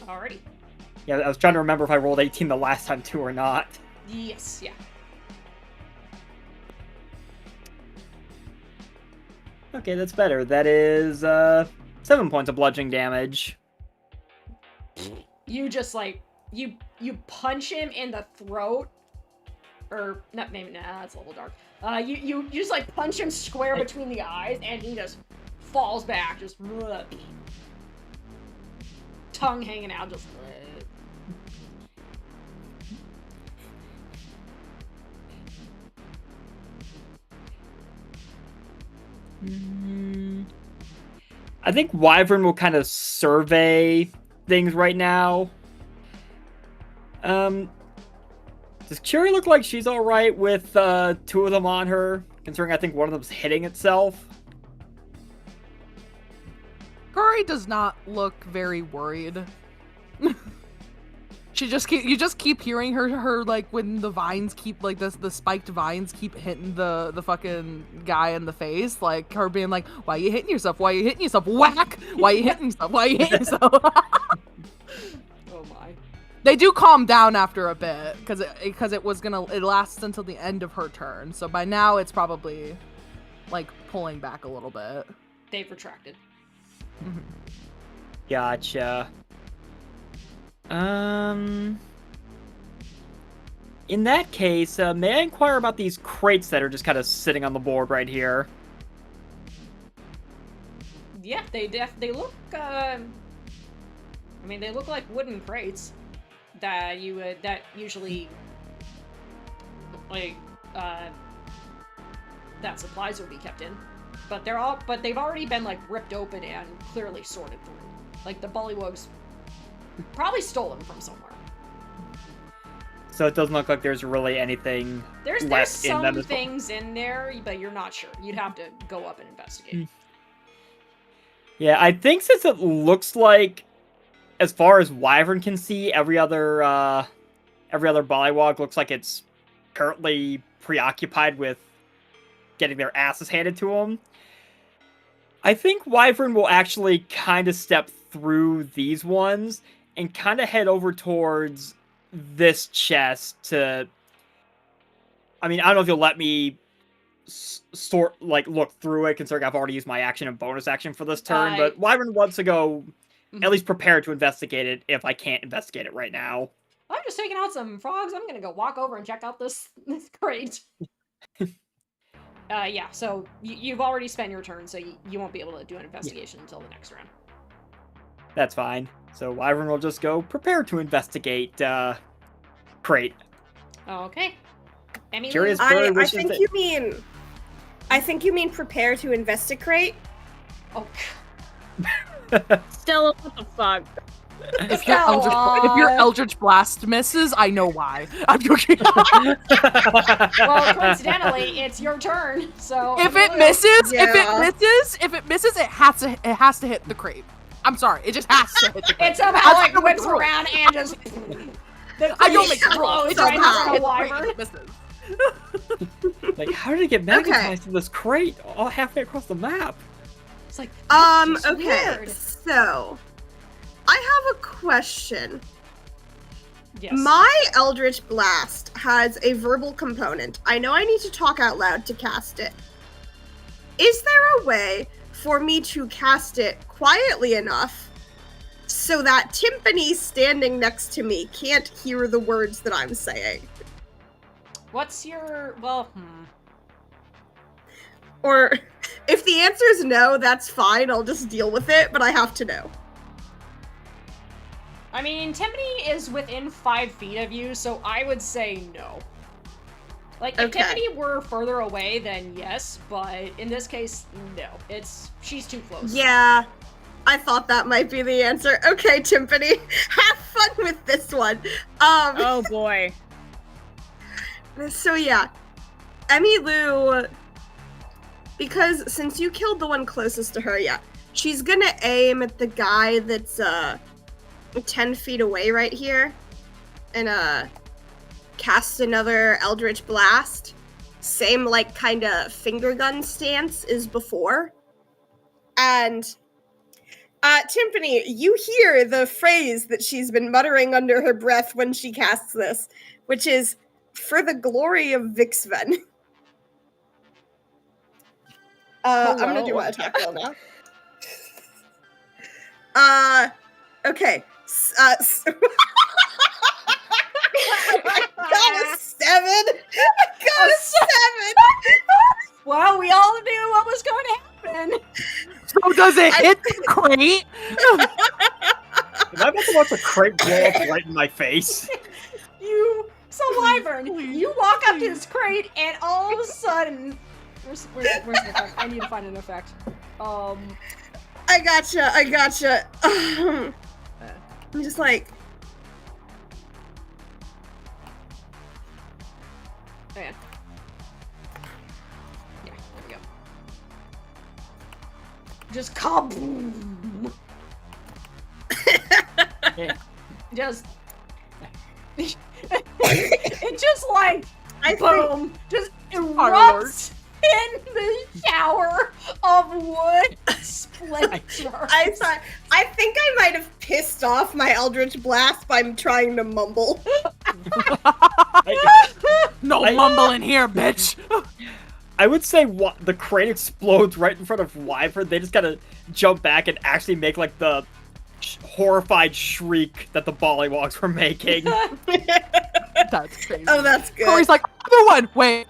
Alrighty. Yeah, I was trying to remember if I rolled 18 the last time too or not. Yes, yeah. Okay, that's better. That is 7 points of bludgeoning damage. You just like you punch him in the throat, or not? Maybe that's a little dark. You just like punch him square between the eyes, and he just falls back, just tongue hanging out, just. I think Wyvern will kind of survey things right now. Does Curie look like she's alright with 2 of them on her? Considering I think one of them's hitting itself. Kari does not look very worried. You just keep hearing her like when the vines keep like the spiked vines keep hitting the fucking guy in the face, like her being like, why are you hitting yourself? Why are you hitting yourself? Whack! Why are you hitting yourself? Why are you hitting yourself? Oh my. They do calm down after a bit because it lasts until the end of her turn. So by now it's probably like pulling back a little bit. They've retracted. Mm-hmm. Gotcha. In that case, may I inquire about these crates that are just kind of sitting on the board right here? Yeah, they look. I mean, they look like wooden crates that usually like that supplies would be kept in, but they've already been like ripped open and clearly sorted through. Like the Bullywugs probably stole them from somewhere. So it doesn't look like there's really anything There's left in them. some as well. things in there, but you're not sure. You'd have to go up and investigate. Yeah, I think since it looks like, as far as Wyvern can see, every other Bullywug looks like it's currently preoccupied with getting their asses handed to them. I think Wyvern will actually kind of step through these ones and kind of head over towards this chest to... I mean, I don't know if you'll let me look through it, considering I've already used my action and bonus action for this turn, but Wyvern wants to go at least prepared to investigate it if I can't investigate it right now. I'm just taking out some frogs. I'm gonna go walk over and check out this crate. Yeah, so you've already spent your turn, so you won't be able to do an investigation until the next round. That's fine. So Wyvern will just go prepare to investigate crate. Okay. Emily, Curious I bird wishes think that- you mean prepare to investigate. Oh, Stella, what the fuck? If your Eldritch Blast misses, I know why. I'm joking. well, coincidentally, it's your turn, so If it misses, it has to hit the crate. I'm sorry, it just has to hit the crate. it somehow like whips around and just. I don't make explodes rules. right Somehow next to hit the Wyvern. crate, it misses. Like, how did it get magnetized to this crate all halfway across the map? It's like that's just Okay, weird. so I have a question. Yes. My Eldritch Blast has a verbal component. I know I need to talk out loud to cast it. Is there a way for me to cast it quietly enough so that Timpani standing next to me can't hear the words that I'm saying? What's your Or if the answer is no, that's fine. I'll just deal with it, but I have to know. I mean, Timpani is within 5 feet of you, so I would say no. Like, if Okay. Timpani were further away, then yes, but in this case, no. She's too close. Yeah, I thought that might be the answer. Okay, Timpani, have fun with this one. Oh boy. So yeah, Emmylou, because since you killed the one closest to her, yeah, she's gonna aim at the guy that's 10 feet away right here, and cast another Eldritch Blast. Same like kind of finger gun stance as before. And Timpani, you hear the phrase that she's been muttering under her breath when she casts this, which is, "For the glory of Vixven." I'm gonna do my attack roll now. Okay. I got a 7! I got a 7! Well, we all knew what was going to happen. So does it hit the crate? Am I about to watch a crate blow up right in my face? So Wyvern, you walk up to this crate, and all of a sudden, where's the effect? I need to find an effect. I gotcha. I'm just like, Yeah, there we go. Just kaboom! Just... it just like, I boom! Just erupts in the shower of wood splinters. I think I might have pissed off my Eldritch Blast by trying to mumble. No mumbling here, bitch. I would say the crate explodes right in front of Wyvern. They just gotta jump back and actually make like the horrified shriek that the Bullywugs were making. That's crazy. Oh, that's good. Corey's like, other one. Wait.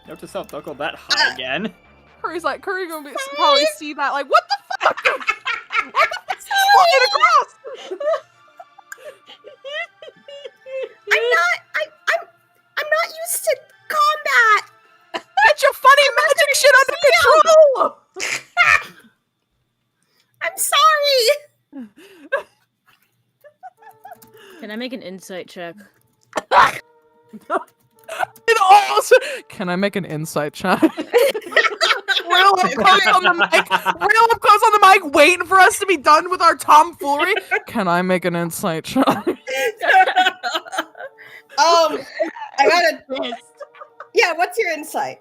Note to self, don't go that high again. Curry gonna probably see that like, what the fuck? What the fuck's flying across? I'm not used to combat. Get your funny magic shit under control! I'm sorry. Can I make an insight check? It also. Can I make an insight check? Real up close on the mic. Real up close on the mic, waiting for us to be done with our tomfoolery. Can I make an insight check? I got Yeah, what's your insight?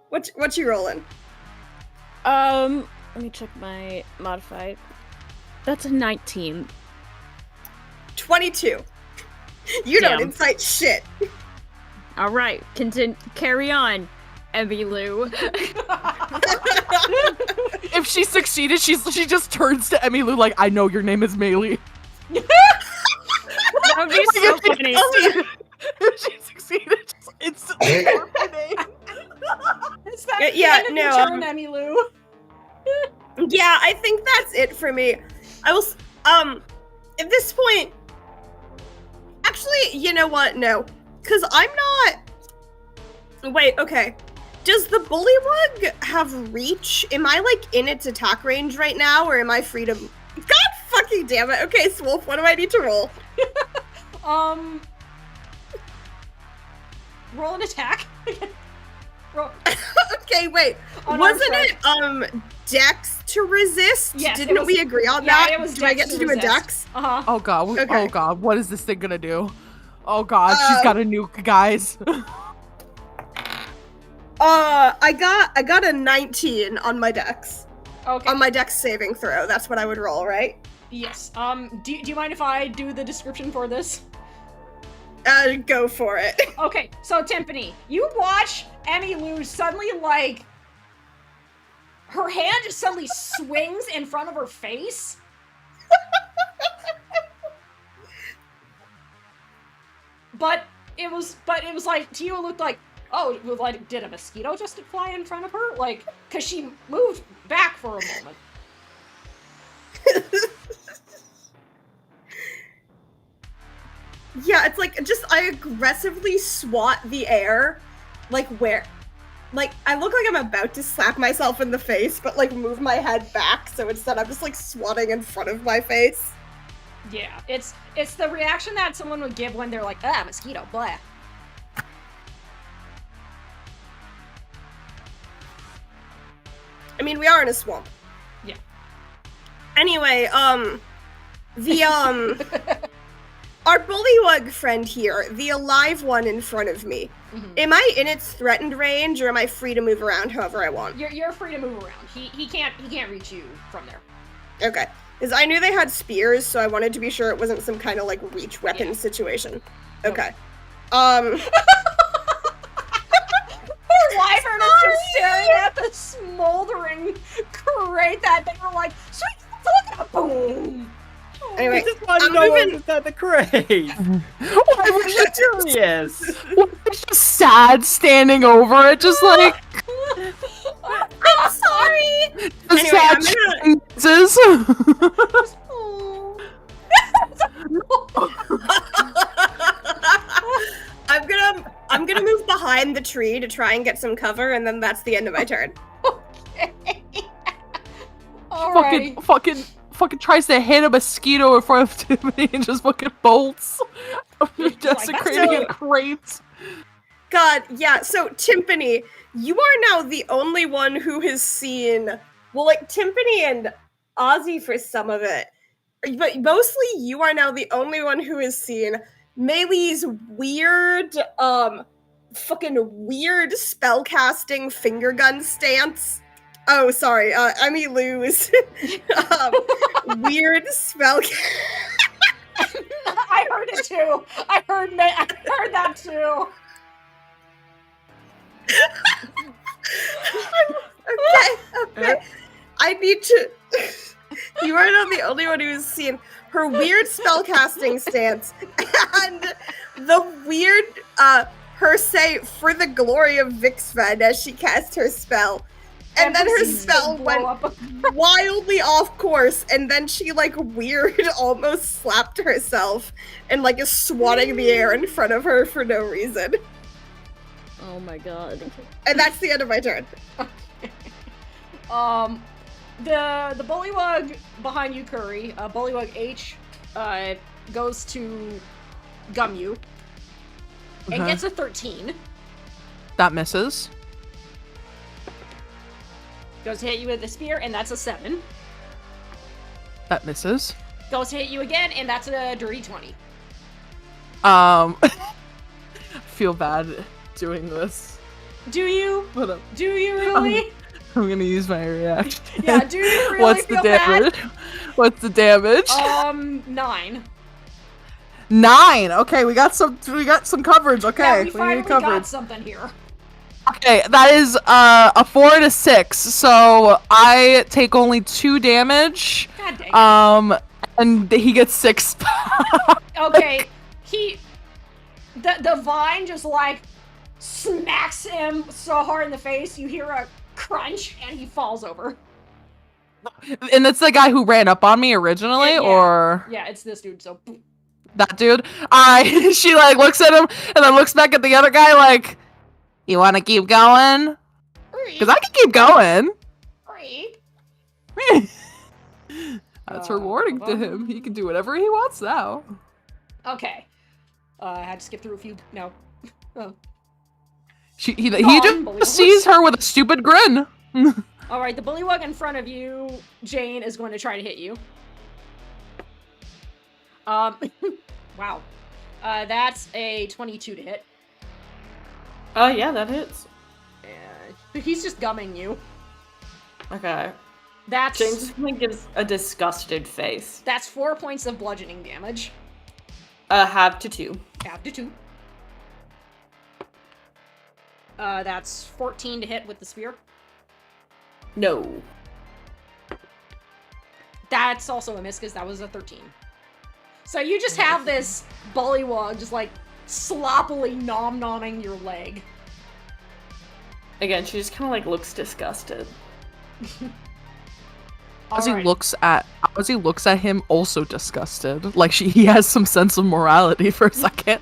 What you rolling? Let me check my modified. That's a 19. 22. You don't Damn. insight shit. All right, carry on, Emmy Lou. If she succeeded, she just turns to Emmy Lou like, I know your name is Melee. That would be so funny. If she succeeded, just instantly her name. Is that Yeah, the end of no, your turn, Emmy Lou? Yeah, I think that's it for me. I will, at this point, actually, you know what? No, because I'm not, wait, okay. Does the Bullywug have reach? Am I, like, in its attack range right now, or am I free to, God fucking damn it. Okay, Swolf, what do I need to roll? Roll an attack. Roll. Okay, wait. Unarmed Wasn't strike. it, Dex to resist? Yes, it Didn't was- we agree on yeah, that? it was Do I Dex get to to do a resist. Dex? Uh-huh. Oh god, Okay. oh god, what is this thing gonna do? Oh god, she's got a nuke, guys. I got a 19 on my Dex. Okay. On my Dex saving throw. That's what I would roll, right? Yes. Do you mind if I do the description for this? Go for it. Okay, so Timpani, you watch Emmy Lou suddenly, like, her hand just suddenly swings in front of her face. But it was like, to you it looked like, oh, it was like, did a mosquito just fly in front of her? Like, cause she moved back for a moment. Yeah, it's like, I aggressively swat the air, like, where? Like, I look like I'm about to slap myself in the face, but, like, move my head back, so instead I'm just, like, swatting in front of my face. Yeah, it's the reaction that someone would give when they're like, ah, mosquito, blah. I mean, we are in a swamp. Yeah. Anyway, our Bullywug friend here, the alive one in front of me, am I in its threatened range, or am I free to move around however I want? You're free to move around. He can't reach you from there. Okay. Because I knew they had spears, so I wanted to be sure it wasn't some kind of, like, reach weapon situation. Okay. Poor Wyvern is just staring at the smoldering crate that they were like, sweet, look at boom. Anyway, I just want to I'm know what moving- was at the crate. Why was she Curious. just sad standing over it, just like I'm sorry! the Anyway, sad I'm chances. I'm gonna move behind the tree to try and get some cover, and then that's the end of my turn. Alright. fucking tries to hit a mosquito in front of Tiffany and just fucking bolts. Desecrating so- a crate. God, yeah, so Timpani, you are now the only one who has seen, well, like, Timpani and Ozzy for some of it, but mostly you are now the only one who has seen Melee's weird, fucking weird spellcasting finger gun stance. Oh, sorry, Emmy Lou's, weird spell. I heard it too. I heard that too. Okay. I need to. You are not the only one who's seen her weird spellcasting stance and the weird, her say, for the glory of Vixven as she cast her spell. And then her proceeds to spell blow went up. wildly off course, and then she, like, weird almost slapped herself and, like, is swatting the air in front of her for no reason. Oh my god. And that's the end of my turn. The Bullywug behind you, Curry, Bullywug H, goes to gum you and gets a 13. That misses. Goes to hit you with the spear, and that's a 7. That misses. Goes to hit you again, and that's a dirty 20. Feel bad doing this. Do you? But, Do you really? I'm gonna use my reaction. Yeah, do you really What's feel the damage? bad? What's the damage? 9. 9. Okay, we got some coverage. Okay, Yeah, we need finally coverage. got something here. Okay, that is a 4 and a 6. So I take only 2 damage. God dang it. And he gets 6. Okay, the vine just like smacks him so hard in the face, you hear a crunch, and he falls over. And it's the guy who ran up on me originally, Yeah. or Yeah, it's this dude, so... that dude? She like looks at him and then looks back at the other guy like, you want to keep going? Because I can keep going. That's rewarding to him. He can do whatever he wants now. Okay. I had to skip through a few... No. Oh. He Unbelievable. just sees her with a stupid grin. Alright, the Bullywug in front of you, Jane, is going to try to hit you. Wow. That's a 22 to hit. Yeah, that hits. And he's just gumming you. Okay. That's... James just kind of gives a disgusted face. That's 4 points of bludgeoning damage. Half to 2. Half to 2. That's 14 to hit with the spear. No. That's also a miss, because that was a 13. So you just have this Bullywug just, like, sloppily nom-nomming your leg. Again, she just kind of, like, looks disgusted. As he Alright. looks at him, also disgusted. Like he has some sense of morality for a second.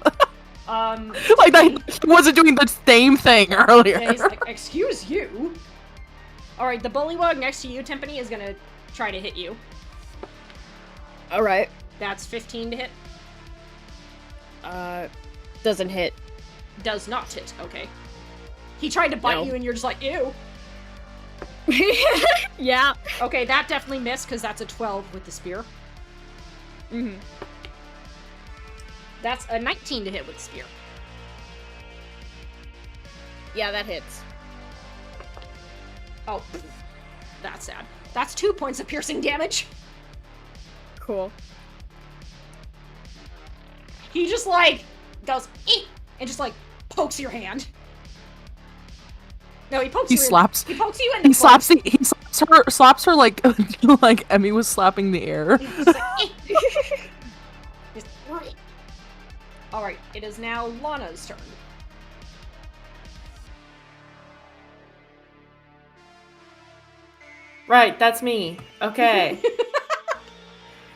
Like that, he wasn't doing the same thing earlier. Yeah, he's like, excuse you? Alright, the Bullywug next to you, Timpani, is gonna try to hit you. Alright. That's 15 to hit. Doesn't hit. Does not hit, okay. He tried to bite No. you and you're just like, ew. Yeah. Okay, that definitely missed, because that's a 12 with the spear. Mm-hmm. That's a 19 to hit with the spear. Yeah, that hits. Oh, that's sad. That's 2 points of piercing damage. Cool. He just, like, goes, eek, and just, like, pokes your hand. No, he pokes He you slaps. He pokes you in the He slaps foot. he slaps her like like Emmy was slapping the air. He's just like, eek. Just, alright, it is now Lana's turn. Right, that's me. Okay.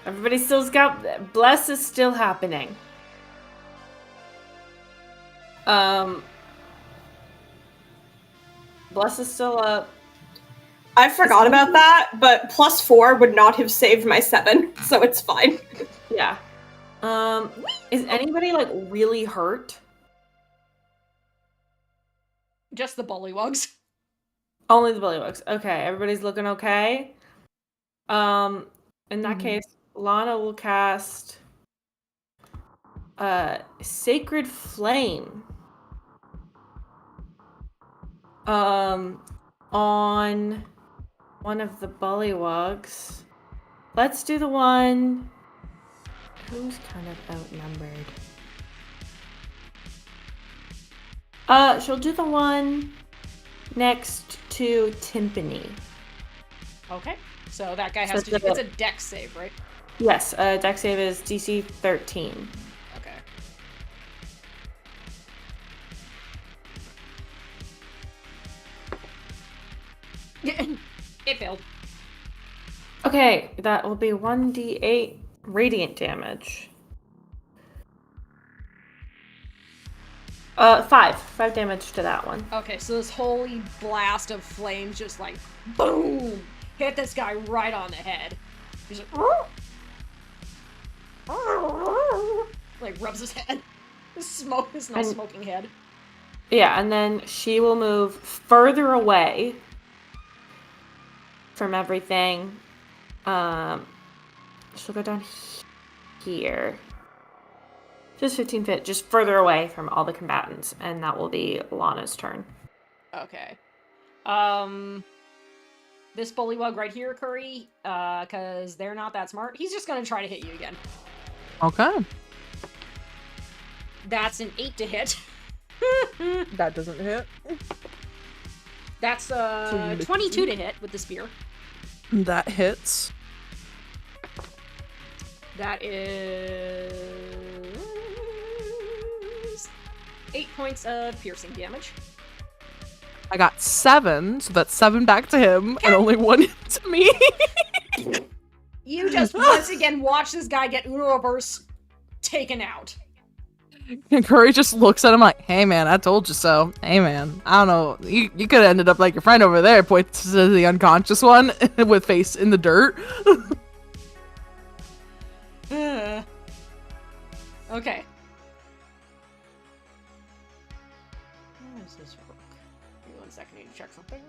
Everybody still's got... Bless is still happening. Bless is still up. I forgot about that, but +4 would not have saved my 7, so it's fine. Yeah. Is anybody, like, really hurt? Just the Bullywugs. Only the Bullywugs. Okay, everybody's looking okay. In that case, Lana will cast Sacred Flame on one of the Bullywugs. Let's do the one who's kind of outnumbered. She'll do the one next to Timpani. Okay, so that guy has to do... It's a dex save, right? Yes, dex save is DC 13. Okay. It failed. Okay, that will be 1d8 radiant damage. 5 damage to that one. Okay, so this holy blast of flames just like boom hit this guy right on the head. He's like rubs his head. His smoking head. Yeah, and then she will move further away from everything. She'll go down here. Just 15 feet, just further away from all the combatants, and that will be Lana's turn. Okay. This Bullywug right here, Curry, because they're not that smart, he's just gonna try to hit you again. Okay. That's an 8 to hit. That doesn't hit. That's 22 to hit with the spear. That hits. That is 8 points of piercing damage. I got 7, so that's 7 back to him, and only 1 to me. You just once again watch this guy get Uroverse taken out. And Curry just looks at him like, hey man, I told you so. Hey man, I don't know. You could have ended up like your friend over there, points to the unconscious one with face in the dirt. Okay. How does this work? Give me 1 second, I need to check something.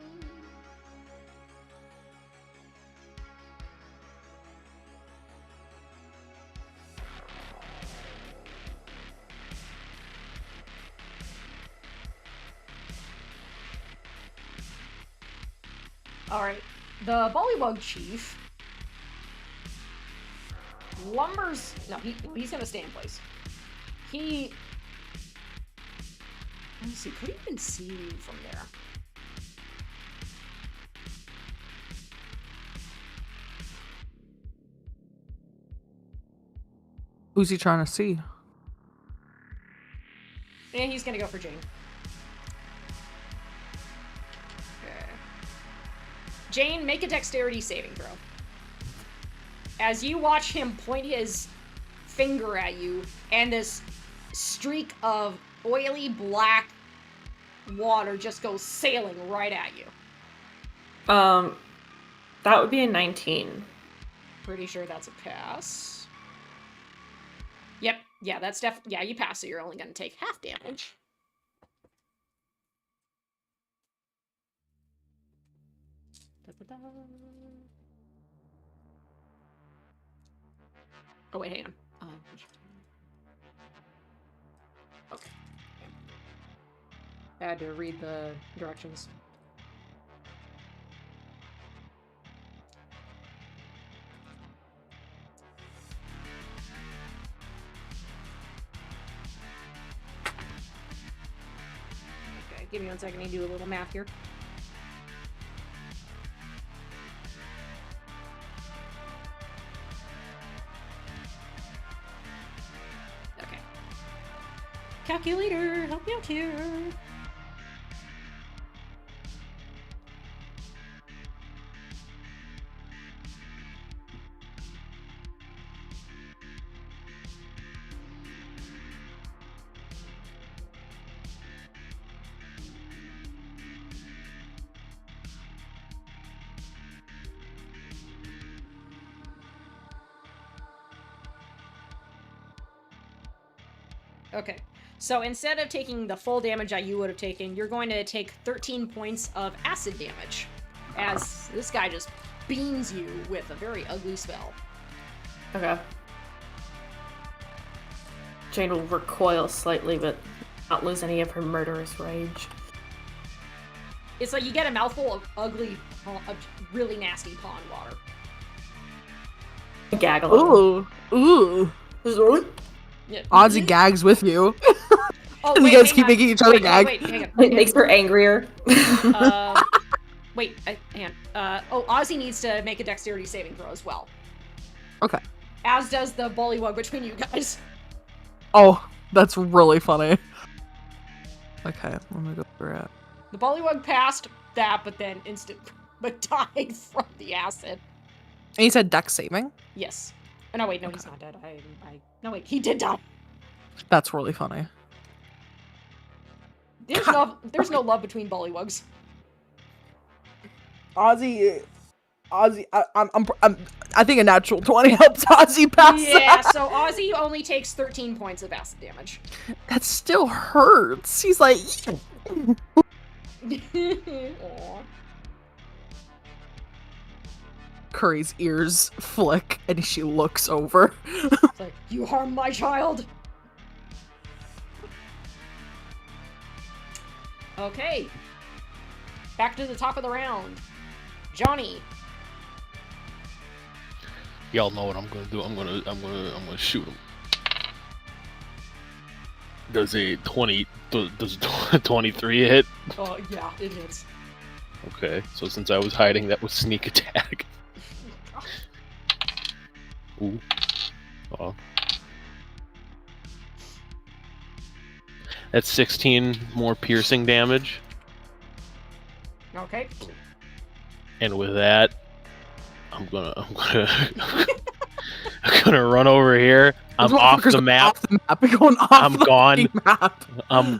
Alright, the Bullywug chief lumbers. No, he's gonna stay in place. Let me see, could he even see you from there? Who's he trying to see? And he's gonna go for Jane. Okay. Jane, make a dexterity saving throw. As you watch him point his finger at you, and this streak of oily black water just goes sailing right at you. That would be a 19. Pretty sure that's a pass. Yep, yeah, that's yeah, you pass, so you're only gonna take half damage. Da-da-da. Oh wait, hang on. Okay. I had to read the directions. Okay, give me 1 second. I need to do a little math here. Okay. Calculator, help me out here. Okay, so instead of taking the full damage that you would have taken, you're going to take 13 points of acid damage, as this guy just beams you with a very ugly spell. Okay. Jane will recoil slightly, but not lose any of her murderous rage. It's like you get a mouthful of ugly, really nasty pond water. Gag a little. Ooh. Yeah. Ozzy gags with you. Oh, And wait, you guys hang keep on. making each other gag. Wait, hang on. It makes her angrier. Hang on. Ozzy needs to make a dexterity saving throw as well. Okay. As does the Bullywug between you guys. Oh, that's really funny. Okay, let me go through it. The Bullywug passed that, but then died from the acid. And you said dex saving? Yes. Oh, no, wait, no, he's not dead. No, wait, he did die. That's really funny. There's no love between Bullywugs. Ozzy, I think a natural 20 helps Ozzy pass Yeah, that. so Ozzy only takes 13 points of acid damage. That still hurts. He's like, Aw. Curry's ears flick, and she looks over. It's like, you harmed my child! Okay. Back to the top of the round. Johnny. Y'all know what I'm gonna do. I'm gonna shoot him. Does a 23 hit? Oh, yeah, it hits. Okay, so since I was hiding, that was sneak attack. Ooh. Oh. That's 16 more piercing damage. Okay. And with that, I'm gonna I'm gonna run over here. I'm off the map. Going off I'm the gone. map. I'm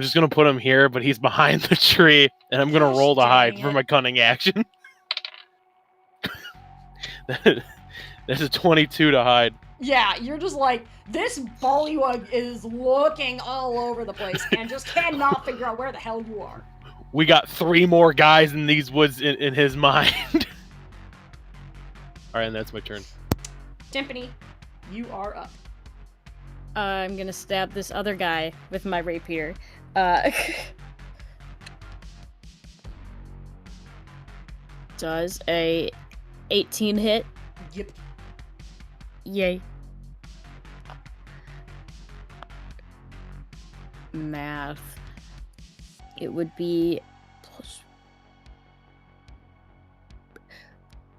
just gonna put him here, but he's behind the tree, and I'm gonna Gosh roll to hide dang for it. my cunning action. That's a 22 to hide. Yeah, you're just like, this Bullywug is looking all over the place and just cannot figure out where the hell you are. We got 3 more guys in these woods in his mind. Alright, and that's my turn. Timpani, you are up. I'm gonna stab this other guy with my rapier. Does a 18 hit? Yep. Yay. Math. It would be plus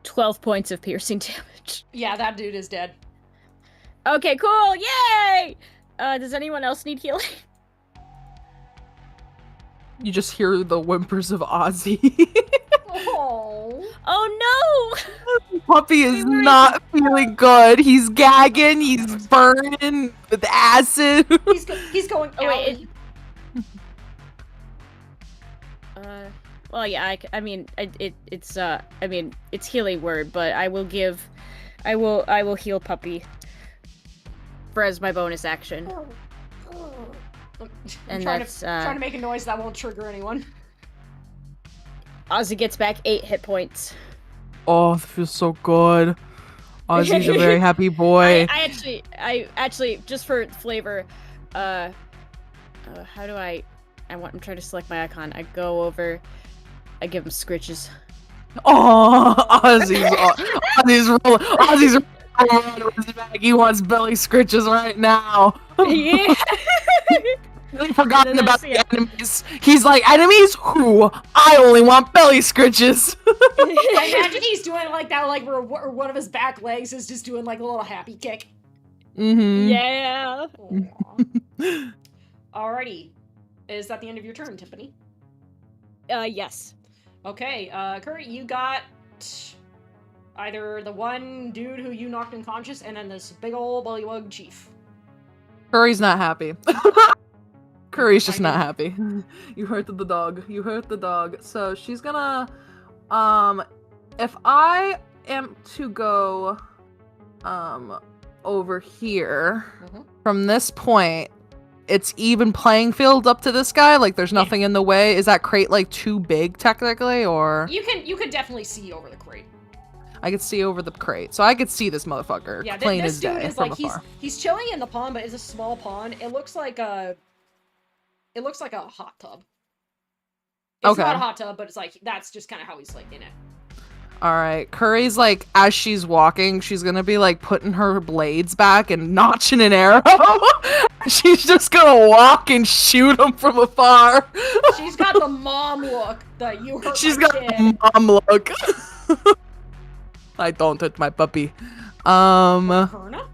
12 points of piercing damage. Yeah, that dude is dead. Okay, cool! Yay! Does anyone else need healing? You just hear the whimpers of Ozzy. Oh. Oh no! Puppy is not feeling good. He's gagging. He's burning with acid. He's going. Oh, wait, "Owie." Well, yeah, it's healing word, but I will heal Puppy for as my bonus action. I'm And trying that's, trying to make a noise that won't trigger anyone. Ozzy gets back 8 hit points. Oh, that feels so good. Ozzy's a very happy boy. I actually, just for flavor, how do I'm trying to select my icon. I go over, I give him scritches. Oh, Ozzy's rolling around with his bag. He wants belly scritches right now. Yeah. Really forgotten And then about that's the enemies. He's like, enemies? Who? I only want belly scritches. I imagine he's doing it like that, like where one of his back legs is just doing like a little happy kick. Mm-hmm. Yeah. Aw. Alrighty. Is that the end of your turn, Timpani? Yes. Okay, Kurt, you got either the one dude who you knocked unconscious and then this big ol' Bullywug chief. Curry's not happy. Curry's just not happy. You hurt the dog. You hurt the dog. So she's gonna, if I am to go, over here, from this point, it's even playing field up to this guy? Like, there's nothing in the way? Is that crate, like, too big, technically, or? You could definitely see over the crate. I could see over the crate. So I could see this motherfucker, Yeah, plain this as dude day, is from like, afar. he's chilling in the pond, but it's a small pond. It looks like a hot tub. It's Okay. not a hot tub, but it's like, that's just kind of how he's like in it. Alright, Curry's like, as she's walking, she's gonna be like putting her blades back and notching an arrow. She's just gonna walk and shoot him from afar. She's got the mom look that you hurt She's my got kid. the mom look. I don't hurt my puppy. Verna?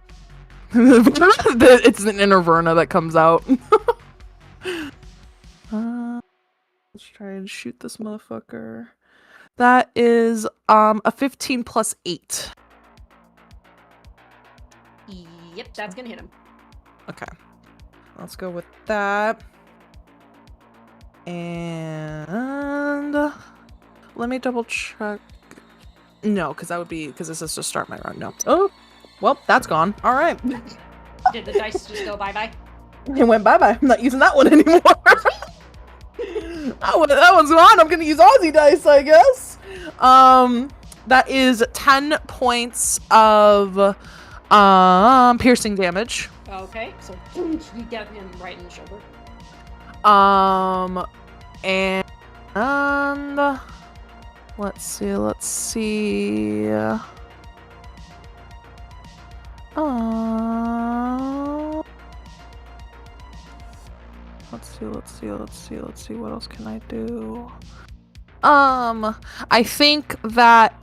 It's an inner Verna that comes out. Let's try and shoot this motherfucker. That is a 15 plus 8. Yep, that's gonna hit him. Okay. Let's go with that. And let me double check. No, because this is to start my run. No. Oh, well, that's gone. All right. Did the dice just go bye-bye? It went bye-bye. I'm not using that one anymore. that one's gone. I'm gonna use Aussie dice, I guess. That is 10 points of piercing damage. Okay, so you get him right in the shoulder. And let's see. Let's see what else can I do? I think that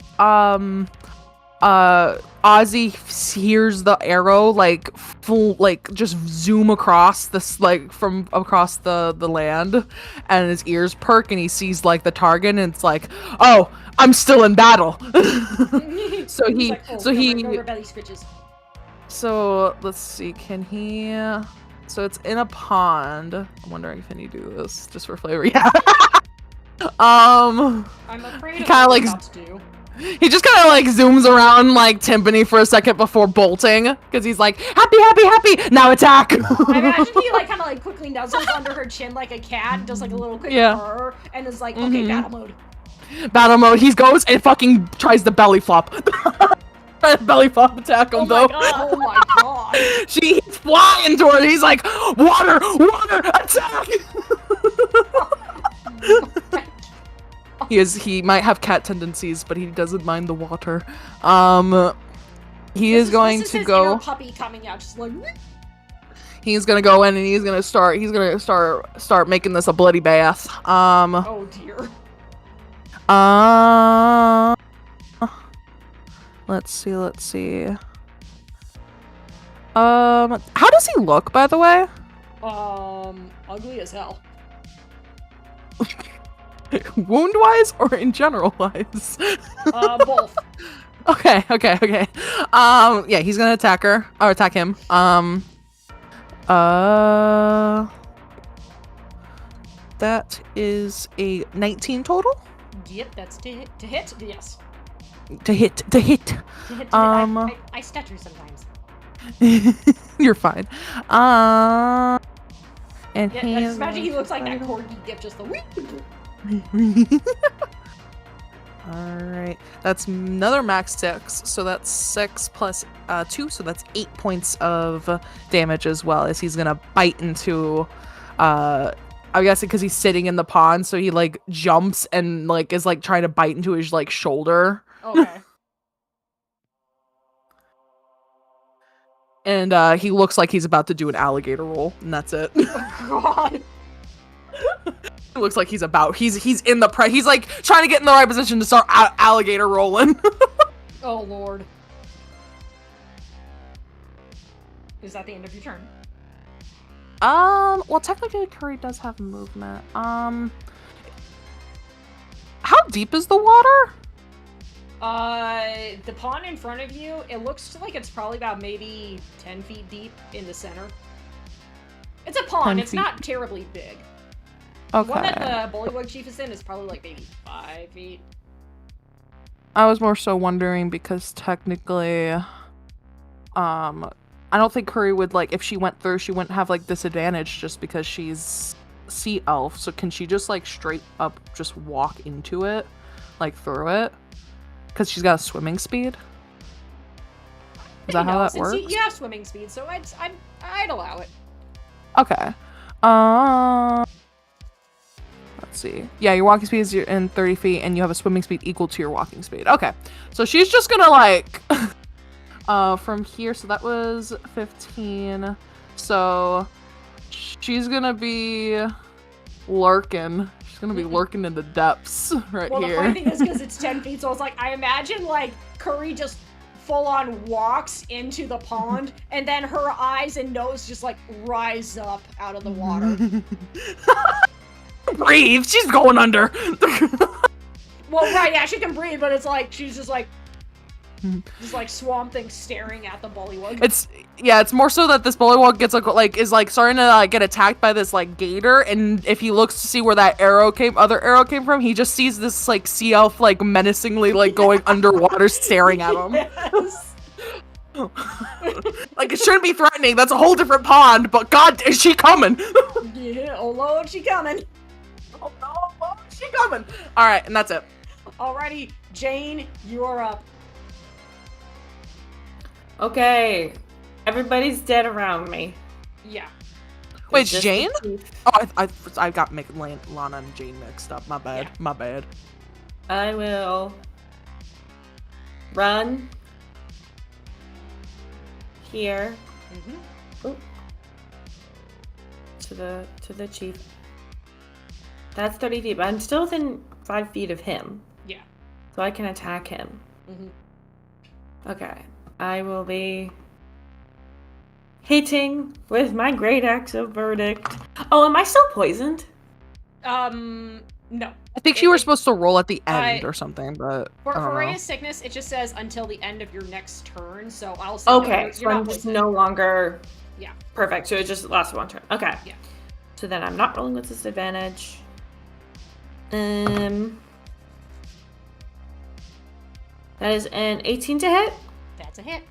Ozzy hears the arrow like full, like just zoom across this, like from across the land, and his ears perk and he sees like the target and it's like, oh, I'm still in battle. so He's he like, oh, so no, he no belly scritches. so let's see, can he, so it's in a pond. I'm wondering, can he do this just for flavor? Yeah. I'm afraid of kinda what like I'm about to do. He just kind of like zooms around like Timpani for a second before bolting, because he's like, happy, happy, happy, now attack! I imagine he like kind of like quickly nuzzles under her chin like a cat and does like a little quick purr and is like, okay, battle mode. Battle mode, he goes and fucking tries the belly flop. Belly flop attack him though. Oh my god. He's flying toward it, he's like, water, attack! He might have cat tendencies, but he doesn't mind the water. This is his inner puppy coming out, just like. He's gonna go in and he's gonna start making this a bloody bath. Oh dear. Let's see. How does he look, by the way? Ugly as hell. Wound-wise or in general-wise? Both. Okay. Yeah, he's gonna attack her or attack him. That is a 19 total. Yep, that's to hit. Yes. To hit. I stutter sometimes. You're fine. And yeah, I just imagine he looks like that corgi gift, just the whoop. Alright, that's another max 6, so that's 6 plus 2, so that's 8 points of damage as well, as he's gonna bite into, I guess because he's sitting in the pond, so he like jumps and like is like trying to bite into his like shoulder. Okay. And he looks like he's about to do an alligator roll, and that's it. Oh god. It looks like he's in the he's like trying to get in the right position to start alligator rolling. Oh lord. Is that the end of your turn? Well technically Curry does have movement. How deep is the water? The pond in front of you, it looks like it's probably about maybe 10 feet deep in the center. It's a pond, it's not terribly big. Okay. The one that the Bullywug chief is in is probably like maybe 5 feet. I was more so wondering because technically, I don't think Curry would, like, if she went through, she wouldn't have, like, disadvantage just because she's sea elf. So can she just, like, straight up just walk into it? Like, through it? Because she's got a swimming speed? Is that how that works? You have swimming speed, so I'd allow it. Okay. Let's see. Yeah, your walking speed is in 30 feet, and you have a swimming speed equal to your walking speed. Okay. So she's just gonna, like, from here, so that was 15. So she's gonna be lurking. She's gonna be lurking in the depths right here. Well, the funny thing is, because it's 10 feet, so it's like, I imagine, like, Curry just full-on walks into the pond, and then her eyes and nose just, like, rise up out of the water. Breathe! She's going under! Well, right, yeah, she can breathe, but it's like, she's just like... Just like Swamp Thing staring at the Bullywug. It's more so that this Bullywug gets is starting to get attacked by this gator, and if he looks to see where that other arrow came from, he just sees this sea elf menacingly going underwater staring at him. Yes. It shouldn't be threatening. That's a whole different pond. But God, is she coming? Yeah, oh Lord, she coming. Oh no, Lord, is she coming? All right, and that's it. Alrighty, Jane, you're up. Okay, everybody's dead around me. Yeah. Wait, it's Just Jane? the chief. Oh, I got Lana and Jane mixed up. My bad. Yeah. My bad. I will run here Mm-hmm. to the chief. That's 30 feet, but I'm still within 5 feet of him. Yeah. So I can attack him. Mm-hmm. Okay. I will be hitting with my great axe of verdict. Oh, am I still poisoned? No. I think you were supposed to roll at the end or something, but For I don't know. Radiant Sickness, it just says until the end of your next turn, so I'll say Okay, no, so you're I'm not just poisoned. no longer... Yeah. Perfect, so it just lasts one turn. Okay. Yeah. So then I'm not rolling with disadvantage. That is an 18 to hit. That's a hit.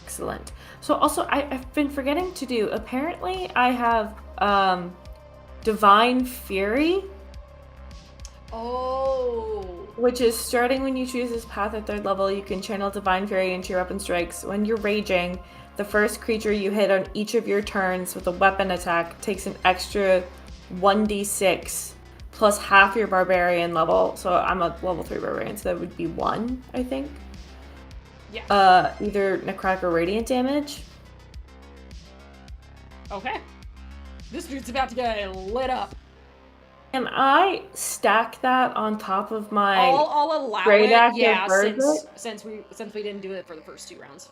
Excellent. So also, I've been forgetting to do... Apparently, I have Divine Fury, Oh. which is starting when you choose this path at 3rd level, you can channel Divine Fury into your weapon strikes. When you're raging, the first creature you hit on each of your turns with a weapon attack takes an extra 1d6 plus half your barbarian level. So I'm a level 3 barbarian, so that would be 1, I think. Yeah. Either necrotic or radiant damage. Okay. This dude's about to get lit up. Can I stack that on top of my... I'll allow great it. act of Yeah, verdict? since we didn't do it for the first 2 rounds.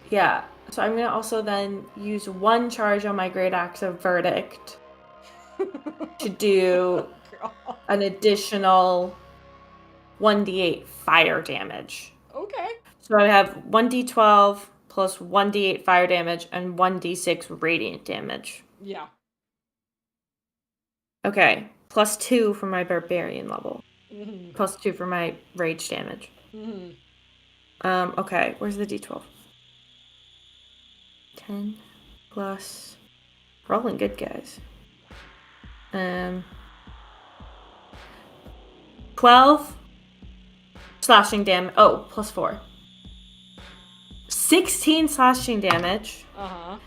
Yeah, so I'm gonna also then use 1 charge on my great axe of verdict to do an additional 1d8 fire damage. Okay. So I have 1d12 plus 1d8 fire damage and 1d6 radiant damage. Yeah. Okay, plus 2 for my barbarian level. Mm-hmm. Plus 2 for my rage damage. Mm-hmm. Okay, where's the d12? 10 plus... Rolling good, guys. 12 slashing damage. Oh, plus 4. 16 slashing damage. Uh-huh.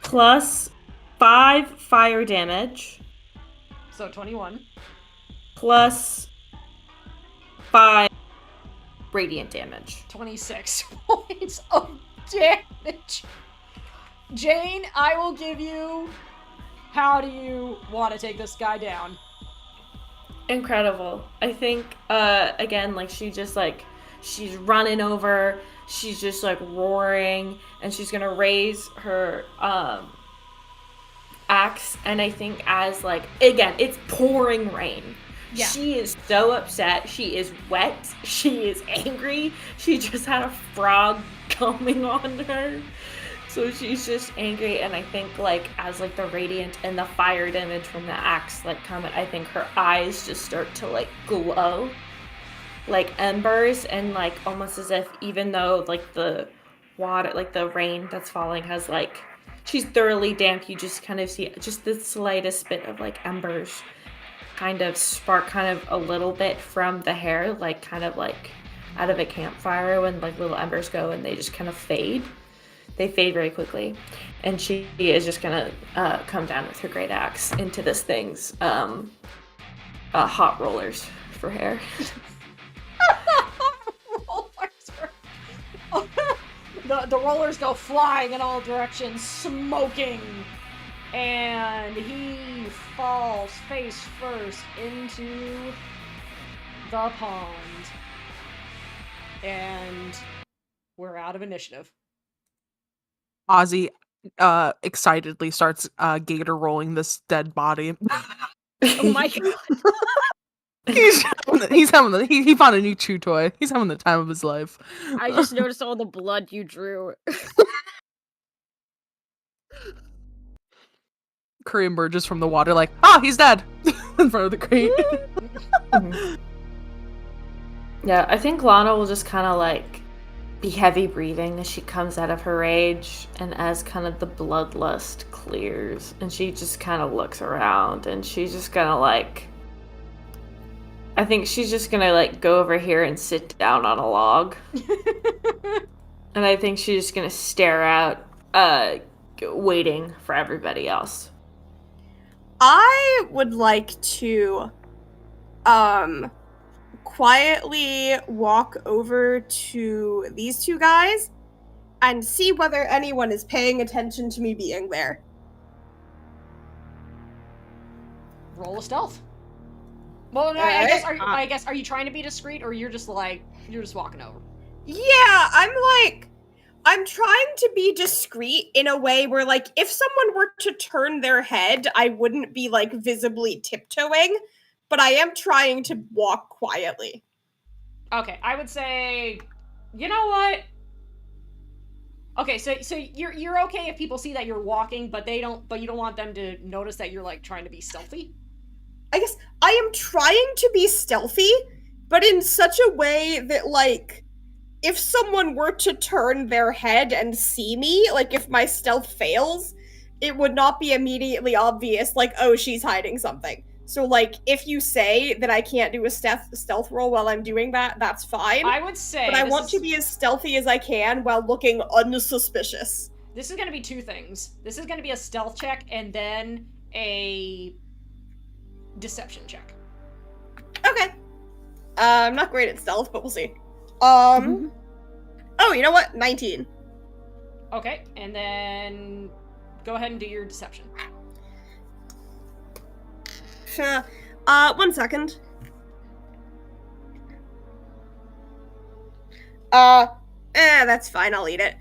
Plus 5 fire damage. So 21. Plus 5 radiant damage. 26 points of damage. Jane, I will give you... How do you want to take this guy down? Incredible. I think, again, she's running over, she's just, roaring, and she's gonna raise her, axe, and I think as, again, it's pouring rain. Yeah. She is so upset, she is wet, she is angry, she just had a frog coming on her. So she's just angry, and I think, as, the radiant and the fire damage from the axe, come, I think her eyes just start to, glow, like embers, and, almost as if, even though, the water, the rain that's falling has, she's thoroughly damp, you just kind of see just the slightest bit of, embers kind of spark kind of a little bit from the hair, out of a campfire when, little embers go and they just kind of fade. They fade very quickly, and she is just gonna come down with her great axe into this thing's hot rollers for hair. The rollers go flying in all directions, smoking, and he falls face first into the pond. And we're out of initiative. Ozzy excitedly starts gator rolling this dead body. Oh my god. He found a new chew toy. He's having the time of his life. I just noticed all the blood you drew. Curry emerges from the water like, ah, he's dead! In front of the crate. Yeah, I think Lana will just kind of like be heavy breathing as she comes out of her rage, and as kind of the bloodlust clears, and she just kind of looks around, and she's just gonna like, I think she's just gonna like go over here and sit down on a log. And I think she's just gonna stare out, waiting for everybody else. I would like to quietly walk over to these two guys and see whether anyone is paying attention to me being there. Roll a stealth. Well, no, I guess are you trying to be discreet, or you're just walking over? Yeah, I'm trying to be discreet in a way where, like, if someone were to turn their head, I wouldn't be, like, visibly tiptoeing, but I am trying to walk quietly. Okay, I would say, you know what? Okay, so you're okay if people see that you're walking, but you don't want them to notice that you're, like, trying to be stealthy? I guess I am trying to be stealthy, but in such a way that, like, if someone were to turn their head and see me, like, if my stealth fails, it would not be immediately obvious, like, oh, she's hiding something. So, like, if you say that I can't do a stealth roll while I'm doing that, that's fine. I would say... But I want to be as stealthy as I can while looking unsuspicious. This is going to be two things. This is going to be a stealth check and then a deception check. Okay. I'm not great at stealth, but we'll see. Oh, you know what? 19. Okay, and then go ahead and do your deception. Sure. 1 second. That's fine, I'll eat it.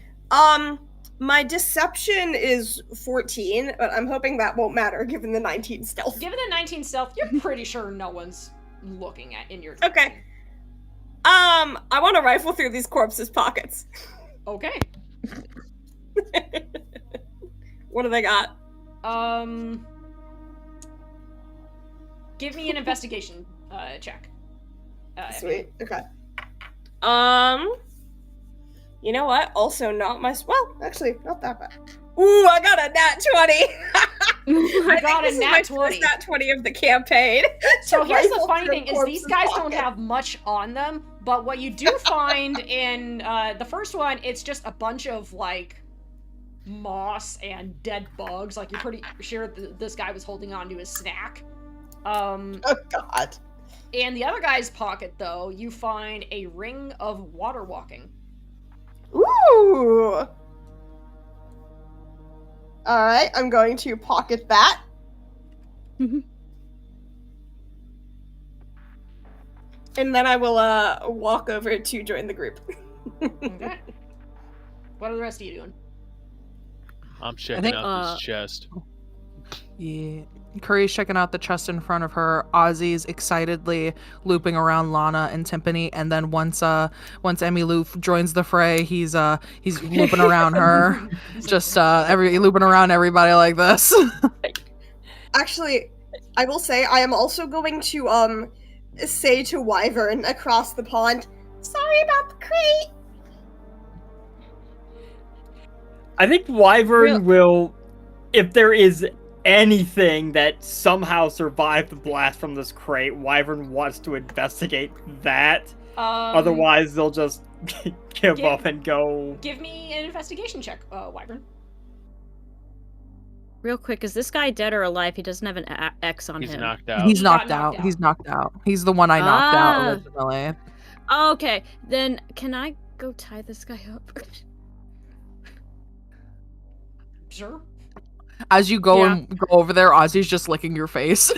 My deception is 14, but I'm hoping that won't matter given the 19 stealth. Given the 19 stealth, you're pretty sure no one's looking at in your direction. Okay. I want to rifle through these corpses' pockets. Okay. What do they got? Give me an investigation check. Sweet. Okay. You know what? Also not my... Well, actually, not that bad. Ooh, I got a nat 20! I got a nat 20. First nat 20 of the campaign. So here's the funny thing, is these guys don't have much on them, but what you do find in the first one, it's just a bunch of, like, moss and dead bugs. Like, you're pretty sure this guy was holding on to his snack. Oh, God. In the other guy's pocket, though, you find a ring of water walking. Ooh! Alright, I'm going to pocket that. And then I will, walk over to join the group. Okay. What are the rest of you doing? I'm checking out this chest. Yeah. Curry's checking out the chest in front of her. Ozzy's excitedly looping around Lana and Timpani, and then once Emmyloof joins the fray, he's looping around her. Just looping around everybody like this. Actually, I will say I am also going to say to Wyvern across the pond, sorry about the crate. I think Wyvern will, if there is anything that somehow survived the blast from this crate, Wyvern wants to investigate that. Otherwise, they'll just give up and go. Give me an investigation check, Wyvern. Real quick, is this guy dead or alive? He doesn't have an X on him. He's knocked out. He's knocked out. He's knocked out. He's the one I knocked out originally. Okay, then can I go tie this guy up? Sure. As you go and go over there, Ozzy's just licking your face.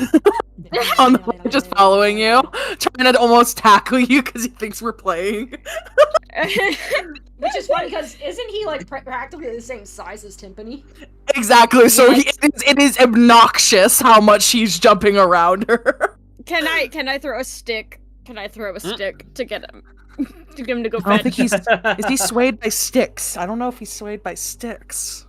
Just following you, trying to almost tackle you because he thinks we're playing. Which is funny because isn't he like practically the same size as Timpani? Exactly. So it is obnoxious how much he's jumping around her. Can I throw a stick? Can I throw a stick to get him to get him to go I don't fetch? think is he swayed by sticks? I don't know if he's swayed by sticks.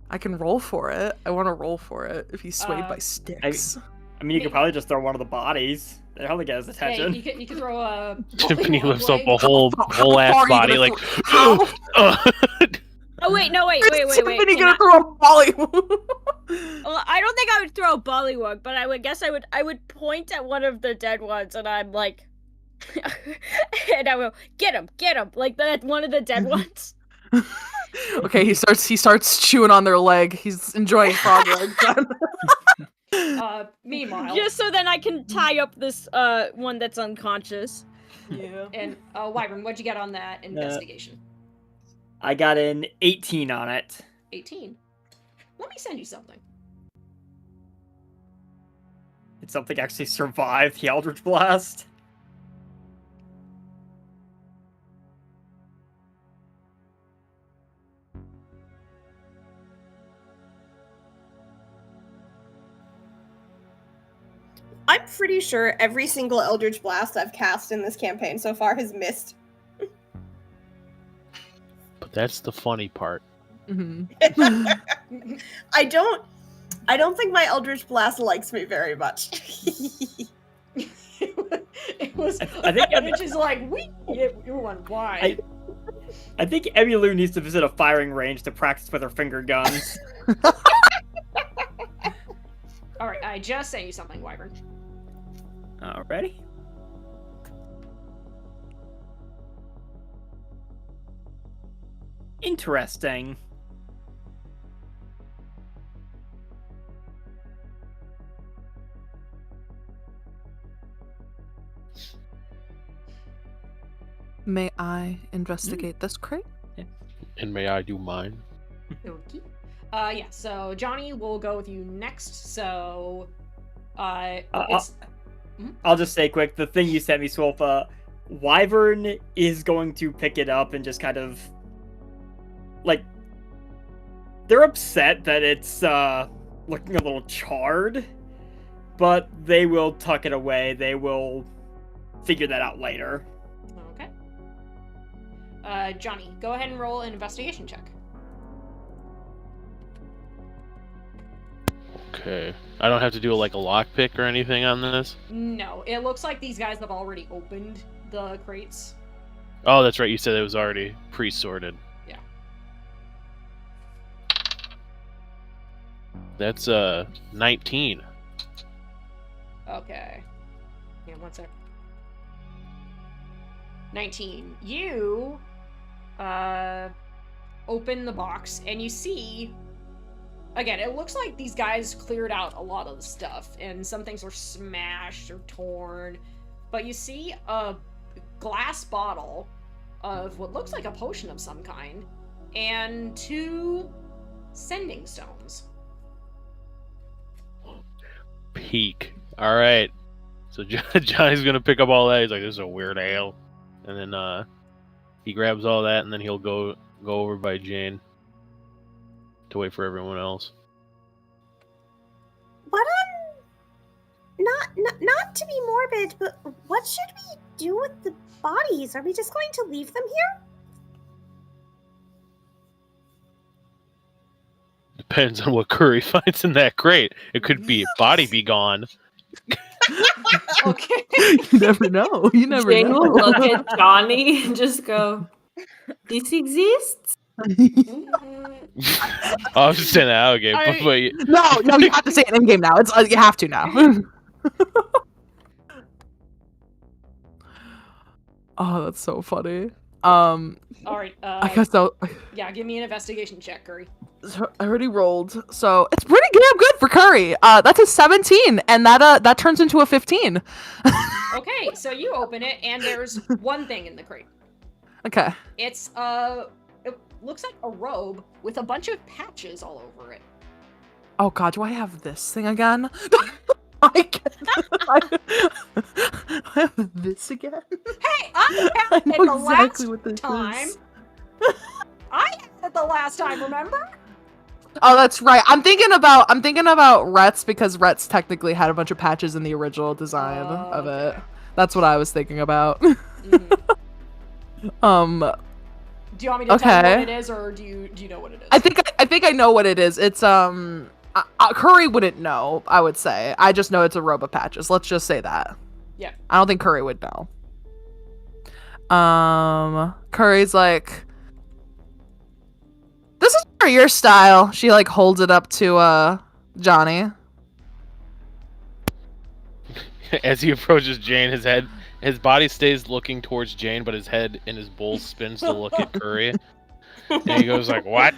I can roll for it. I want to roll for it if he's swayed by sticks. I mean, you could probably just throw one of the bodies. That'll probably get his attention. Hey, you could throw a. Tiffany Bullywug lifts up leg. a whole How ass far are you body gonna like. throw- Oh wait, no wait. Tiffany Can gonna I- throw a volley. Well, I don't think I would throw a Bullywug, but I would point at one of the dead ones, and I'm like, and I will get him, like that one of the dead ones. Okay, he starts chewing on their leg. He's enjoying frog legs. Meanwhile, Just so then I can tie up this one that's unconscious. Yeah. and Wyvern, what'd you get on that investigation? I got an 18 on it. 18. Let me send you something. Did something actually survive the Eldritch Blast? I'm pretty sure every single Eldritch Blast I've cast in this campaign so far has missed. But that's the funny part. Mm-hmm. I don't think my Eldritch Blast likes me very much. It was. I think which is like you went why? I think Emmylou needs to visit a firing range to practice with her finger guns. All right, I just sent you something, Wyvern. Alrighty. Interesting. May I investigate this crate? And may I do mine? Okay. Yeah. So Johnny will go with you next. So, it's I'll just say quick, the thing you sent me, Swolfa, Wyvern is going to pick it up and just kind of, like, they're upset that it's looking a little charred, but they will tuck it away. They will figure that out later. okay. Johnny, go ahead and roll an investigation check. Okay. I don't have to do like a lockpick or anything on this? No, it looks like these guys have already opened the crates. Oh, that's right. You said it was already pre-sorted. Yeah. That's 19. Okay. Yeah, one sec. 19. You open the box and you see, again, it looks like these guys cleared out a lot of the stuff and some things were smashed or torn, but you see a glass bottle of what looks like a potion of some kind and 2 sending stones. Peak. All right. So Johnny's gonna pick up all that. He's like, "This is a weird ale," and then he grabs all that, and then he'll go over by Jane to wait for everyone else. What not to be morbid, but what should we do with the bodies? Are we just going to leave them here? Depends on what Curry finds in that crate. It could be a body be gone. Okay. You never know. You never Jane know. will look at Johnny and just go, "This exists?" I was just saying that. Okay, but No, you have to say it in game now. It's you have to now. Oh, that's so funny. All right. I guess Yeah, give me an investigation check, Curry. I already rolled, so it's pretty damn good for Curry. That's a 17, and that turns into a 15. Okay, so you open it, and there's one thing in the crate. Okay. It's it looks like a robe with a bunch of patches all over it. Oh God, do I have this thing again? I have this again. Hey, I I had it know the exactly last what this time. is. I had it the last time, remember? Oh, that's right. I'm thinking about Rhett's because Rhett's technically had a bunch of patches in the original design of it. Okay. That's what I was thinking about. Mhm. Do you want me to tell you Okay. what it is, or do you know what it is? I think I know what it is. It's Curry wouldn't know, I would say. I just know it's a robe of patches. Let's just say that. Yeah. I don't think Curry would know. Curry's like, this is for your style. She like holds it up to Johnny. As he approaches Jane, his body stays looking towards Jane, but his head in his bowl spins to look at Curry. And he goes like, "What?"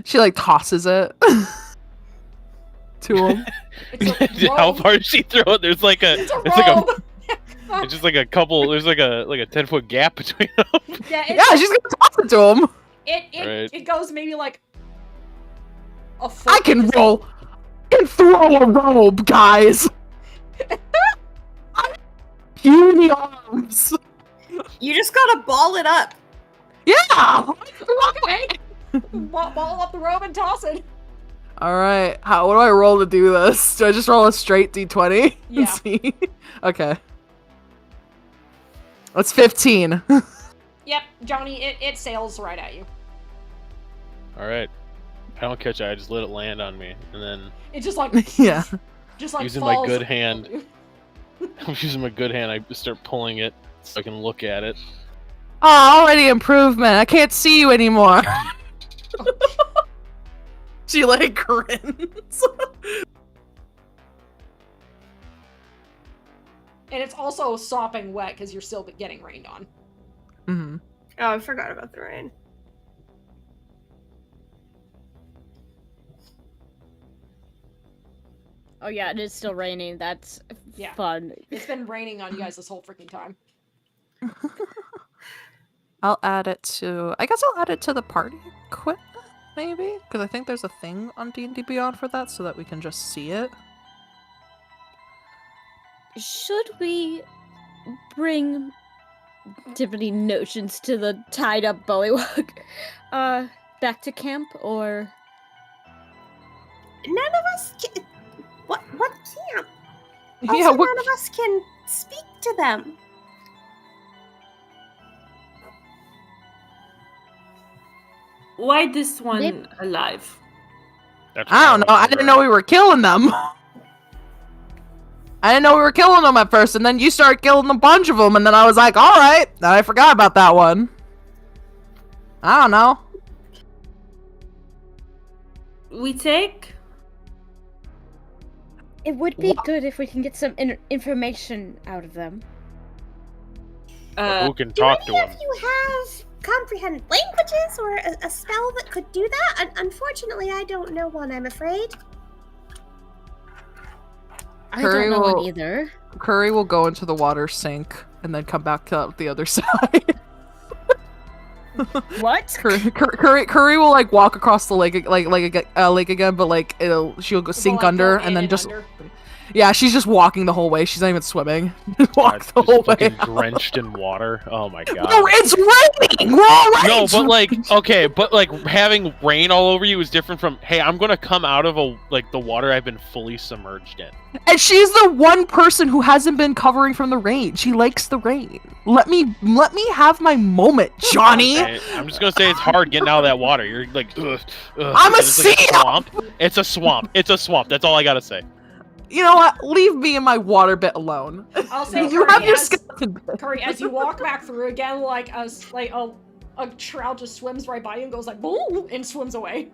She like tosses it to him. It's a How robe. far does she throw it? There's like a, It's a it's like a, robe. it's just like a couple. There's like a 10-foot gap between them. Yeah, Yeah, she's gonna toss it to him. It goes maybe like a foot. I can roll. I can throw a robe, guys. Puny arms. You just gotta ball it up. Yeah. Okay. Ball up the robe and toss it. All right. What do I roll to do this? Do I just roll a straight d20? Yeah. And see? Okay. That's 15. Yep, Johnny, it sails right at you. All right. I don't catch it. I just let it land on me, and then It just like Yeah. just like using my falls good on hand. you. I'm using my good hand. I start pulling it so I can look at it. Oh, already improvement. I can't see you anymore. She like grins. And it's also sopping wet because you're still getting rained on. Mm-hmm. Oh, I forgot about the rain. Oh yeah, it is still raining. That's Yeah. fun. It's been raining on you guys this whole freaking time. I'll add it to. I guess I'll add it to the party equipment, maybe, because I think there's a thing on D&D Beyond for that, so that we can just see it. Should we bring Tiffany notions to the tied up Bullywug back to camp, or None of us can. What camp? Yeah, Also, what? none of us can speak to them. Why this one Maybe- alive? That's what I don't know. I was didn't know we were killing them. I didn't know we were killing them at first, and then you started killing a bunch of them, and then I was like, all right. Then I forgot about that one. I don't know. We take. it would be good if we can get some information out of them. Who can Do talk any to of him? you have comprehend languages or a spell that could do that? Unfortunately, I don't know one, I'm afraid. I Curry don't know one will- either. Curry will go into the water sink and then come back out the other side. What? Curry will like walk across the lake like a lake again, but like she'll go sink Like, under go and in then just under. yeah, she's just walking the whole way. She's not even swimming. Walk God, the just whole way. fucking out. drenched in water. Oh my god. No, it's raining. We're all right. No, but like, okay, but like having rain all over you is different from, hey, I'm gonna come out of the water I've been fully submerged in. And she's the one person who hasn't been covering from the rain. She likes the rain. Let me have my moment, Johnny. Okay, I'm just gonna say it's hard getting out of that water. You're like, ugh. I'm a and it's like seal! swamp. It's a swamp. It's a swamp. That's all I gotta say. You know what? Leave me and my water bit alone. I'll say You Curry, have your as, skeleton bit. Curry, as you walk back through again, like a trout just swims right by you and goes like boom and swims away.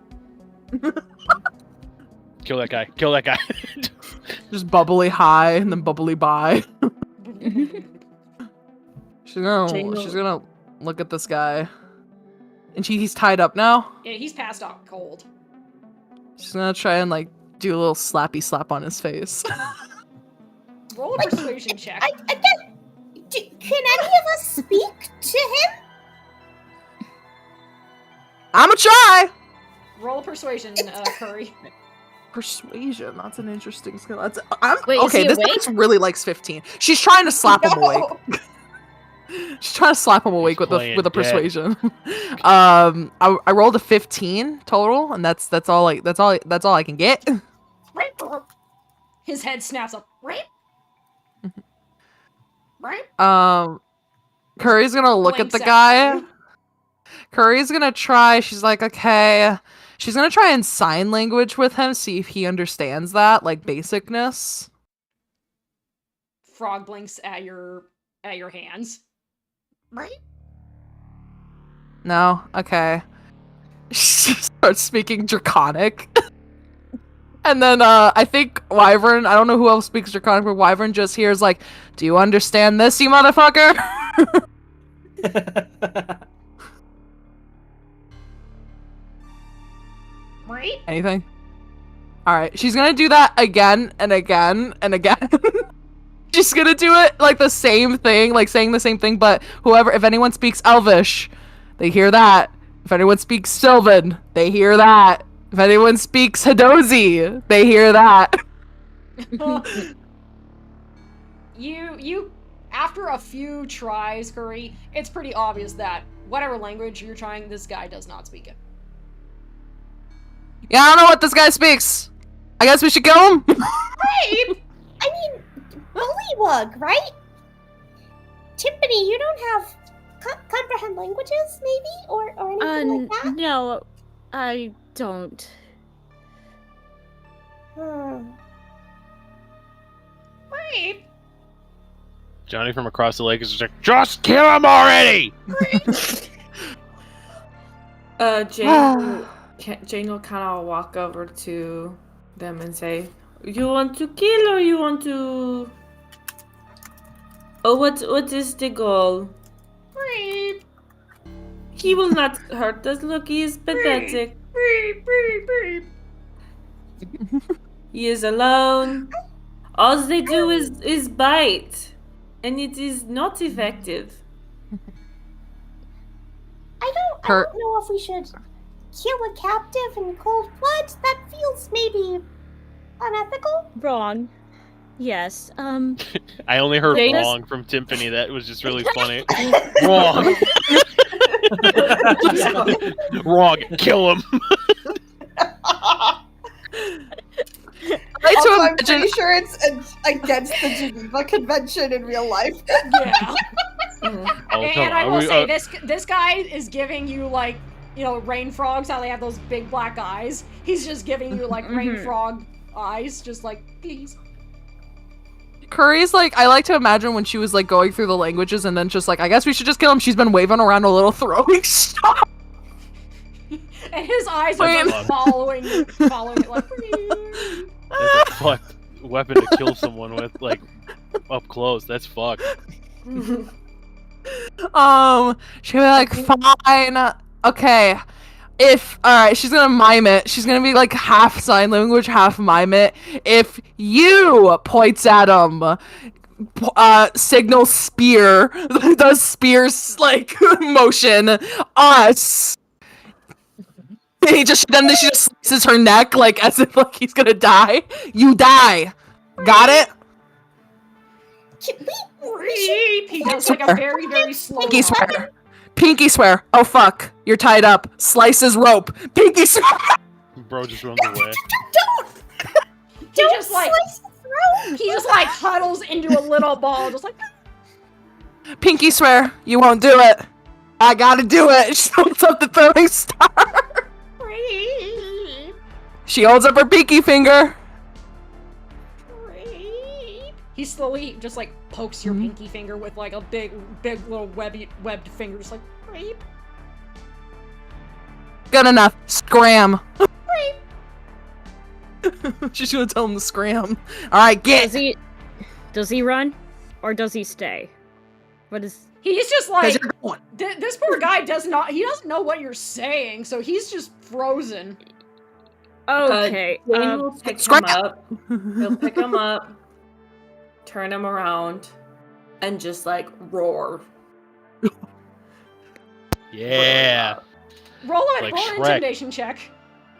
Kill that guy. Kill that guy. Just bubbly high and then bubbly by. She's gonna look at this guy. And he's tied up now. Yeah, he's passed out cold. She's gonna try and like do a little slappy slap on his face. Roll a persuasion check. Can any of us speak to him? I'ma try! Roll a persuasion, Curry. Persuasion, that's an interesting skill. Wait, is okay, he this awake? bitch really likes 15. She's trying to slap him awake. She's trying to slap him awake He's with a playing dead. persuasion. I rolled a 15 total, and that's all I can get. His head snaps up. Right? Right? Curry's gonna look at Blinks the at guy. you. Curry's gonna try. She's like, okay. She's gonna try in sign language with him, see if he understands that, like basicness. Frog blinks at your hands. Right? No? Okay. She starts speaking Draconic. And then I think Wyvern, I don't know who else speaks Draconic, but Wyvern just hears like, do you understand this, you motherfucker? Right? Anything? Alright, she's gonna do that again and again and again. She's gonna do it like the same thing, like saying the same thing, but if anyone speaks Elvish, they hear that. If anyone speaks Sylvan, they hear that. If anyone speaks Hadozi, they hear that. You after a few tries, Curry, it's pretty obvious that whatever language you're trying, this guy does not speak it. Yeah, I don't know what this guy speaks. I guess we should kill him. Right! I mean, Bullywug, right? Timpani, you don't have comprehend languages, maybe? Or anything like that? No, I don't. Right? Johnny from across the lake is just like, just kill him already! Jane will kind of walk over to them and say, "You want to kill or you want to? Oh, what is the goal? Right? He will not hurt us. Look, he is pathetic. He is alone. All they do is bite, and it is not effective." I don't know if we should kill a captive in cold blood. That feels maybe unethical. Wrong. Yes. I only heard Jane- wrong from Timpani. That was just really funny. Wrong. Wrong. Kill him. I'm pretty sure it's against the Geneva Convention in real life. Yeah. Oh, come And on. I will say this guy is giving you like, you know, rain frogs, how they have those big black eyes. He's just giving you like rain frog eyes, just like, please. Curry's like, I like to imagine when she was like going through the languages and then just like, I guess we should just kill him. She's been waving around a little throwing stuff. And his eyes are like following it like, please. That's a fucked weapon to kill someone with, like, up close. That's fucked. She'll be like, fine. Okay. Alright, she's gonna mime it. She's gonna be like half sign language, half mime it. If you points at him, signal spear, does spears like motion, us. Then she just slices her neck like as if like he's gonna die. You die. Got it? He does like a very, very slow Pinky swear. Pinky swear. Oh fuck. You're tied up. Slices rope. Pinky swear. Bro just runs away. He just like huddles into a little ball, just like. Pinky swear. You won't do it. I gotta do it. She holds up the throwing star. She holds up her pinky finger. He slowly just like pokes your pinky finger with like a big little webbed finger, just like rape. Good enough. Scram. She's gonna tell him to scram. Alright, get. Does he run? Or does he stay? What is... He's just like, this poor guy doesn't know what you're saying, so he's just frozen. Okay. Jane will pick him up. He'll pick him up, turn him around, and just like roar. Yeah. Roll Like an Shrek. intimidation check.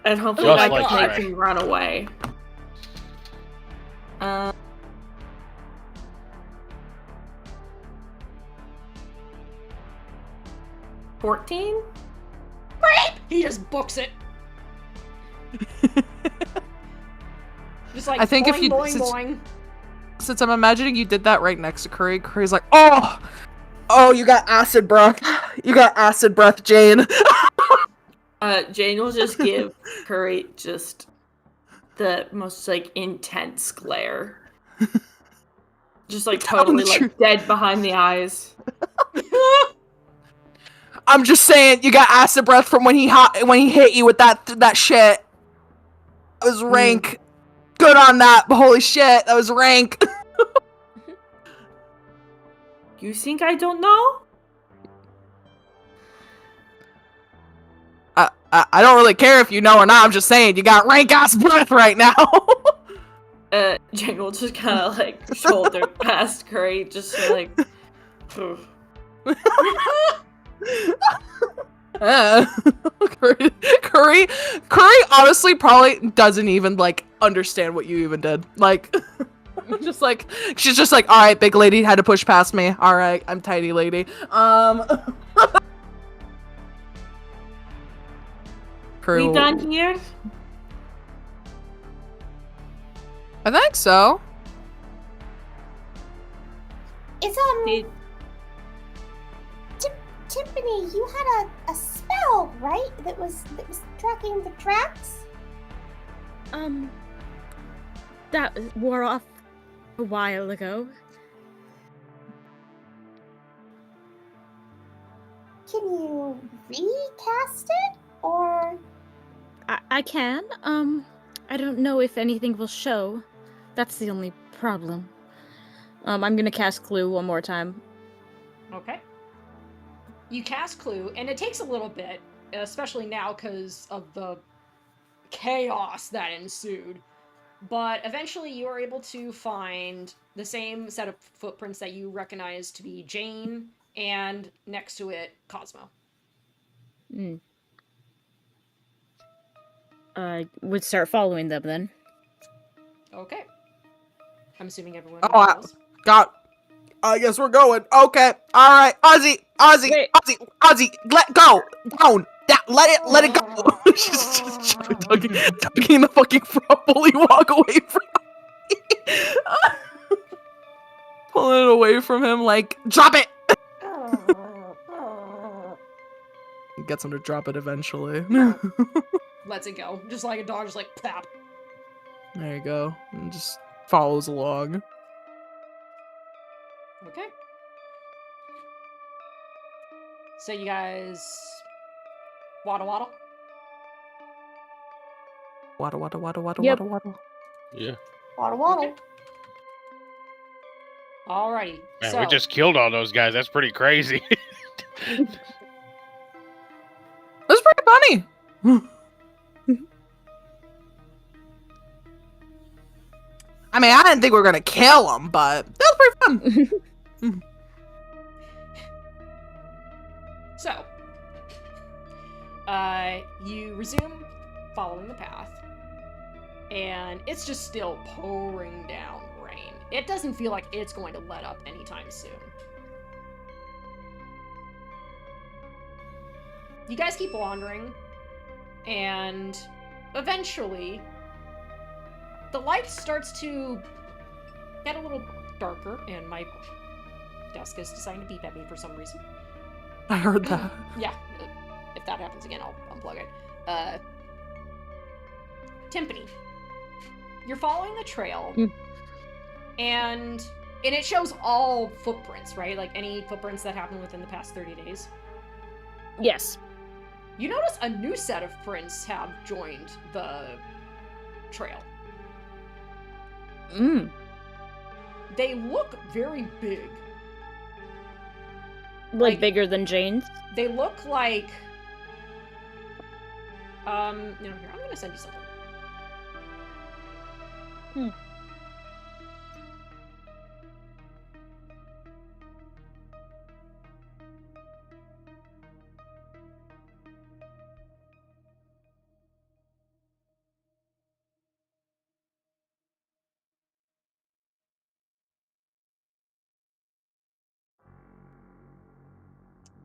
And hopefully Just that like can make Shrek. him run away. 14? He just books it. Just like I think boing, if you- boing, since- boing. Since I'm imagining you did that right next to Curry, Curry's like, oh, you got acid breath. You got acid breath, Jane. Jane will just give Curry just the most like intense glare. Just like Tell him totally the like truth. dead behind the eyes. I'm just saying, you got acid breath from when he hit you with that shit. That was rank. Good on that, but holy shit, that was rank. You think I don't know? I don't really care if you know or not. I'm just saying, you got rank ass breath right now. Jane will just kind of like shoulder past Curry, just so, like. Phew. Curry honestly probably doesn't even like understand what you even did. Like, just like she's just like, all right, big lady had to push past me. All right, I'm tiny lady. Curry, We done here? I think so. Is Did- Tiffany, you had a spell, right? That was tracking the tracks? That wore off a while ago. Can you recast it? Or I can. I don't know if anything will show. That's the only problem. I'm gonna cast Clue one more time. Okay. You cast Clue, and it takes a little bit, especially now because of the chaos that ensued. But eventually you are able to find the same set of footprints that you recognize to be Jane, and next to it, Cosmo. Would start following them then. Okay. I'm assuming everyone Oh, knows. I guess we're going. Okay. All right. Ozzy, Wait. let go. Down. Let it go. She's tugging the fucking front Bullywug away from me. Pulling it away from him like, drop it. Gets him to drop it eventually. Lets it go. Just like a dog, just like, pap. There you go. And just follows along. Okay. So you guys waddle waddle? Waddle. Yep. Yeah. waddle waddle. Okay. Alrighty. Man, so we just killed all those guys. That's pretty crazy. That's pretty funny. I mean, I didn't think we were gonna kill them, but that was pretty fun. So, you resume following the path, and it's just still pouring down rain. It doesn't feel like it's going to let up anytime soon. You guys keep wandering, and eventually, the light starts to get a little darker, and my desk is deciding to beep at me for some reason. I heard that. Yeah, if that happens again, I'll unplug it. Timpani, you're following the trail, and it shows all footprints, right? Like any footprints that happened within the past 30 days. Yes. You notice a new set of prints have joined the trail. They look very big. Like bigger than Jane's? They look like here, I'm gonna send you something.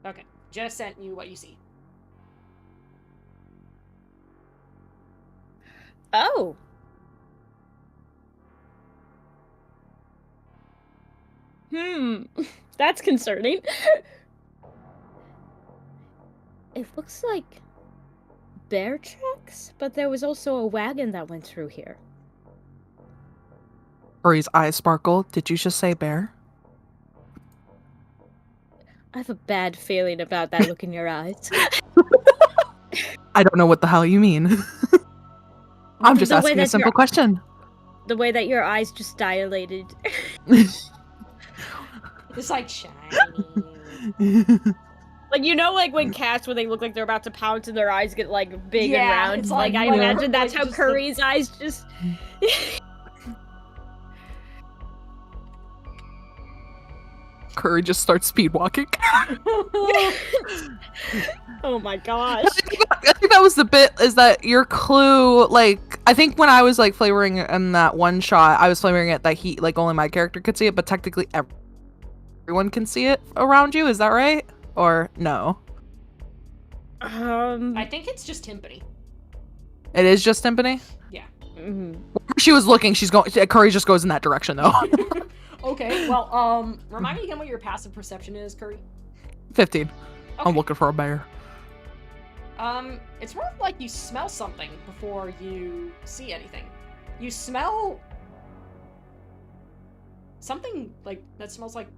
Okay, just sent you what you see. Oh. That's concerning. It looks like bear tracks, but there was also a wagon that went through here. Curry's eyes sparkle. Did you just say bear? I have a bad feeling about that look in your eyes. I don't know what the hell you mean. I'm just The way asking a that simple question. The way that your eyes just dilated. It's like shiny. Like, you know, like when cats, when they look like they're about to pounce and their eyes get like big Yeah, and round. it's Like, I like imagine that's like how just Curry's eyes just. Curry just starts speed walking. Oh my gosh. I think that was the bit, is that your clue, like, I think when I was like flavoring it in that one shot, I was flavoring it that he, like, only my character could see it, but technically everyone can see it around you, is that right? Or no? I think it's just timpani. It is just timpani? Yeah. Mhm. She was looking, Curry just goes in that direction though. Okay, well, remind me again what your passive perception is, Curry. 15. Okay. I'm looking for a bear. It's more like you smell something before you see anything. You smell something like that smells like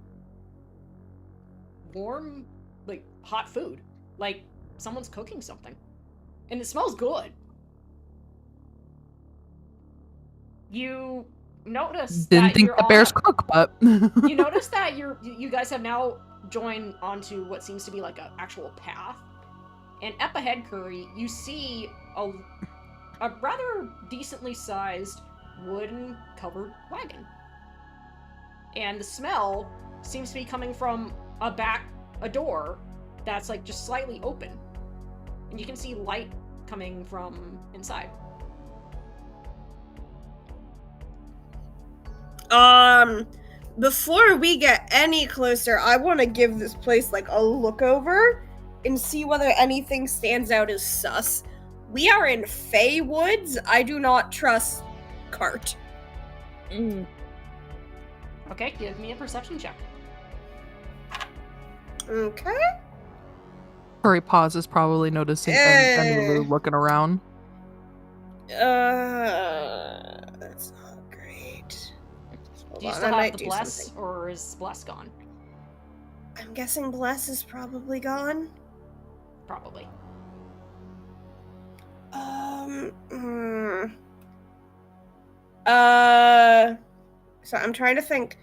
warm, like hot food. Like someone's cooking something. And it smells good. You notice Didn't that think you're the on bears a- cook, but you notice that you guys have now joined onto what seems to be like an actual path. And up ahead, Curry, you see a rather decently sized wooden covered wagon. And the smell seems to be coming from a door that's like just slightly open. And you can see light coming from inside. Before we get any closer, I want to give this place like a look over and see whether anything stands out as sus. We are in Fey Woods. I do not trust Cart. Mm. Okay, give me a perception check. Okay. Curry pauses, probably noticing Emilu looking around. That's not great. Hold Do you on, still I have might the do bless, something. or is bless gone? I'm guessing Bless is probably gone. Probably. So I'm trying to think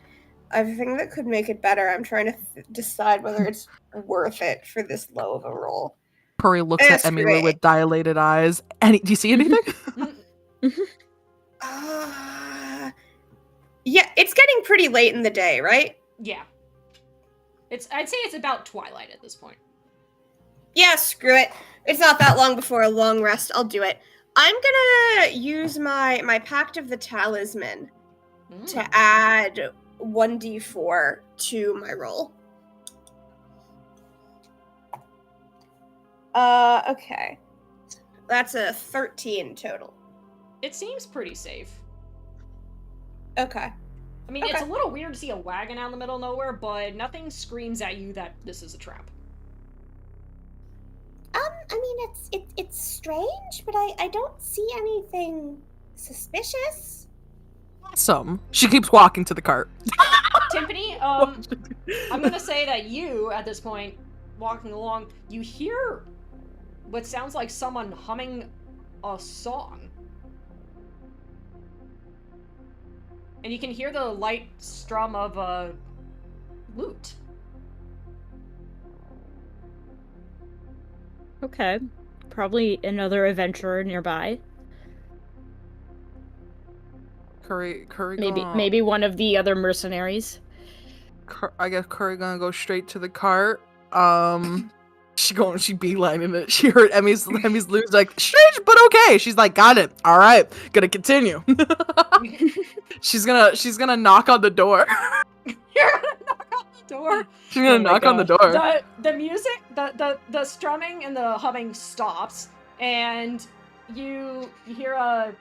of a thing that could make it better. I'm trying to decide whether it's worth it for this low of a roll. Curry looks at Screw Emilu it. with dilated eyes. Do you see anything? Yeah, it's getting pretty late in the day, right? Yeah. I'd say it's about twilight at this point. Yeah, screw it. It's not that long before a long rest. I'll do it. I'm gonna use my Pact of the Talisman to add 1d4 to my roll. Okay. That's a 13 total. It seems pretty safe. Okay. I mean, it's a little weird to see a wagon out in the middle of nowhere, but nothing screams at you that this is a trap. I mean, it's strange, but I don't see anything suspicious. Awesome. She keeps walking to the cart. Timpani, I'm gonna say that you, at this point, walking along, you hear what sounds like someone humming a song. And you can hear the light strum of a lute. Okay. Probably another adventurer nearby. Curry Maybe one of the other mercenaries. I guess Curry gonna go straight to the cart. She beelining it. She heard Emmy's lose like strange but okay. She's like, got it. All right, gonna continue. She's gonna knock on the door. You're gonna knock on the door. She's gonna Oh my knock on the gosh. door. The music, the strumming and the humming stops, and you hear a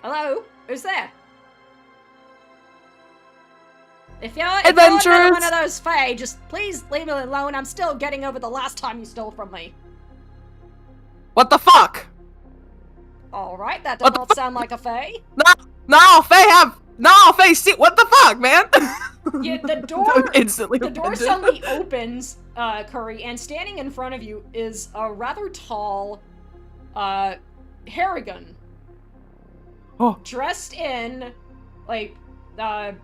hello, who's there? If you're another Adventurers! one of those Fae, just please leave me alone. I'm still getting over the last time you stole from me. What the fuck? All right, that What does the not sound like a Fae. Faye, see, what the fuck, man? Yeah, the door Instantly The door offended. suddenly opens, Curry, and standing in front of you is a rather tall, Harrigan. Oh. Dressed in, like, rather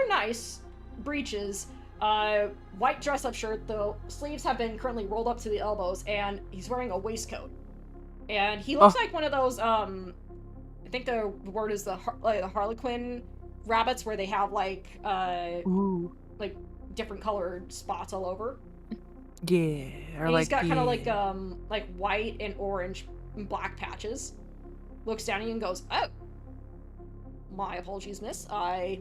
nice breeches, white dress-up shirt, the sleeves have been currently rolled up to the elbows, and he's wearing a waistcoat. And he looks like one of those, I think the word is the Harlequin rabbits, where they have, like, Ooh. like, different colored spots all over. Yeah. Or And like he's got kind of like white and orange and black patches. Looks down at you and goes, "Oh, my apologies, miss. I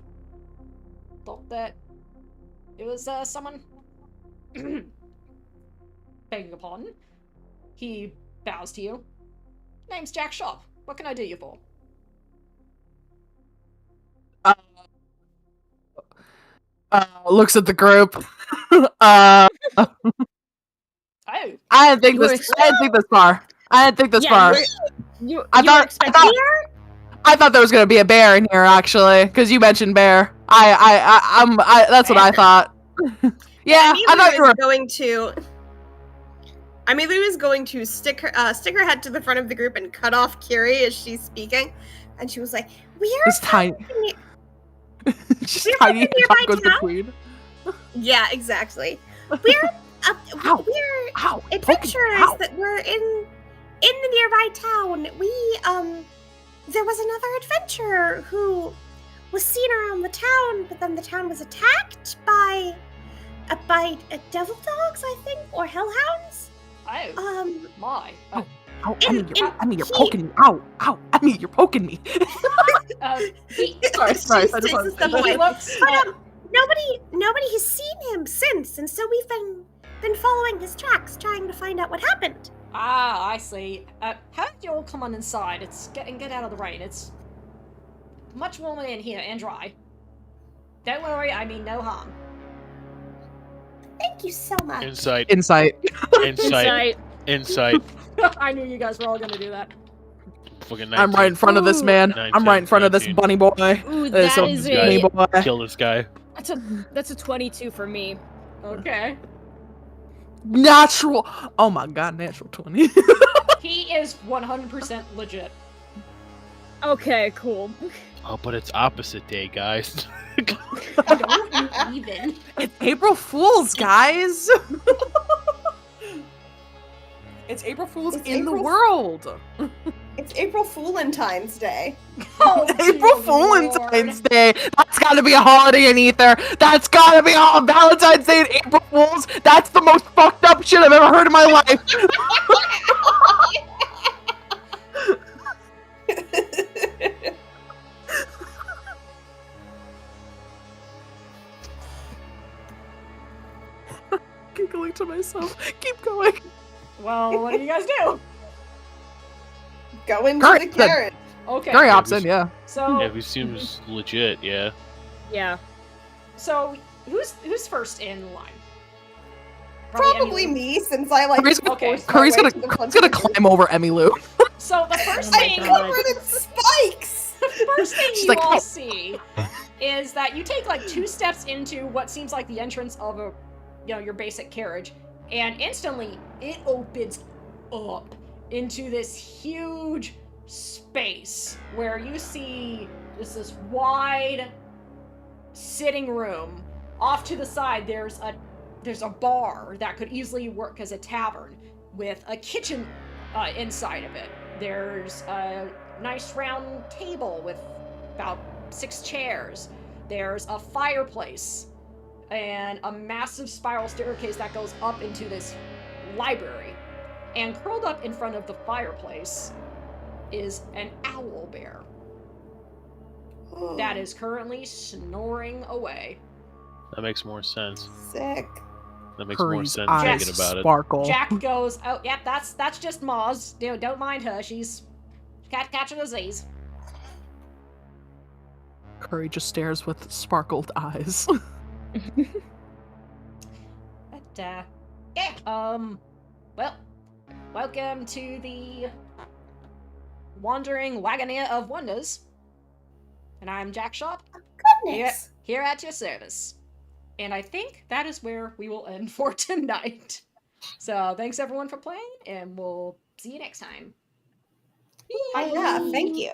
thought that it was someone." Begging your pardon. He bows to you. Name's Jack Sharp. What can I do you for? Looks at the group. Oh, I didn't think this far. I didn't think this far. I thought there was gonna be a bear in here, actually, because you mentioned bear. That's what I thought. Yeah, I thought you were going to. Amelia was going to stick her head to the front of the group and cut off Kiri as she's speaking, and she was like, this tiny. She's tiny. And top goes the queen. Yeah, exactly. We're adventurers that were in the nearby town. There was another adventurer who was seen around the town, but then the town was attacked by devil dogs, I think, or hellhounds. Oh, my. Ow, Emmy, you're poking me. Ow, Emmy, you're poking me. Sorry. He looks, Nobody has seen him since, and so we've been following his tracks, trying to find out what happened. Ah, I see. How did you all come on inside? Get out of the rain. It's much warmer in here and dry. Don't worry, I mean no harm. Thank you so much. Insight. I knew you guys were all gonna do that. Fucking I'm right in front of this man. 19, I'm right in front of this 19. bunny boy. Ooh, This that is bunny a boy. Kill this guy. that's a 22 for me. Okay. Natural. Oh my god, natural 20. He is 100% legit. Okay, cool. Oh, but it's opposite day, guys. Don't even. It's April Fool's, guys. It's April Fool's It's in the April- world. It's April Foolentine's Day. Oh, April dear Lord. Valentine's Day. That's gotta be a holiday in Aether. That's gotta be a Valentine's Day and April Fools. That's the most fucked up shit I've ever heard in my life. Giggling to myself. Keep going. Well, what do you guys do? Go into Curry, the carrot. Okay. Very opposite, yeah. So, Yeah, he seems legit, yeah. Yeah. so who's first in line? Probably Emmylou. me, since I like. Curry's Okay. forced my Curry's way gonna, to the front Curry's gonna of the group. climb over Emmylou. So the first Oh my thing, God. Covered in spikes. the first thing She's you like, all "Oh." see is that you take like 2 steps into what seems like the entrance of a, your basic carriage, and instantly it opens up into this huge space where you see this wide sitting room. Off to the side, there's a bar that could easily work as a tavern with a kitchen inside of it. There's a nice round table with about 6 chairs. There's a fireplace and a massive spiral staircase that goes up into this library. And curled up in front of the fireplace is an owl bear. that is currently snoring away. That makes more sense. Sick. That makes more Curry's sense eyes thinking about it. sparkle. Jack goes, "Oh, yep, that's just Moz. Don't mind her. She's catching a disease." Curry just stares with sparkled eyes. But yeah, well, welcome to the Wandering Wagoneer of Wonders, and I'm Jack Sharp. Goodness. Here at your service. And I think that is where we will end for tonight. So thanks everyone for playing, and we'll see you next time. Oh yeah, thank you.